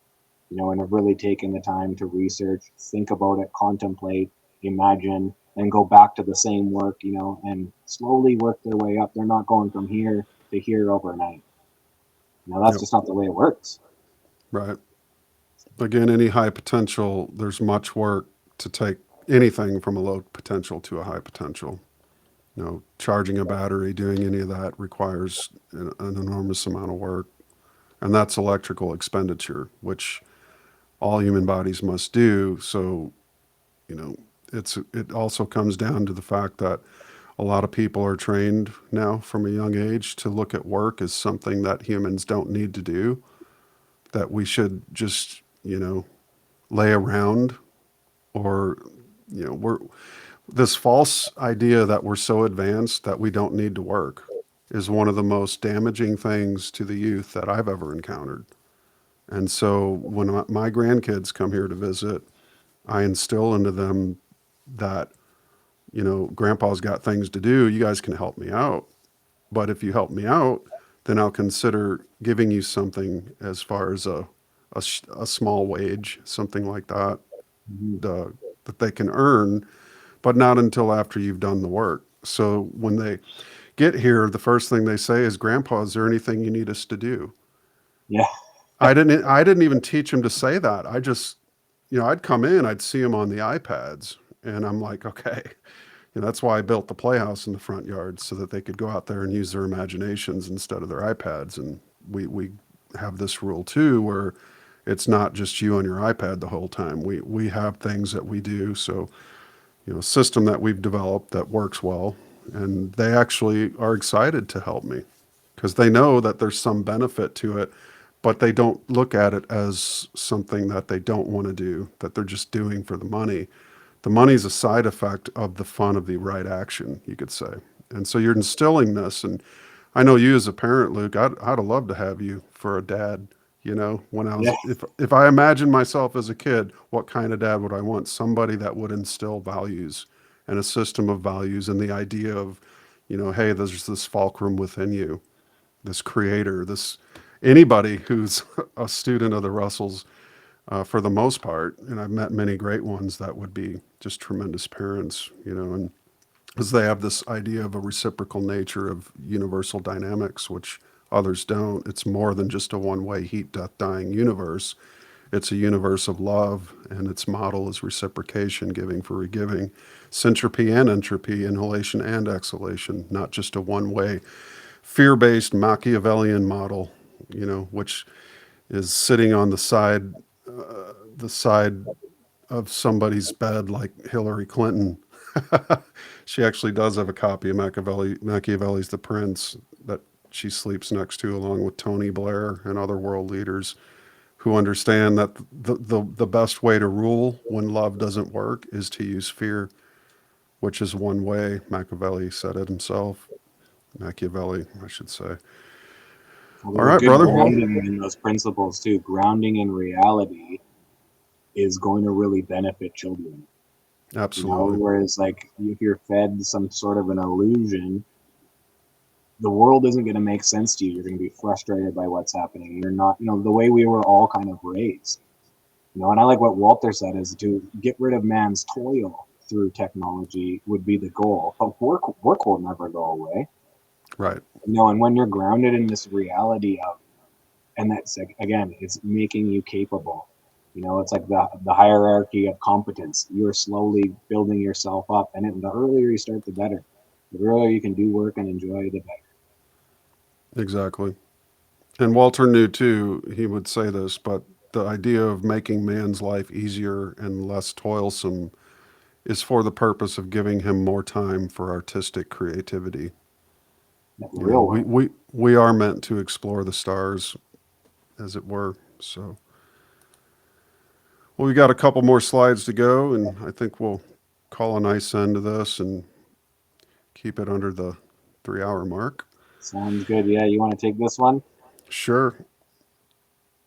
and have really taken the time to research, think about it, contemplate, imagine, and go back to the same work, and slowly work their way up. They're not going from here to here overnight. That's Yep. just not the way it works. Right. Again, any high potential, there's much work to take anything from a low potential to a high potential. Charging a battery, doing any of that requires an enormous amount of work. And that's electrical expenditure, which all human bodies must do. So, you know, it also comes down to the fact that a lot of people are trained now from a young age to look at work as something that humans don't need to do, that we should just, lay around, or, we're this false idea that we're so advanced that we don't need to work is one of the most damaging things to the youth that I've ever encountered. And so when my grandkids come here to visit, I instill into them that, grandpa's got things to do. You guys can help me out. But if you help me out, then I'll consider giving you something as far as a small wage, something like that, Mhm. that they can earn, but not until after you've done the work. So when they get here, the first thing they say is, Grandpa, is there anything you need us to do? Yeah. I didn't even teach him to say that. I just, I'd come in, I'd see him on the iPads, and I'm like, okay. That's why I built the playhouse in the front yard, so that they could go out there and use their imaginations instead of their iPads. And we have this rule too, where it's not just you on your iPad the whole time. We have things that we do. So, a system that we've developed that works well, and they actually are excited to help me because they know that there's some benefit to it, but they don't look at it as something that they don't want to do, that they're just doing for the money. The money's a side effect of the fun of the right action, you could say. And so you're instilling this. And I know you as a parent, Luke, I'd have loved to have you for a dad. When I Yeah. was, if I imagine myself as a kid, what kind of dad would I want? Somebody that would instill values and a system of values, and the idea of, hey, there's this fulcrum within you, this creator, this anybody who's a student of the Russells, for the most part, and I've met many great ones that would be just tremendous parents, and because they have this idea of a reciprocal nature of universal dynamics, which others don't. It's more than just a one-way heat, death, dying universe. It's a universe of love, and its model is reciprocation, giving for giving, syntropy and entropy, inhalation and exhalation, not just a one-way fear-based Machiavellian model, which is sitting on the side of somebody's bed like Hillary Clinton. She actually does have a copy of Machiavelli's The Prince that she sleeps next to, along with Tony Blair and other world leaders who understand that the best way to rule when love doesn't work is to use fear, which is one way. Machiavelli said it himself. Machiavelli, I should say. Well, All there's a right, good brother. grounding in those principles too. Grounding in reality is going to really benefit children. Absolutely. Whereas like if you're fed some sort of an illusion, the world isn't going to make sense to you. You're going to be frustrated by what's happening. You're not, the way we were all kind of raised. And I like what Walter said, is to get rid of man's toil through technology would be the goal. But work will never go away. Right. And when you're grounded in this reality of, and that's like, again, it's making you capable. It's like the hierarchy of competence. You're slowly building yourself up, and the earlier you start, the better. The earlier you can do work and enjoy, the better. Exactly. And Walter knew too, he would say this, but the idea of making man's life easier and less toilsome is for the purpose of giving him more time for artistic creativity. The real We, work. we are meant to explore the stars, as it were. So, well, we got a couple more slides to go, and I think we'll call a nice end to this and keep it under the 3 hour mark. Sounds good. Yeah, you want to take this one? Sure.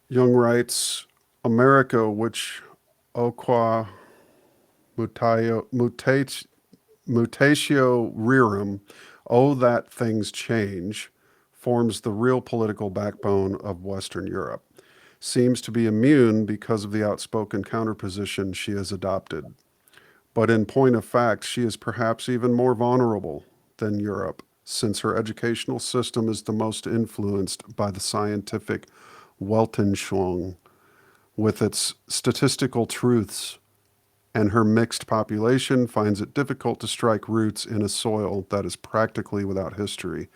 Jung writes, America, which Oqua mutatio rerum, oh, that things change, forms the real political backbone of Western Europe, seems to be immune because of the outspoken counterposition she has adopted. But in point of fact, she is perhaps even more vulnerable than Europe, since her educational system is the most influenced by the scientific Weltanschauung, with its statistical truths, and her mixed population finds it difficult to strike roots in a soil that is practically without history.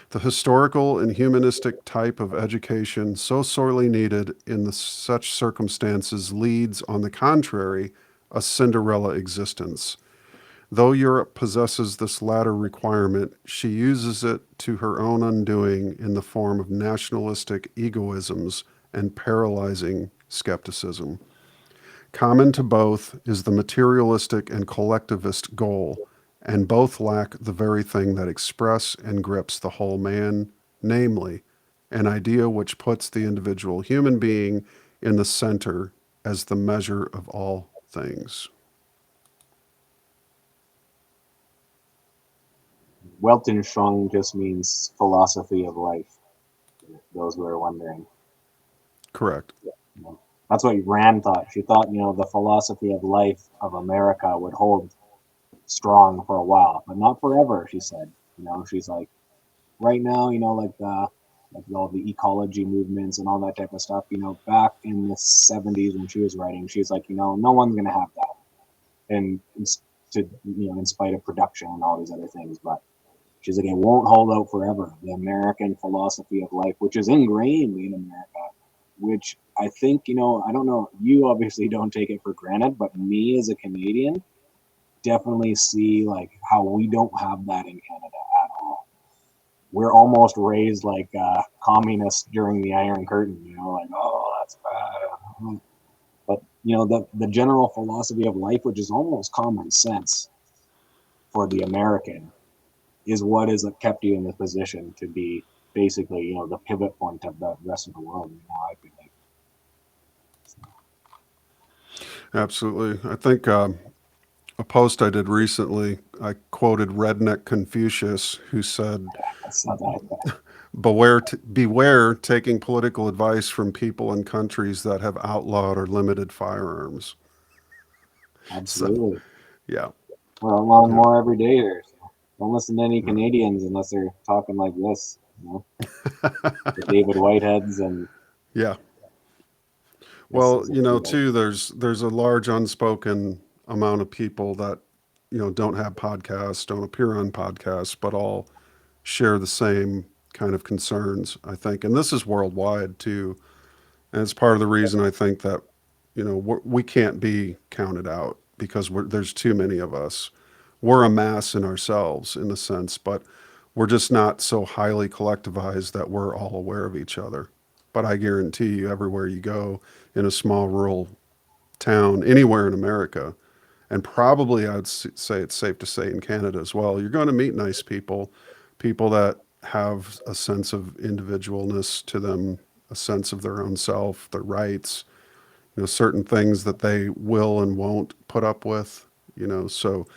The historical and humanistic type of education so sorely needed in such circumstances leads, on the contrary, a Cinderella existence. Though Europe possesses this latter requirement, she uses it to her own undoing in the form of nationalistic egoisms and paralyzing skepticism. Common to both is the materialistic and collectivist goal, and both lack the very thing that express and grips the whole man, namely, an idea which puts the individual human being in the center as the measure of all things. Weltanschauung just means philosophy of life. Those who are wondering. Correct. You know, that's what Rand thought. She thought, the philosophy of life of America would hold strong for a while, but not forever, she said. She's like, right now, like all the ecology movements and all that type of stuff, back in the 70s when she was writing, she's like, no one's going to have that. And in spite of production and all these other things, but she's like, it won't hold out forever. The American philosophy of life, which is ingrained in America, which I think, I don't know, you obviously don't take it for granted, but me as a Canadian definitely see like how we don't have that in Canada at all. We're almost raised like communists during the Iron Curtain, like, oh, that's bad. But, the general philosophy of life, which is almost common sense for the American, is what has kept you in the position to be basically, the pivot point of the rest of the world. I feel like. Absolutely. I think a post I did recently, I quoted Redneck Confucius, who said, I saw that. beware taking political advice from people in countries that have outlawed or limited firearms. So, Absolutely. yeah. We're learning Yeah. more every day here. So don't listen to any Yeah. Canadians unless they're talking like this. The David Whiteheads and Yeah. this Well, is a few. too, there's a large unspoken amount of people that, don't have podcasts, don't appear on podcasts, but all share the same kind of concerns, I think. And this is worldwide too. And it's part of the reason I think that, we can't be counted out because there's too many of us. We're a mass in ourselves in a sense, but we're just not so highly collectivized that we're all aware of each other. But I guarantee you, everywhere you go in a small rural town, anywhere in America, and probably I'd say it's safe to say in Canada as well, you're going to meet nice people, people that have a sense of individualness to them, a sense of their own self, their rights, certain things that they will and won't put up with, so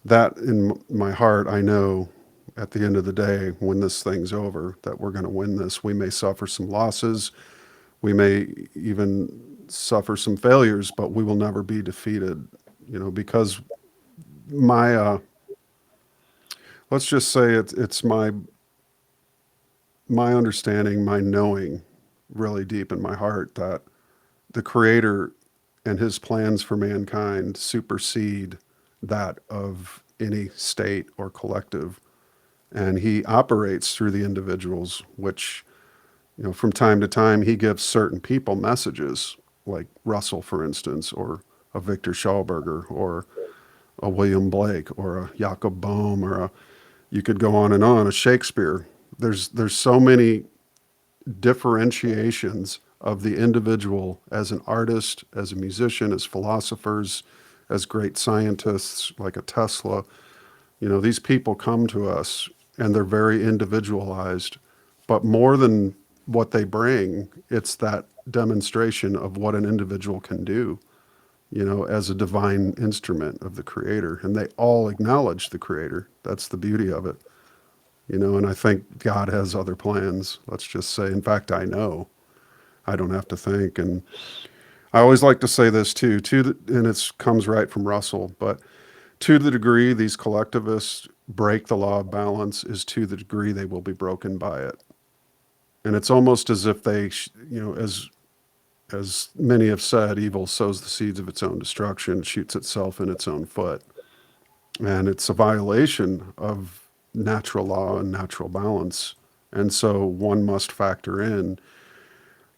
that in my heart, I know at the end of the day, when this thing's over, that we're going to win this. We may suffer some losses. We may even suffer some failures, but we will never be defeated, because my, let's just say it's my understanding, my knowing really deep in my heart that the Creator and his plans for mankind supersede that of any state or collective. And he operates through the individuals, which, from time to time, he gives certain people messages, like Russell, for instance, or a Victor Schauberger, or a William Blake, or a Jacob Boehm, or you could go on, a Shakespeare. There's so many differentiations of the individual as an artist, as a musician, as philosophers, as great scientists like a Tesla. These people come to us and they're very individualized, but more than what they bring, it's that demonstration of what an individual can do, as a divine instrument of the Creator. And they all acknowledge the Creator. That's the beauty of it. And I think God has other plans. Let's just say, in fact, I know. I don't have to think. And I always like to say this too, and it comes right from Russell, but to the degree these collectivists break the law of balance is to the degree they will be broken by it. And it's almost as if they, as many have said, evil sows the seeds of its own destruction, shoots itself in its own foot. And it's a violation of natural law and natural balance. And so one must factor in,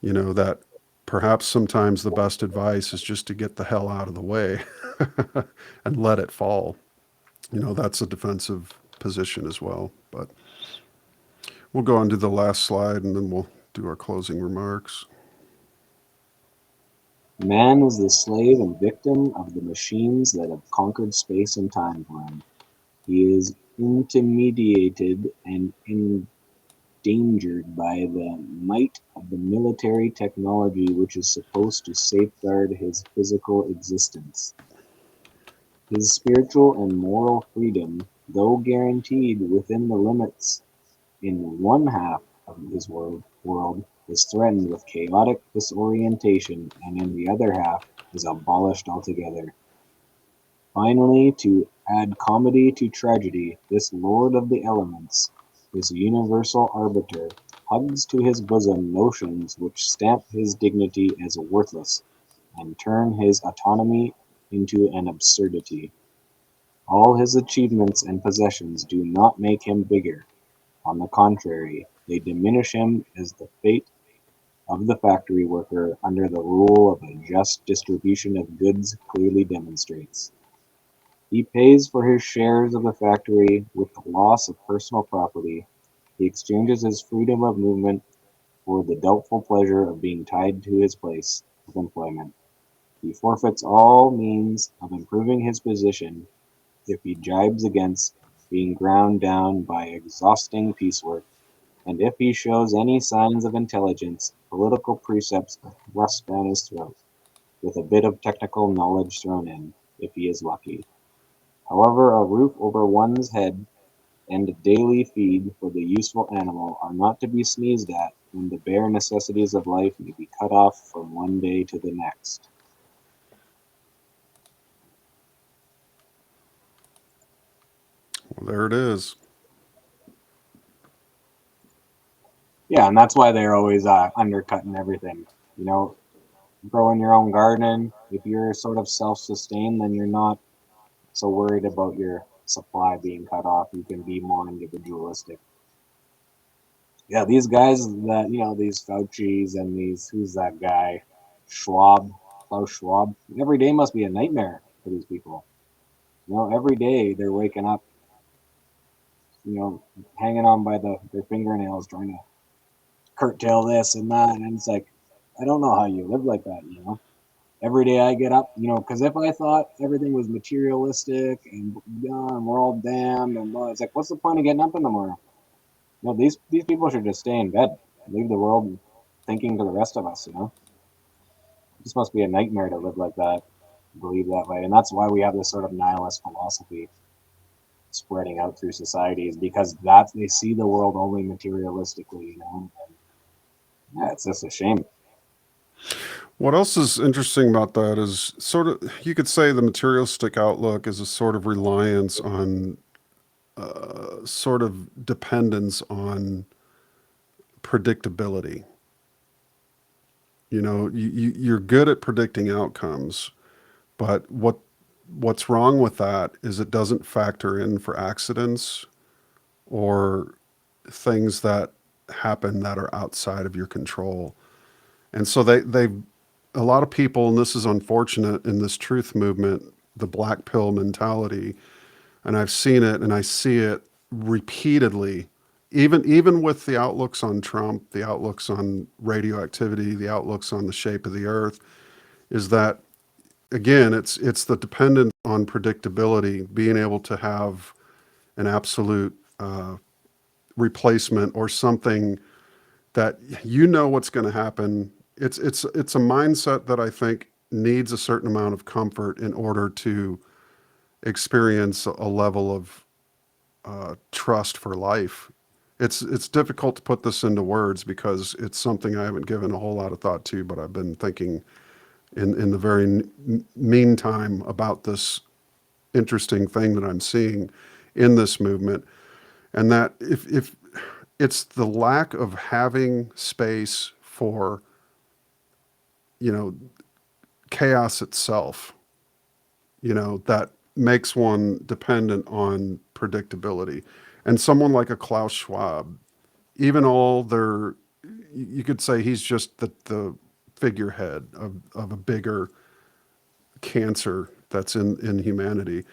that perhaps sometimes the best advice is just to get the hell out of the way and let it fall. That's a defensive position as well. But we'll go on to the last slide and then we'll do our closing remarks. Man is the slave and victim of the machines that have conquered space and time for him. He is intermediated and endangered by the might of the military technology which is supposed to safeguard his physical existence. His spiritual and moral freedom, though guaranteed within the limits in one half of his world, is threatened with chaotic disorientation, and in the other half is abolished altogether. Finally, to add comedy to tragedy, this lord of the elements, this universal arbiter, hugs to his bosom notions which stamp his dignity as worthless, and turn his autonomy into an absurdity. All his achievements and possessions do not make him bigger. On the contrary, they diminish him as the fate of the factory worker under the rule of a just distribution of goods clearly demonstrates. He pays for his shares of the factory with the loss of personal property. He exchanges his freedom of movement for the doubtful pleasure of being tied to his place of employment. He forfeits all means of improving his position if he jibes against being ground down by exhausting piecework, and if he shows any signs of intelligence, political precepts are thrust down his throat, with a bit of technical knowledge thrown in, if he is lucky. However, a roof over one's head and a daily feed for the useful animal are not to be sneezed at when the bare necessities of life may be cut off from one day to the next. Well, there it is. Yeah, and that's why they're always undercutting everything. You know, growing your own garden, if you're sort of self-sustained, then you're not so worried about your supply being cut off. You can be more individualistic. Yeah, these guys that, these Fauci's and these, who's that guy? Schwab, Klaus Schwab. Every day must be a nightmare for these people. Every day they're waking up, hanging on by their fingernails, trying to curtail this and that. And it's like, I don't know how you live like that. Every day I get up, because if I thought everything was materialistic and we're all damned and blah, it's like, what's the point of getting up in the morning? These people should just stay in bed, leave the world thinking to the rest of us. This must be a nightmare to live like that, believe that way. And that's why we have this sort of nihilist philosophy spreading out through society, is because they see the world only materialistically. Yeah, it's just a shame. What else is interesting about that is sort of, you could say the materialistic outlook is a sort of reliance on, sort of dependence on predictability. You're good at predicting outcomes, but what's wrong with that is it doesn't factor in for accidents or things that happen that are outside of your control. And so they a lot of people, and this is unfortunate in this truth movement, the black pill mentality, and I've seen it and I see it repeatedly, even with the outlooks on Trump, the outlooks on radioactivity, the outlooks on the shape of the earth, is that again, it's the dependence on predictability, being able to have an absolute replacement or something that what's going to happen. It's a mindset that I think needs a certain amount of comfort in order to experience a level of trust for life. It's difficult to put this into words because it's something I haven't given a whole lot of thought to, but I've been thinking in the very meantime about this interesting thing that I'm seeing in this movement, and that if it's the lack of having space for chaos itself, that makes one dependent on predictability. And someone like a Klaus Schwab, even all their, you could say he's just the figurehead of a bigger cancer that's in humanity.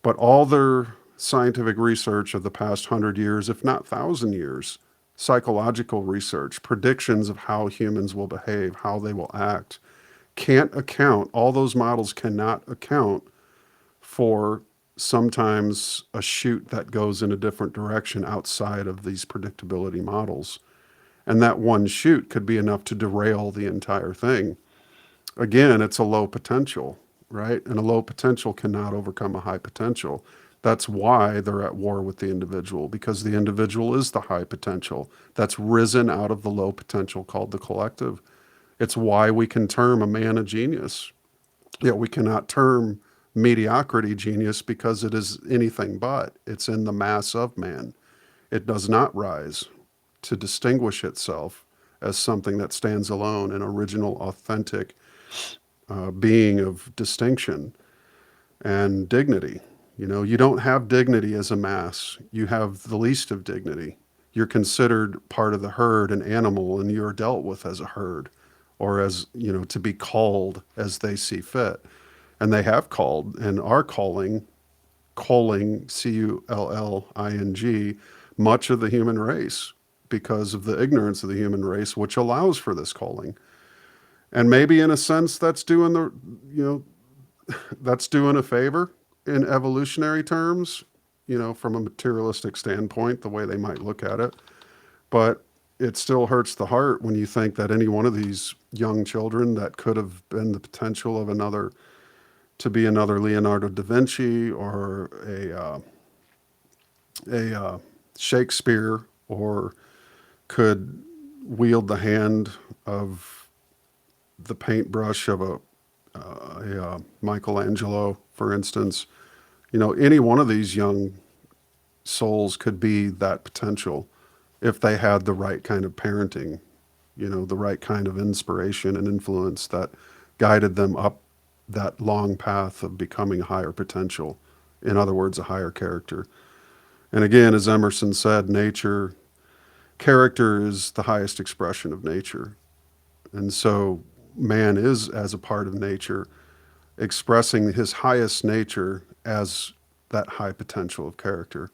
But all their scientific research of the past 100 years, if not 1,000 years, psychological research, predictions of how humans will behave, how they will act, can't account, all those models cannot account for sometimes a shoot that goes in a different direction outside of these predictability models. And that one shoot could be enough to derail the entire thing. Again, it's a low potential, right? And a low potential cannot overcome a high potential. That's why they're at war with the individual, because the individual is the high potential that's risen out of the low potential called the collective. It's why we can term a man a genius, yet we cannot term mediocrity genius, because it is anything but. It's in the mass of man. It does not rise to distinguish itself as something that stands alone, an original, authentic being of distinction and dignity. You know, you don't have dignity as a mass. You have the least of dignity. You're considered part of the herd, an animal, and you're dealt with as a herd, or as, you know, to be called as they see fit. And they have called and are calling, Culling, much of the human race, because of the ignorance of the human race, which allows for this calling. And maybe in a sense that's doing the, you know, that's doing a favor in evolutionary terms, you know, from a materialistic standpoint, the way they might look at it. But it still hurts the heart when you think that any one of these young children that could have been the potential of another, to be another Leonardo da Vinci, or a Shakespeare, or could wield the hand of the paintbrush of a Michelangelo, for instance. You know, any one of these young souls could be that potential if they had the right kind of parenting, you know, the right kind of inspiration and influence that guided them up that long path of becoming higher potential. In other words, a higher character. And again, as Emerson said, character is the highest expression of nature. And so man is, as a part of nature, expressing his highest nature as that high potential of character.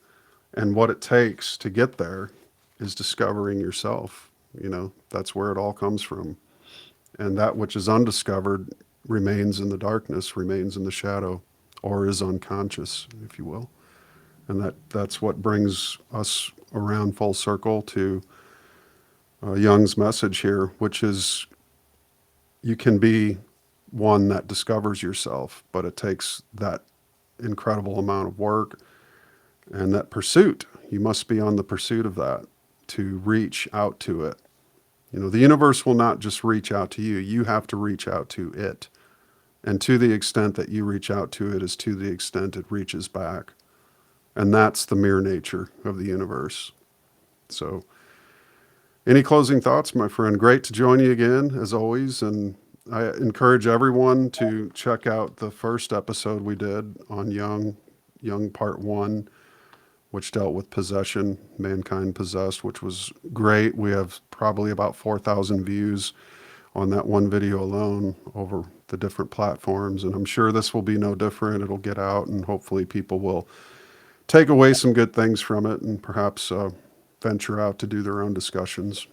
And what it takes to get there is discovering yourself. You know, that's where it all comes from. And that which is undiscovered remains in the darkness, remains in the shadow, or is unconscious, if you will. And that's what brings us around full circle to Jung's message here, which is you can be one that discovers yourself, but it takes that incredible amount of work and that pursuit. You must be on the pursuit of that to reach out to it. You know, the universe will not just reach out to you. You have to reach out to it. And to the extent that you reach out to it is to the extent it reaches back. And that's the mere nature of the universe. So, any closing thoughts, my friend? Great to join you again, as always. And I encourage everyone to check out the first episode we did on Jung Part 1, which dealt with possession, mankind possessed, which was great. We have probably about 4,000 views on that one video alone over the different platforms. And I'm sure this will be no different. It'll get out, and hopefully people will take away some good things from it, and perhaps venture out to do their own discussions.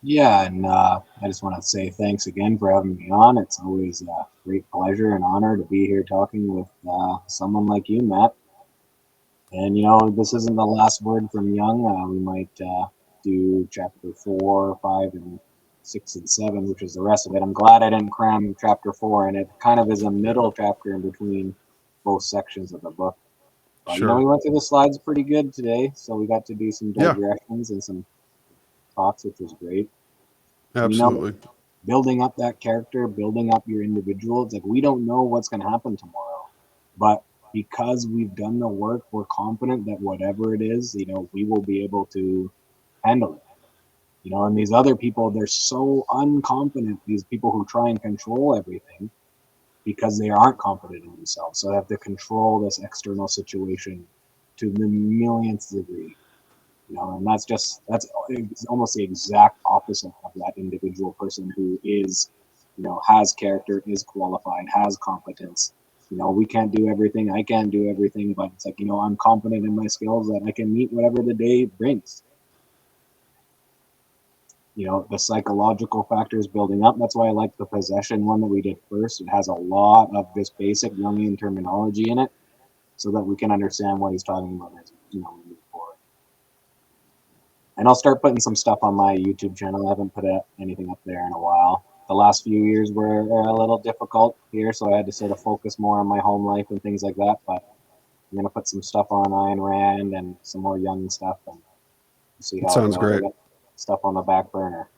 Yeah, and I just want to say thanks again for having me on. It's always a great pleasure and honor to be here talking with someone like you, Matt. And, you know, this isn't the last word from Jung. We might do chapter 4, 5, and 6, and 7, which is the rest of it. I'm glad I didn't cram chapter 4 in. It kind of is a middle chapter in between both sections of the book. But, Sure. you know, we went through the slides pretty good today, so we got to do some digressions and some thoughts, which was great. Absolutely. You know, building up that character, building up your individual, it's like we don't know what's going to happen tomorrow. But because we've done the work, we're confident that whatever it is, you know, we will be able to handle it. You know, and these other people, they're so unconfident, these people who try and control everything, because they aren't confident in themselves. So they have to control this external situation to the millionth degree. You know, and that's almost the exact opposite of that individual person who is, you know, has character, is qualified, has competence. You know, we can't do everything. I can't do everything, but it's like, you know, I'm confident in my skills that I can meet whatever the day brings. You know, the psychological factors building up. That's why I like the possession one that we did first. It has a lot of this basic Jungian terminology in it. so that we can understand what he's talking about as we move forward. And I'll start putting some stuff on my YouTube channel. I haven't put anything up there in a while. The last few years were a little difficult here, so I had to sort of focus more on my home life and things like that. But I'm going to put some stuff on Ayn Rand and some more Jung stuff, and see how Sounds it goes. great. I got stuff on the back burner.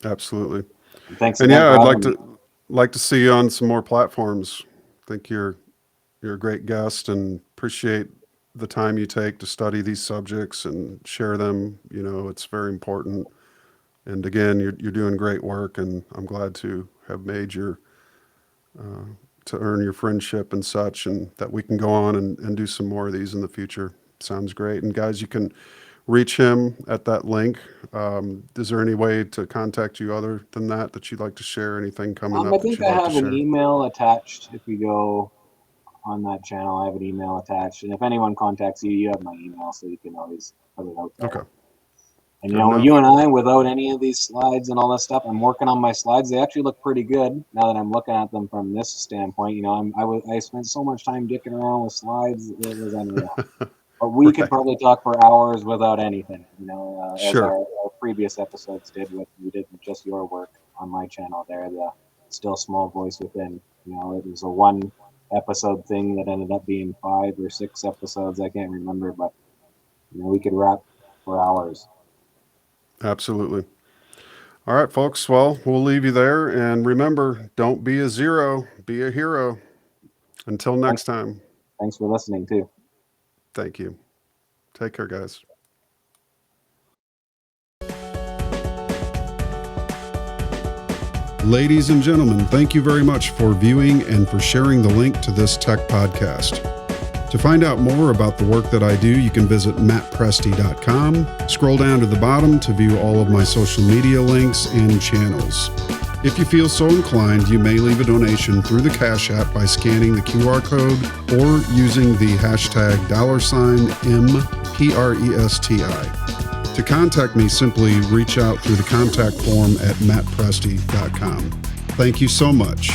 Absolutely. And thanks And again yeah, for I'd having me. like to see you on some more platforms. I think you're a great guest, and appreciate the time you take to study these subjects and share them. It's very important. And again, you're doing great work, and I'm glad to have made to earn your friendship and such, and that we can go on and do some more of these in the future. Sounds great. And guys, you can reach him at that link. Is there any way to contact you other than that you'd like to share? Anything coming I up that think you'd I like to have an share? email attached. If you go on that channel, I have an email attached. And if anyone contacts you, you have my email, so you can always put it out there. Okay. And Good enough. you and I, without any of these slides and all that stuff, I'm working on my slides. They actually look pretty good now that I'm looking at them from this standpoint. I spent so much time dicking around with slides, it was unreal. But we could Right. probably talk for hours without anything, as Sure. our previous episodes did. We did with just your work on my channel there, the Still Small Voice Within. It was a one episode thing that ended up being 5 or 6 episodes. I can't remember, but we could rap for hours. Absolutely. All right, folks. Well, we'll leave you there. And remember, don't be a zero, be a hero. Until next time. Thanks for listening, too. Thank you. Take care, guys. Ladies and gentlemen, thank you very much for viewing and for sharing the link to this tech podcast. To find out more about the work that I do, you can visit mattpresti.com. Scroll down to the bottom to view all of my social media links and channels. If you feel so inclined, you may leave a donation through the Cash App by scanning the QR code or using the hashtag $MPRESTI. To contact me, simply reach out through the contact form at mattpresti.com. Thank you so much.